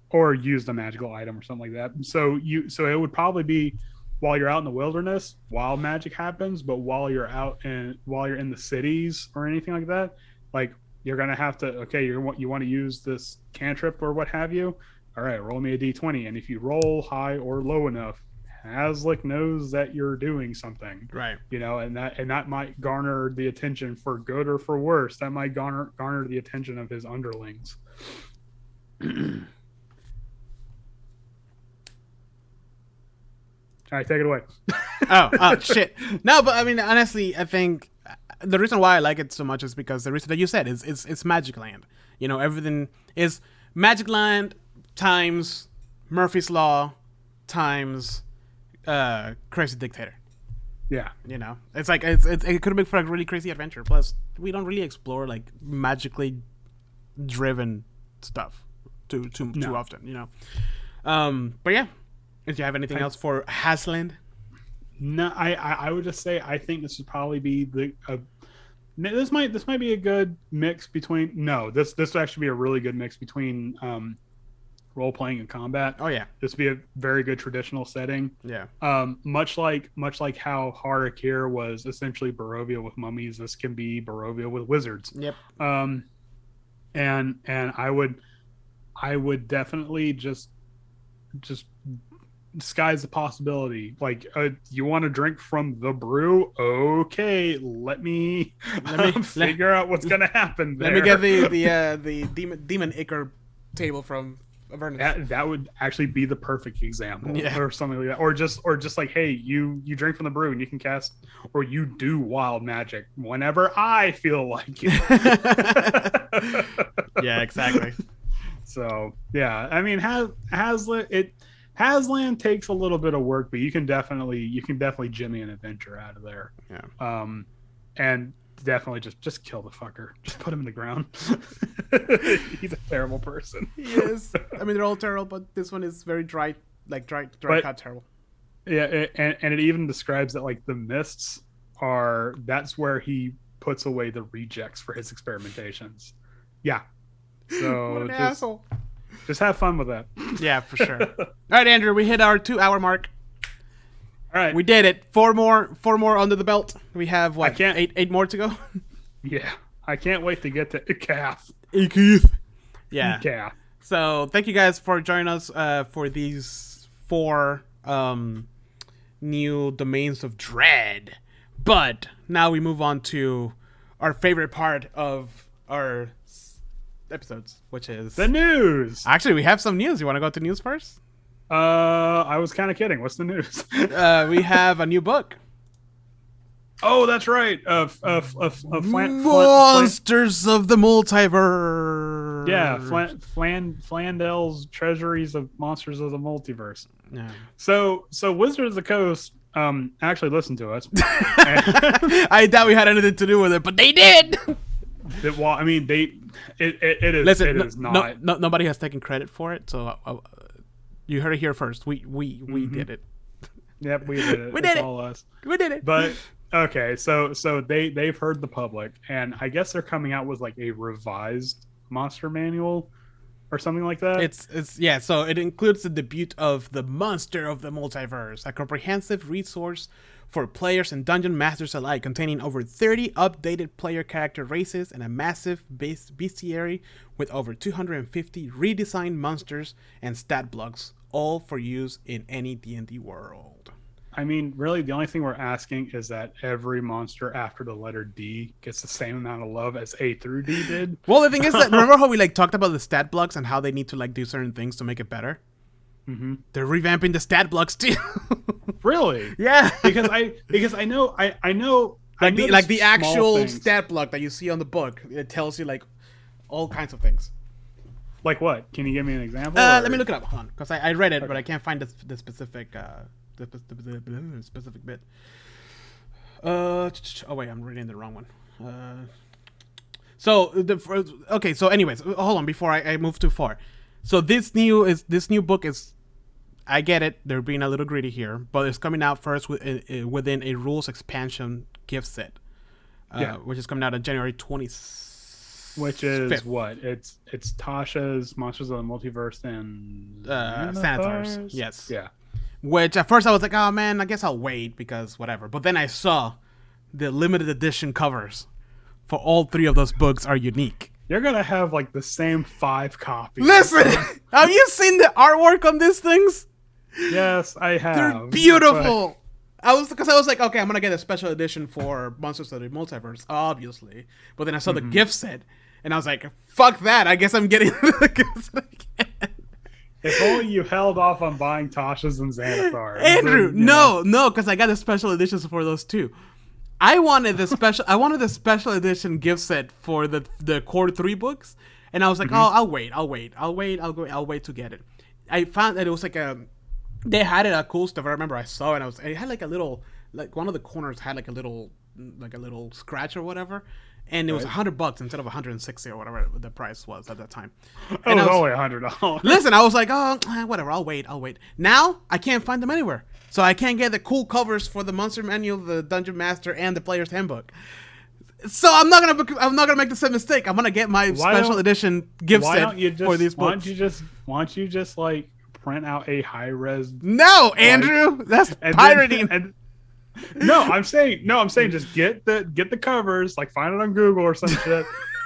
or used a magical item or something like that. So it would probably be while you're out in the wilderness, wild magic happens, but while you're in the cities or anything like that, like you're gonna have to, you want to use this cantrip or what have you. All right, roll me a d20, and if you roll high or low enough, Hazlich knows that you're doing something, right? And that might garner the attention for good or for worse. That might garner the attention of his underlings. All right, take it away. oh shit. No, but I mean, honestly, I think the reason why I like it so much is because the reason that you said is it's Magic Land. Everything is Magic Land times Murphy's Law times crazy dictator. Yeah, it's like it could make for a really crazy adventure. Plus, we don't really explore like magically driven stuff too often. But yeah. Do you have anything else for Hazland? No, I would just say I think this would probably be this might be a good mix between this would actually be a really good mix between role playing and combat. Oh yeah, this would be a very good traditional setting. Yeah. Much like how Har'Akir was essentially Barovia with mummies, this can be Barovia with wizards. Yep. And I would definitely just sky's the possibility. Like, you want to drink from the brew? Okay, let me figure out what's gonna happen there. Let me get the demon Ichor table from Avernus. That would actually be the perfect example, yeah. Or something like that, or just like, hey, you drink from the brew and you can cast, or you do wild magic whenever I feel like it. Yeah, exactly. So yeah, I mean, Hazlan takes a little bit of work, but you can definitely jimmy an adventure out of there. Yeah. And definitely just kill the fucker. Just put him in the ground. He's a terrible person. He is. I mean, they're all terrible, but this one is very dry cut terrible. Yeah, and it even describes that like the mists that's where he puts away the rejects for his experimentations. Yeah. So what an asshole. Just have fun with that. Yeah, for sure. All right, Andrew, we hit our 2-hour mark. All right, we did it. Four more under the belt. We have what? Eight more to go. Yeah, I can't wait to get to Ikath. Yeah. Yeah. So thank you guys for joining us for these 4 new domains of dread. But now we move on to our favorite part of our episodes, which is the news. Actually, we have some news. You want to go to news first? I was kind of kidding. What's the news? We have a new book. Oh, that's right. Monsters of the Multiverse. Yeah, Flandel's Treasuries of Monsters of the Multiverse. Yeah. So Wizards of the Coast actually listened to us. I doubt we had anything to do with it, but they did. Well, I mean, it is. Listen, it is not. Nobody has taken credit for it, so you heard it here first. We did it. Yep, we did it. We did it's it. all us. We did it. But Okay, so they've heard the public, and I guess they're coming out with like a revised monster manual or something like that. It's yeah. So it includes the debut of the Monster of the Multiverse, a comprehensive resource for players and dungeon masters alike, containing over 30 updated player character races and a massive bestiary with over 250 redesigned monsters and stat blocks, all for use in any D&D world. I mean, really, the only thing we're asking is that every monster after the letter D gets the same amount of love as A through D did. Well, the thing is that remember how we like talked about the stat blocks and how they need to like do certain things to make it better? Mm-hmm. They're revamping the stat blocks too. Really? Yeah. Because I know like the actual things. stat block that you see on the book. It tells you like all kinds of things. Like what? Can you give me an example? Let me look it up, hold on, because I read it, but I can't find the specific specific bit. Oh wait, I'm reading the wrong one. So anyways, hold on before I move too far. So this new book is, I get it, they're being a little greedy here, but it's coming out first within a rules expansion gift set, which is coming out on January 20th. Which is what? It's Tasha's Monsters of the Multiverse and Sanitars. Yes. Yeah. Which at first I was like, oh man, I guess I'll wait because whatever. But then I saw the limited edition covers for all three of those books are unique. You're gonna have like the same 5 copies. Listen, have you seen the artwork on these things? Yes, I have. They're beautiful. I was like, okay, I'm gonna get a special edition for Monsters of the Multiverse, obviously. But then I saw the gift set, and I was like, fuck that. I guess I'm getting the gift set again. If only you held off on buying Tasha's and Xanathar. Andrew, no, because I got the special editions for those too. I wanted the special edition gift set for the core 3 books, and I was like, I'll wait to get it. I found that it was like they had it at Cool Stuff. I remember I saw it. It had like a little, like one of the corners had like a little scratch or whatever. And it was $100 instead of $160 or whatever the price was at that time. It was only $100. Listen, I was like, oh, whatever, I'll wait. Now I can't find them anywhere, so I can't get the cool covers for the Monster Manual, the Dungeon Master, and the Player's Handbook. So I'm not gonna make the same mistake. I'm gonna get my special edition gift set for these books. Why don't you just like print out a high res? No, Andrew, that's pirating. No, I'm saying just get the covers, like find it on Google or some shit,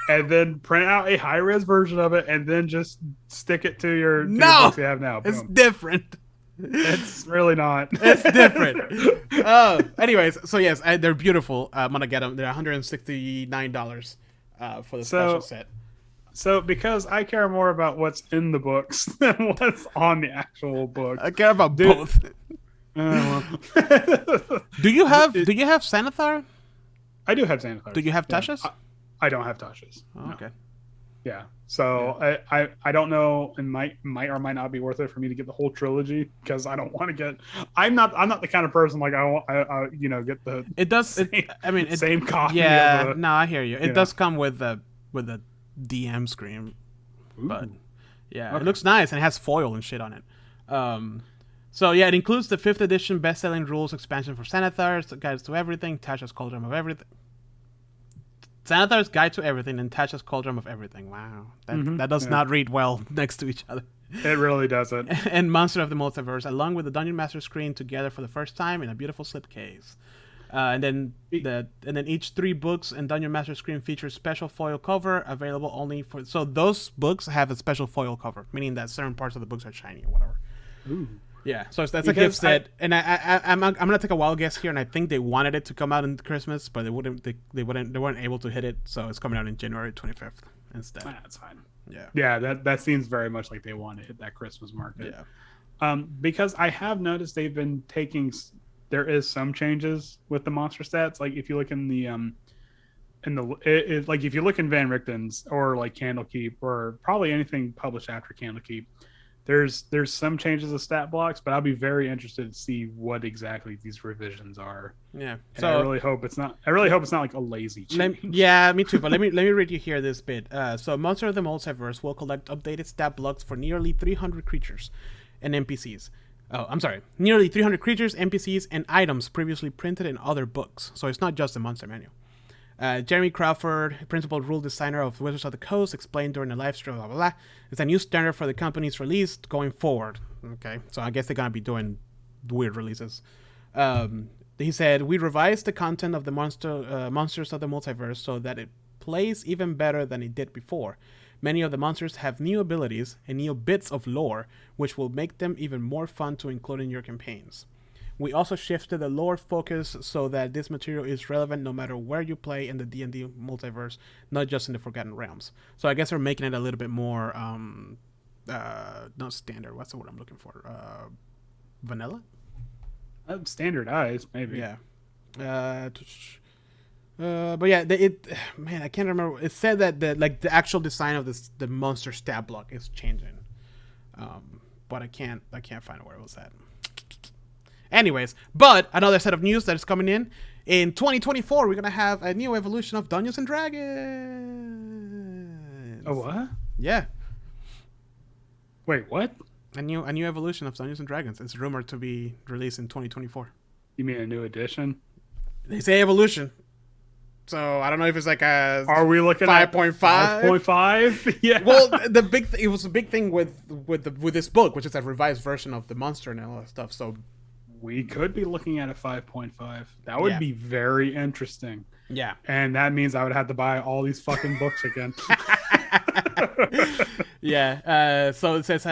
and then print out a high res version of it, and then just stick it to your books you have now. Boom. It's different. It's really not. It's different. Anyways, so yes, they're beautiful. I'm gonna get them. They're $169 for the special set. So because I care more about what's in the books than what's on the actual book. I care about both. Well. Do you have Xanathar? I do have Xanathar. Do you have Tasha's? I don't have Tasha's. Oh, no. okay. Yeah. So yeah. I don't know, and might or might not be worth it for me to get the whole trilogy because I don't want to get. I'm not the kind of person like I get the. It does. Same copy. Yeah. No, I hear you. It does come with a DM screen, but yeah, okay. It looks nice and it has foil and shit on it. So yeah, it includes the 5th edition best-selling rules expansion for Xanathar's Guides to Everything, Tasha's Cauldron of Everything. Xanathar's Guide to Everything and Tasha's Cauldron of Everything. Wow, that does not read well next to each other. It really doesn't. And Monster of the Multiverse, along with the Dungeon Master screen, together for the first time in a beautiful slipcase. And then each 3 books and Dungeon Master screen features special foil cover available only for. So those books have a special foil cover, meaning that certain parts of the books are shiny or whatever. Ooh. Yeah, so that's a gift set, and I'm gonna take a wild guess here, and I think they wanted it to come out in Christmas, but they weren't able to hit it, so it's coming out in January 25th instead. That's fine. Yeah, that seems very much like they want to hit that Christmas market. Yeah, because I have noticed they've been taking. There is some changes with the monster stats. Like if you look in the like if you look in Van Richten's or like Candlekeep or probably anything published after Candlekeep. There's some changes of stat blocks, but I'll be very interested to see what exactly these revisions are. Yeah. And So I really hope it's not like a lazy change. Yeah, me too. But let me read you here this bit. So Monster of the Multiverse will collect updated stat blocks for nearly 300 creatures and NPCs. Oh, I'm sorry. Nearly 300 creatures, NPCs, and items previously printed in other books. So it's not just the monster manual. Jeremy Crawford, principal rule designer of Wizards of the Coast, explained during the live stream, blah, blah, blah. It's a new standard for the company's release going forward. Okay, so I guess they're going to be doing weird releases. He said, we revised the content of the monsters of the multiverse so that it plays even better than it did before. Many of the monsters have new abilities and new bits of lore, which will make them even more fun to include in your campaigns. We also shifted the lore focus so that this material is relevant no matter where you play in the D&D multiverse, not just in the Forgotten Realms. So I guess they're making it a little bit more, not standard. What's the word I'm looking for? Vanilla? Standardized, maybe. Yeah. But yeah, man, I can't remember. It said that the actual design of the monster stat block is changing, but I can't find where it was at. Anyways, but another set of news that is coming in 2024. We're gonna have a new evolution of Dungeons and Dragons. Oh, what? Yeah, Wait, what? a new evolution of Dungeons and Dragons. It's rumored to be released in 2024. You mean a new edition? They say evolution. So I don't know if it's like a. Are we looking at 5.5? 5.5? Yeah. Well, it was a big thing with this book, which is a revised version of the monster and all that stuff. So we could be looking at a 5.5. That would be very interesting. yeah, And that means I would have to buy all these fucking books again. yeah. So it says,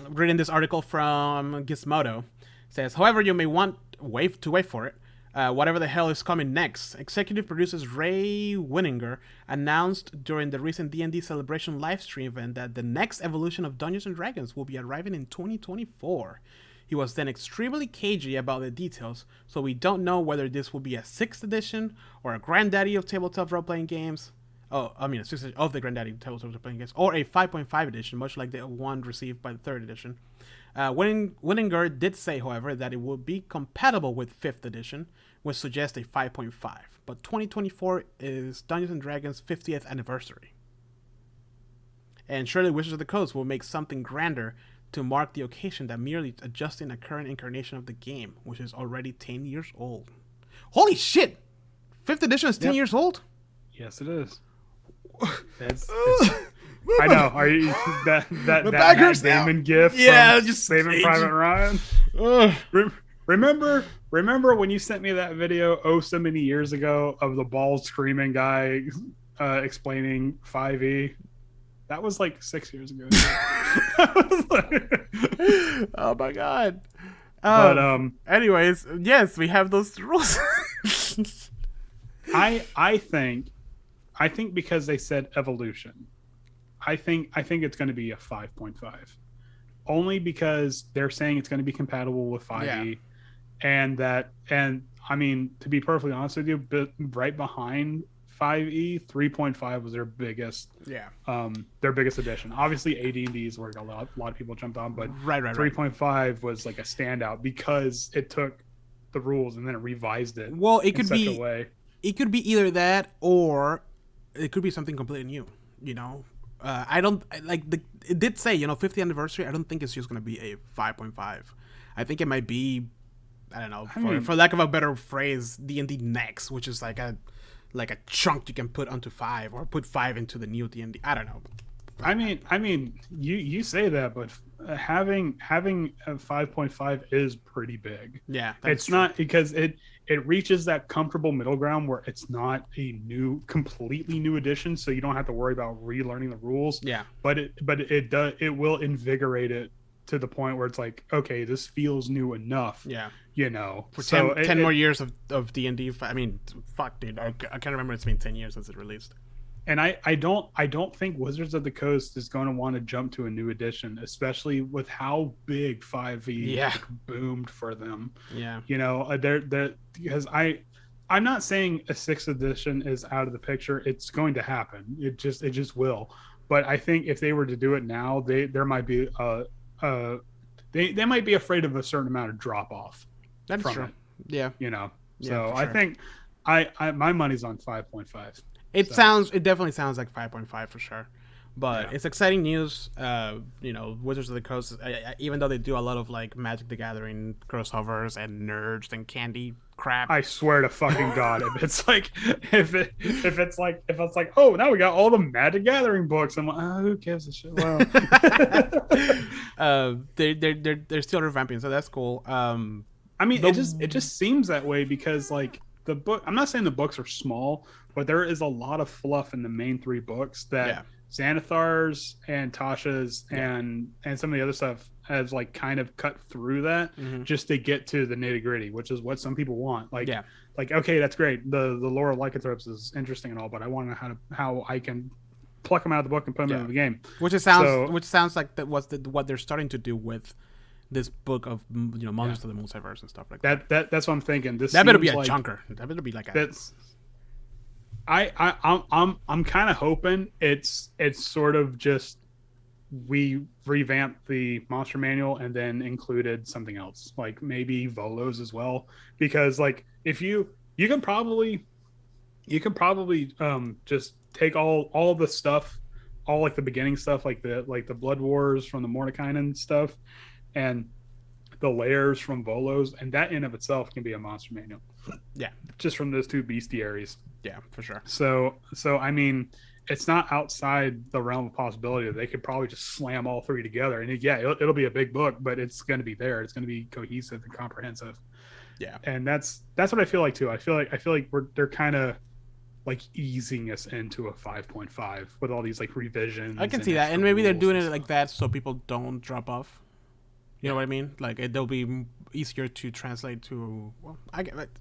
reading this article from Gizmodo, it says, however, you may want to wait for it. Whatever the hell is coming next. Executive producers Ray Winninger announced during the recent D&D Celebration livestream event that the next evolution of Dungeons & Dragons will be arriving in 2024. He was then extremely cagey about the details, so we don't know whether this will be a 6th edition or a granddaddy of tabletop role-playing games. A 6th edition of the granddaddy of tabletop role-playing games, or a 5.5 edition, much like the one received by the 3rd edition. Winninger did say, however, that it will be compatible with 5th edition, which suggests a 5.5. But 2024 is Dungeons & Dragons' 50th anniversary. And surely Wizards of the Coast will make something grander to mark the occasion than merely adjusting a current incarnation of the game, which is already 10 years old. Holy shit! 5th edition is 10 years old? Yes, it is. I know. Are you that Matt Damon gif? Yeah, from just Saving Private Ryan. Remember when you sent me that video so many years ago of the bald screaming guy explaining 5e? That was like 6 years ago. Oh my god. But anyways, yes, we have those rules. I think because they said evolution, I think it's going to be a 5.5, only because they're saying it's going to be compatible with 5e, and I mean, to be perfectly honest with you, right behind 5e, 3.5 was their biggest addition. Obviously AD&D is where a lot of people jumped on, but 3.5 was like a standout because it took the rules and then it revised it. Well, it could be a way. It could be either that or it could be something completely new, you know. It did say, 50th anniversary. I don't think it's just going to be a 5.5. I think it might be, I don't know, for lack of a better phrase, D&D next, which is like a chunk you can put onto 5 or put 5 into the new D&D. I don't know. I mean, you say that, but having a 5.5 is pretty big. Yeah, it's true. Not because it reaches that comfortable middle ground where it's not a completely new edition, so you don't have to worry about relearning the rules. Yeah, but it will invigorate it to the point where it's like, okay, this feels new enough. Yeah, for 10 more years of D&D. I mean, fuck, dude, I can't remember. It's been 10 years since it released. And I don't think Wizards of the Coast is going to want to jump to a new edition, especially with how big 5e boomed for them. Yeah, they're because I'm not saying a 6th edition is out of the picture. It's going to happen. It just will. But I think if they were to do it now, there might be they might be afraid of a certain amount of drop off. That's true. Yeah. Yeah, So sure. I think I my money's on 5.5. It definitely sounds like 5.5 for sure. But Yeah. it's exciting news. Wizards of the Coast, even though they do a lot of like Magic the Gathering crossovers and nerds and candy crap. I swear to fucking God, if it's like, if it's like, oh, now we got all the Magic Gathering books. I'm like, oh, who gives a shit? Well, They're still revamping, so that's cool. I mean, it just seems that way because like the book. I'm not saying the books are small, but there is a lot of fluff in the main 3 books that Xanathar's and Tasha's and some of the other stuff has like kind of cut through that just to get to the nitty gritty, which is what some people want. Like, okay, that's great. The lore of lycanthropes is interesting and all, but I want to know how I can pluck them out of the book and put them into the game. Which sounds like what they're starting to do with this book of Monsters of the Multiverse and stuff like that. That's what I'm thinking. That better be a chunker. That better be like a. I'm kind of hoping it's sort of just we revamped the monster manual and then included something else, like maybe Volos as well, because like if you can probably just take all the stuff, all like the beginning stuff, like the Blood Wars from the Mordekainen stuff and the layers from Volos, and that in of itself can be a monster manual. Yeah, just from those 2 bestiaries. Yeah, for sure. So I mean, it's not outside the realm of possibility that they could probably just slam all 3 together, and it'll be a big book, but it's going to be there. It's going to be cohesive and comprehensive. Yeah, and that's what I feel like too. I feel like they're kind of like easing us into a 5.5 with all these like revisions. I can see that, and maybe they're doing it like that so people don't drop off. You know what I mean? Like they'll be easier to translate to. Well,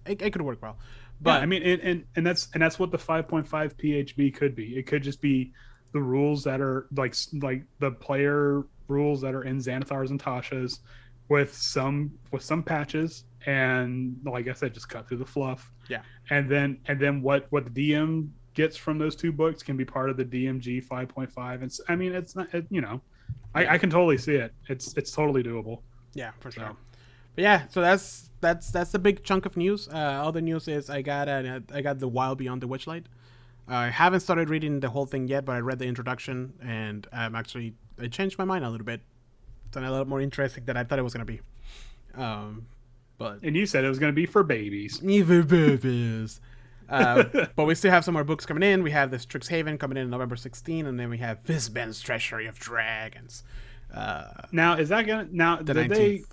it could work well, but I mean, and that's what the 5.5 PHB could be. It could just be the rules that are like the player rules that are in Xanathar's and Tasha's, with some patches, and like I said, just cut through the fluff. Yeah, and then what the DM gets from those 2 books can be part of the DMG 5.5. And I mean, it's not I can totally see it. It's totally doable. Yeah, for sure. So. But yeah, so that's a big chunk of news. Other news is I got The Wild Beyond the Witchlight. I haven't started reading the whole thing yet, but I read the introduction, and I changed my mind a little bit. It's a little more interesting than I thought it was gonna be. And you said it was gonna be for babies. For babies. But we still have some more books coming in. We have the Strixhaven coming in November 16, and then we have Fizban's Treasury of Dragons. Now is that gonna the 19th.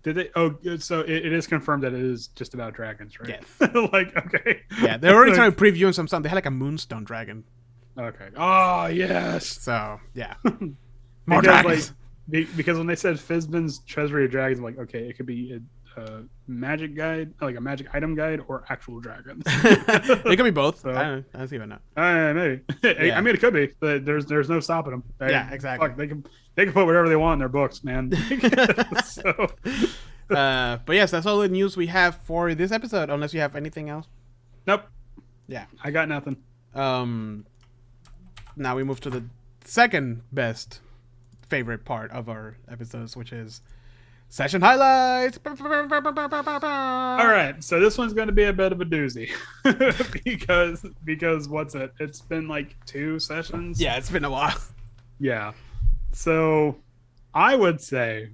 Did they? Oh, so it is confirmed that it is just about dragons, right? Yes. Like, okay. Yeah, they're already trying to preview some. They had like a Moonstone dragon. Okay. Oh yes. So yeah, more dragons. Because when they said Fizban's Treasury of Dragons, I'm like, okay, it could be a magic guide, like a magic item guide, or actual dragons. It could be both. So, I don't even know. Maybe. Yeah. I mean, it could be. But there's no stopping them. Yeah, exactly. Fuck, they can put whatever they want in their books, man. So. But yes, that's all the news we have for this episode. Unless you have anything else. Nope. Yeah, I got nothing. Now we move to the second best favorite part of our episodes, which is session highlights. All right, so this one's going to be a bit of a doozy because what's it? It's been like 2 sessions. Yeah, it's been a while. Yeah, so I would say,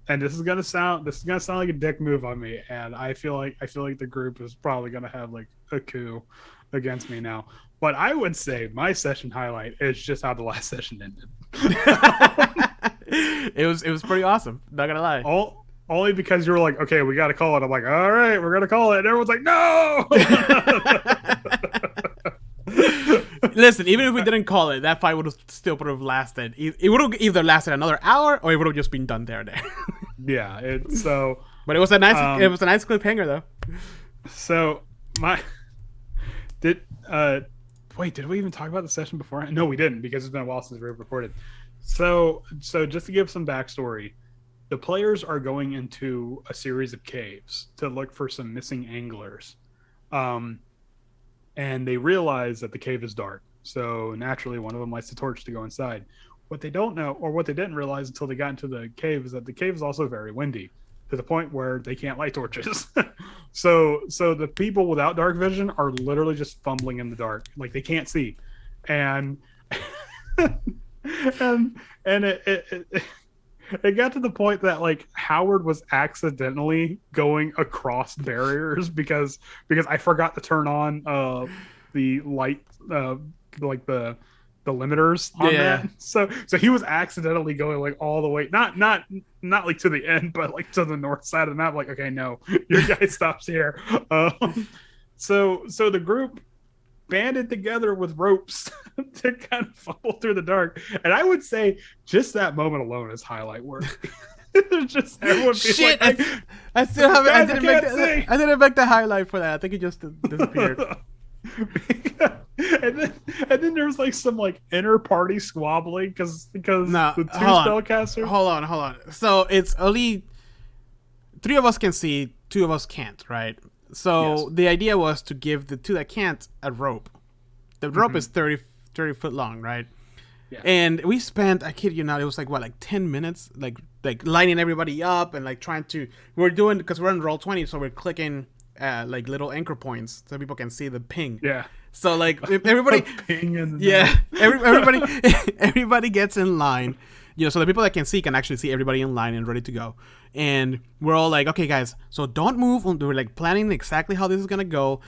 and this is gonna sound like a dick move on me, and I feel like the group is probably gonna have like a coup against me now. But I would say my session highlight is just how the last session ended. It was pretty awesome. Not gonna lie. Only because you were like, okay, we got to call it. I'm like, all right, we're gonna call it. And everyone's like, no. Listen, even if we didn't call it, that fight would have still would have lasted. It would have either lasted another hour or it would have just been done there. Yeah. But it was a nice cliffhanger though. So did we even talk about the session before? No, we didn't, because it's been a while since we've recorded. So just to give some backstory, the players are going into a series of caves to look for some missing anglers. And they realize that the cave is dark. So naturally, one of them lights the torch to go inside. What they don't know, or what they didn't realize until they got into the cave, is that the cave is also very windy, to the point where they can't light torches. So the people without dark vision are literally just fumbling in the dark. Like, they can't see. And and it got to the point that like Howard was accidentally going across barriers because I forgot to turn on the light like the limiters on that. So he was accidentally going like all the way, not like to the end, but like to the north side of the map. Like, okay, no, your guy stops here. So the group banded together with ropes to kind of fumble through the dark, and I would say just that moment alone is highlight work. Just everyone Shit, like, I still haven't. I "Guys, didn't make the highlight for that. I think it just disappeared. and then there was like some like inner party squabbling because the two spellcasters. Hold on. So it's only 3 of us can see, 2 of us can't, right? So the idea was to give the 2 that can't a rope. The rope is 30 foot long, right? Yeah. And we spent, I kid you not, it was like 10 minutes, like lining everybody up and like trying to. We're doing because we're on Roll20, so we're clicking like little anchor points so people can see the ping. Yeah. So like everybody, ping in the everybody gets in line, so the people that can see can actually see everybody in line and ready to go. And we're all like, okay, guys, so don't move. We're like planning exactly how this is gonna go.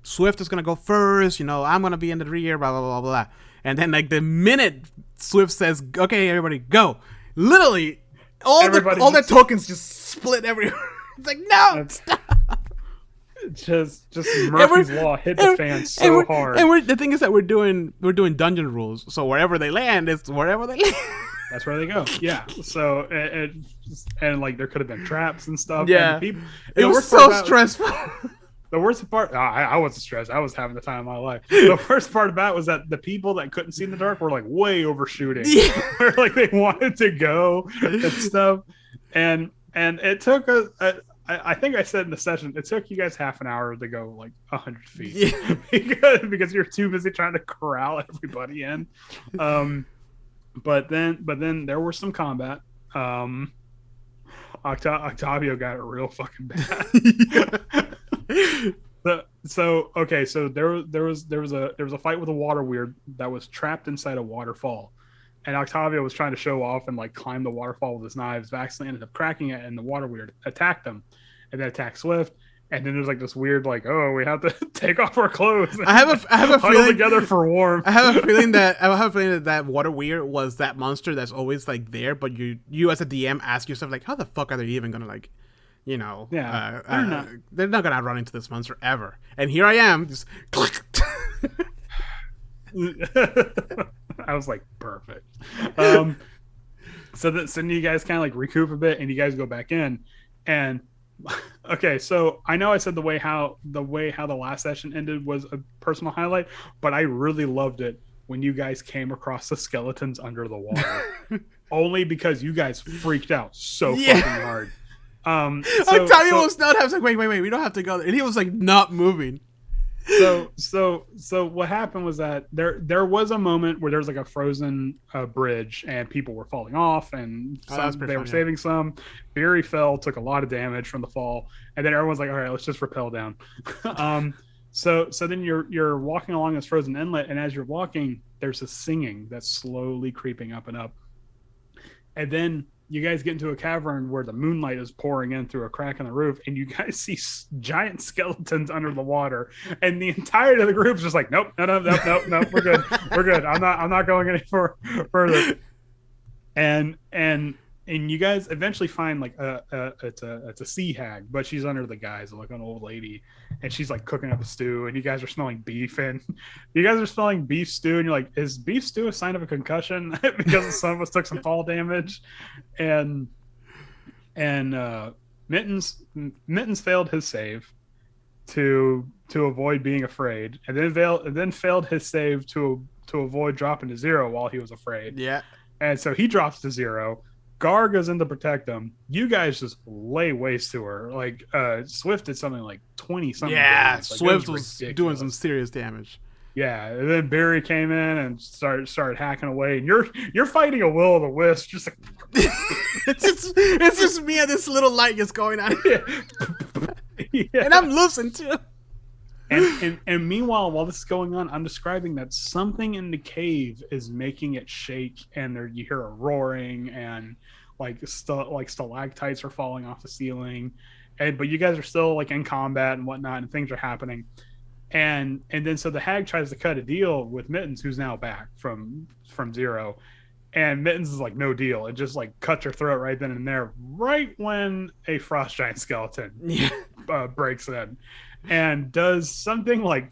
Swift is gonna go first. I'm gonna be in the rear. Blah blah blah blah. And then like the minute Swift says, okay, everybody go, literally all the tokens just split everywhere. It's like, no, stop. Just Murphy's Law hit the fan so hard. And the thing is that we're doing dungeon rules, so wherever they land is wherever they land. That's where they go. Yeah. So and like there could have been traps and stuff. Yeah. And it was so stressful. The worst part, I wasn't stressed. I was having the time of my life. The worst part about it was that the people that couldn't see in the dark were like way overshooting. Yeah. Where like they wanted to go and stuff, and it took I think I said in the session, it took you guys half an hour to go like 100 feet. Yeah. because you're too busy trying to corral everybody in. But then there was some combat. Octavio got it real fucking bad. So there was a fight with a water weird that was trapped inside a waterfall. And Octavio was trying to show off and like climb the waterfall with his knives. Vaxley ended up cracking it, and the water weird attacked him, and then attacked Swift. And then there's like this weird like, oh, we have to take off our clothes. I have a feeling together for warmth. I have a feeling that water weird was that monster that's always like there, but you as a DM ask yourself like, how the fuck are they even gonna like, they're not gonna run into this monster ever. And here I am, just click. I was like, perfect. So then you guys kind of like recoup a bit, and you guys go back in. And okay, so I know I said the way how the last session ended was a personal highlight, but I really loved it when you guys came across the skeletons under the water. Only because you guys freaked out so fucking hard. Octavio was not. I was like, wait, we don't have to go there, and he was like not moving. So what happened was that there was a moment where there was like a frozen bridge and people were falling off, and they were saving some. Barry fell, took a lot of damage from the fall, and then everyone's like, all right, let's just rappel down. So then you're walking along this frozen inlet, and as you're walking, there's a singing that's slowly creeping up and up, and then you guys get into a cavern where the moonlight is pouring in through a crack in the roof, and you guys see giant skeletons under the water, and the entirety of the group is just like, nope, no, we're good. I'm not going any further. And you guys eventually find like it's a sea hag, but she's under the guise of like an old lady, and she's like cooking up a stew, and you guys are smelling beef, and you guys are smelling beef stew, and you're like, is beef stew a sign of a concussion? Because some of us took some fall damage, and Mittens failed his save to avoid being afraid, and then failed his save to avoid dropping to 0 while he was afraid. Yeah, and so he drops to 0. Gar goes in to protect them. You guys just lay waste to her. Like Swift did something like 20-something. Yeah, like, Swift was doing some serious damage. Yeah, and then Barry came in and started hacking away, and you're fighting a will-o'-the-wisp. Just like it's just me and this little light just going on. Yeah. And I'm losing too. And meanwhile, while this is going on, I'm describing that something in the cave is making it shake, and there you hear a roaring, and like stalactites are falling off the ceiling, but you guys are still like in combat and whatnot, and things are happening. And then so the hag tries to cut a deal with Mittens, who's now back from zero, and Mittens is like, no deal. It just like cuts her throat right then and there, right when a frost giant skeleton breaks in and does something like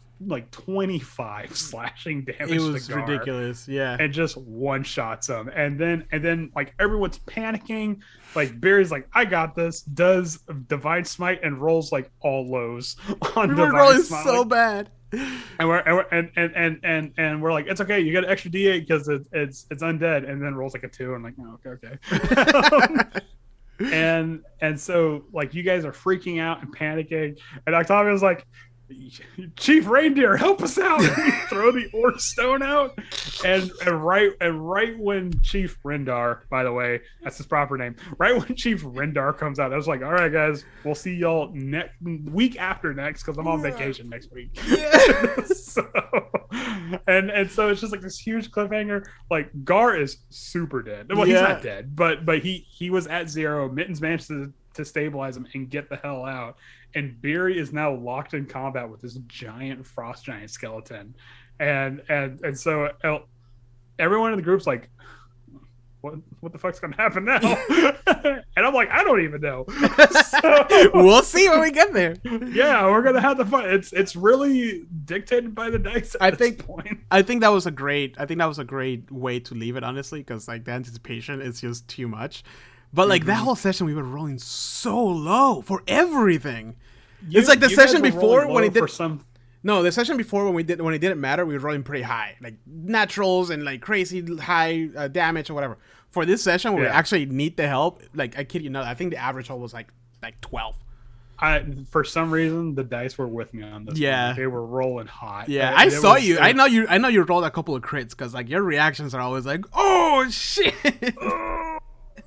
25 slashing damage. It was to Gar, ridiculous, yeah. and just one shots him. And then like everyone's panicking. Like Barry's like, I got this. Does divine smite and rolls like all lows on We divine were rolling smite. so bad. And we're like, it's okay. You get an extra D8 because it's undead, and then rolls like a 2. I'm like, oh, okay. and so like you guys are freaking out and panicking, and Octavia's like, Chief Reindeer, help us out! Throw the orc stone out, and right when Chief Rendar, by the way, that's his proper name. Right when Chief Rendar comes out, I was like, all right, guys, we'll see y'all week after next, because I'm on vacation next week. Yeah. So it's just like this huge cliffhanger. Like Gar is super dead. Well, he's not dead, but he was at 0. Mittens managed to stabilize him and get the hell out. And Beery is now locked in combat with this giant frost giant skeleton, and so everyone in the group's like, what the fuck's gonna happen now? And I'm like, I don't even know. So, we'll see when we get there. Yeah, we're gonna have to fight. It's really dictated by the dice at this point. I think that was a great way to leave it, honestly, because like the anticipation is just too much. But like that whole session, we were rolling so low for everything. It's like the session before when it did the session before when it didn't matter, we were rolling pretty high, like naturals and like crazy high damage or whatever. For this session, where we actually need the help, like I kid you not, I think the average roll was like 12. For some reason the dice were with me on this. Yeah, one. They were rolling hot. Yeah, I saw you. I know you rolled a couple of crits because like your reactions are always like, oh shit.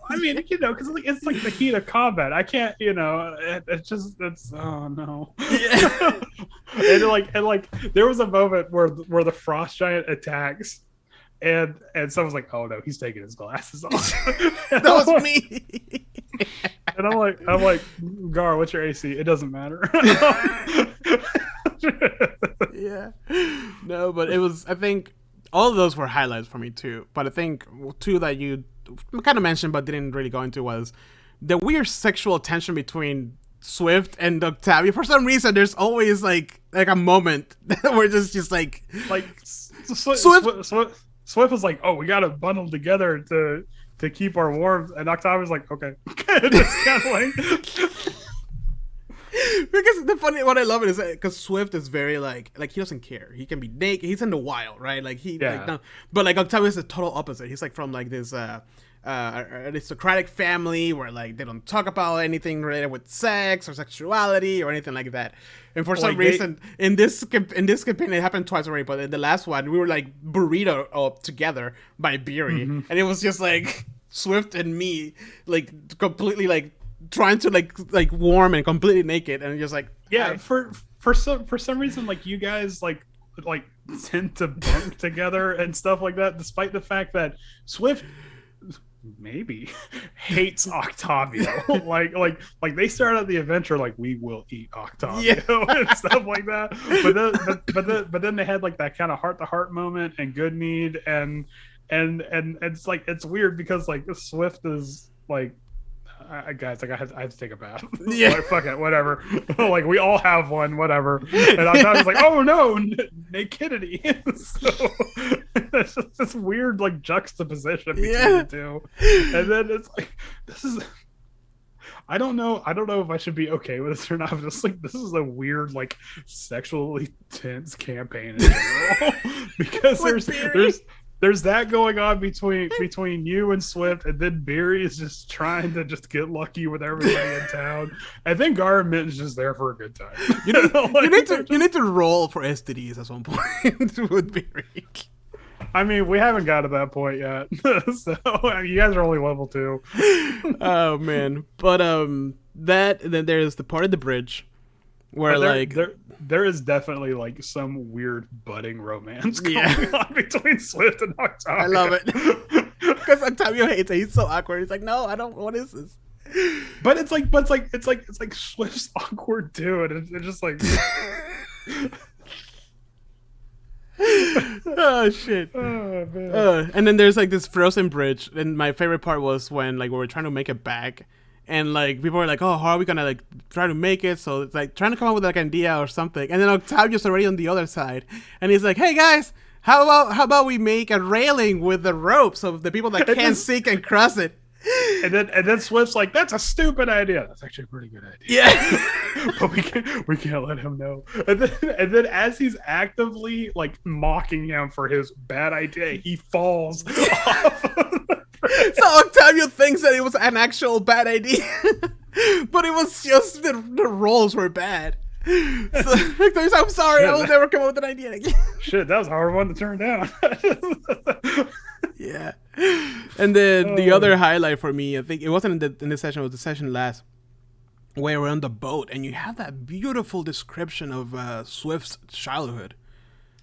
I mean, because it's like the heat of combat. I can't, it's oh no. Yeah. and like there was a moment where the frost giant attacks, and someone's like, oh no, he's taking his glasses off. That was me. And I'm like, Gar, what's your AC? It doesn't matter. Yeah. No, but it was. I think all of those were highlights for me too. But I think two that you kind of mentioned but didn't really go into was the weird sexual tension between Swift and Octavia. For some reason, there's always like a moment where just like Swift was like, oh, we gotta bundle together to keep our warmth, and Octavia's like, okay. Just kind of like. Because what I love it is because Swift is very like he doesn't care. He can be naked. He's in the wild, right? Like like, no, but like Octavia is the total opposite. He's like from like this aristocratic family where like they don't talk about anything related with sex or sexuality or anything like that. And for some reason, in this campaign, it happened twice already. But in the last one, we were like burrito up together by Beery, and it was just like Swift and me, like completely like trying to like warm and completely naked, and just like for some reason, like you guys like tend to bunk together and stuff like that, despite the fact that Swift maybe hates Octavia. like they start out the adventure like, we will eat Octavia and stuff like that. But then they had like that kind of heart-to-heart moment and good need, and it's like it's weird because like Swift is like, guys, like I have to take a bath. Yeah, like, fuck it, whatever. Like we all have one, whatever. And I was like, oh no, nakedity. So that's just this weird like juxtaposition between the two. And then it's like, this is. I don't know if I should be okay with this or not. I'm just like, this is a weird like sexually tense campaign in general. Because there's that going on between you and Swift, and then Beery is just trying to just get lucky with everybody in town. And then Gar and Mitten's just there for a good time. You need to roll for STDs at some point with Beery. I mean, we haven't got to that point yet. So I mean, you guys are only level 2. Oh man. But then there's the part of the bridge where like there is definitely like some weird budding romance going Yeah. on between Swift and Octavia. I love it because Octavio hates it. He's so awkward. He's like, no, I don't. What is this? But it's like Swift's awkward too, and it's just like Oh shit. oh man. And then there's like this frozen bridge, and my favorite part was when like we were trying to make it back, and like people were like, "Oh, how are we gonna like try to make it?" So it's like trying to come up with like an idea or something, and then Octavio's already on the other side, and he's like, "Hey guys, how about we make a railing with the rope so the people that can't see can cross it?" And then Swift's like, "That's a stupid idea." That's actually a pretty good idea. Yeah. But we can't let him know. And then as he's actively like mocking him for his bad idea, he falls off of the bridge. So Octavio thinks that it was an actual bad idea, but it was just the rolls were bad. So Octavio's, I'm sorry, I will never come up with an idea again. Shit, that was a hard one to turn down. Yeah. And then the other highlight for me, I think it wasn't in this session, it was the session last, where we're on the boat and you have that beautiful description of Swift's childhood.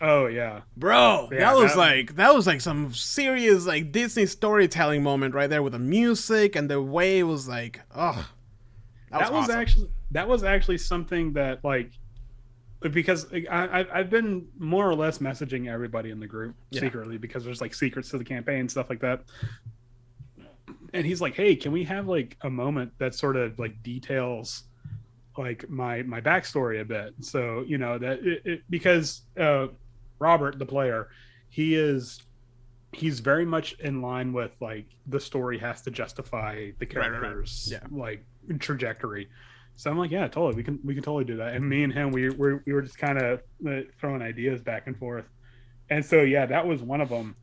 Oh yeah. Bro, Yeah, that was like some serious like Disney storytelling moment right there with the music and the way it was like, oh. That was awesome. That was actually something that like, because I've been more or less messaging everybody in the group secretly because there's like secrets to the campaign and stuff like that. And he's like, "Hey, can we have like a moment that sort of like details like my backstory a bit?" So you know that because Robert, the player, he's very much in line with like the story has to justify the characters' like trajectory. So I'm like, yeah, totally. We can totally do that. And me and him, we were just kind of throwing ideas back and forth. And so yeah, that was one of them.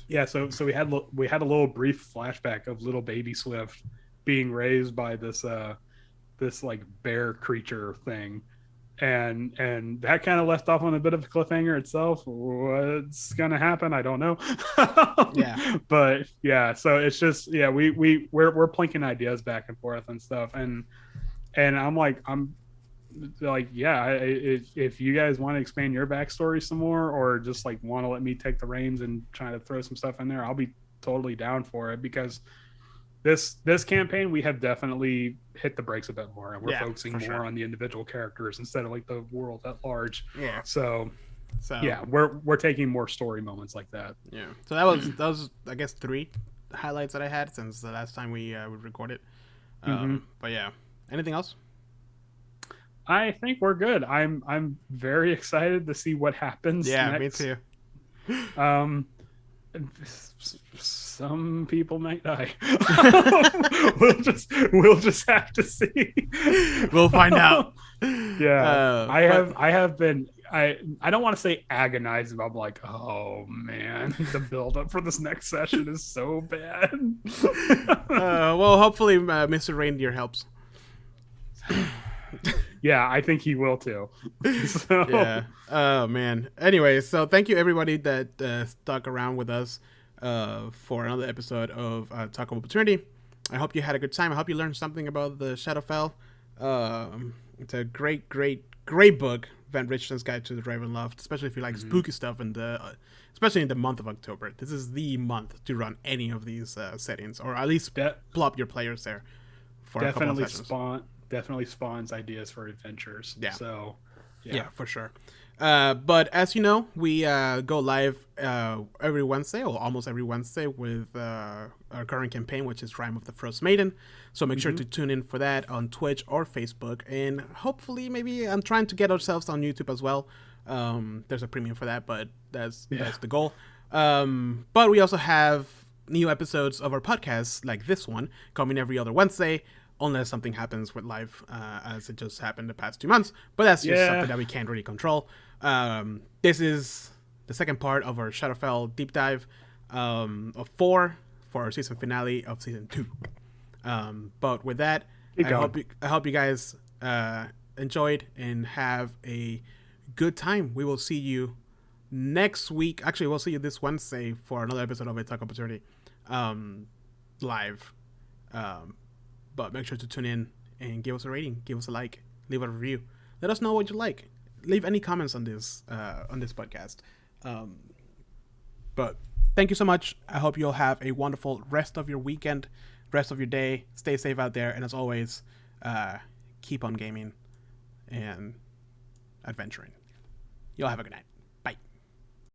Yeah, so we had a little brief flashback of little baby Swift being raised by this like bear creature thing. And that kind of left off on a bit of a cliffhanger itself. What's gonna happen? I don't know. Yeah. But yeah, so it's just we're plinking ideas back and forth and stuff, and I'm like if you guys want to expand your backstory some more, or just like want to let me take the reins and try to throw some stuff in there, I'll be totally down for it, because this campaign we have definitely hit the brakes a bit more, and we're focusing more on the individual characters instead of like the world at large. Yeah. So yeah, we're taking more story moments like that. Yeah. So that was I guess 3 highlights that I had since the last time we recorded. But yeah, anything else? I think we're good. I'm very excited to see what happens. Yeah, next. me too. Some people might die. we'll just have to see. We'll find out. Yeah. I have been I don't want to say agonized, but I'm like, oh man, the build up for this next session is so bad. Well, hopefully Mr. Reindeer helps. Yeah, I think he will too. So. Yeah. Oh man. Anyway, so thank you everybody that stuck around with us for another episode of Talk of Opportunity. I hope you had a good time. I hope you learned something about the Shadowfell. It's a great book, Van Richten's Guide to the Ravenloft, especially if you like spooky stuff, and especially in the month of October. This is the month to run any of these settings, or at least plop your players there for a couple of sessions. Definitely spawns ideas for adventures. Yeah. So, yeah, for sure. But as you know, we go live every Wednesday, or almost every Wednesday, with our current campaign, which is Rime of the Frost Maiden. So make sure to tune in for that on Twitch or Facebook. And hopefully, maybe I'm trying to get ourselves on YouTube as well. There's a premium for that, but that's the goal. But we also have new episodes of our podcast, like this one, coming every other Wednesday, unless something happens with life, as it just happened the past 2 months. But that's just something that we can't really control. This is the second part of our Shadowfell deep dive of 4 for our season finale of season 2. But with that, I hope you guys enjoyed and have a good time. We will see you next week. Actually, we'll see you this Wednesday for another episode of A Talk Opportunity live. But make sure to tune in and give us a rating, give us a like, leave a review. Let us know what you like. Leave any comments on this podcast. But thank you so much. I hope you'll have a wonderful rest of your weekend, rest of your day. Stay safe out there, and as always, keep on gaming and adventuring. You'll have a good night.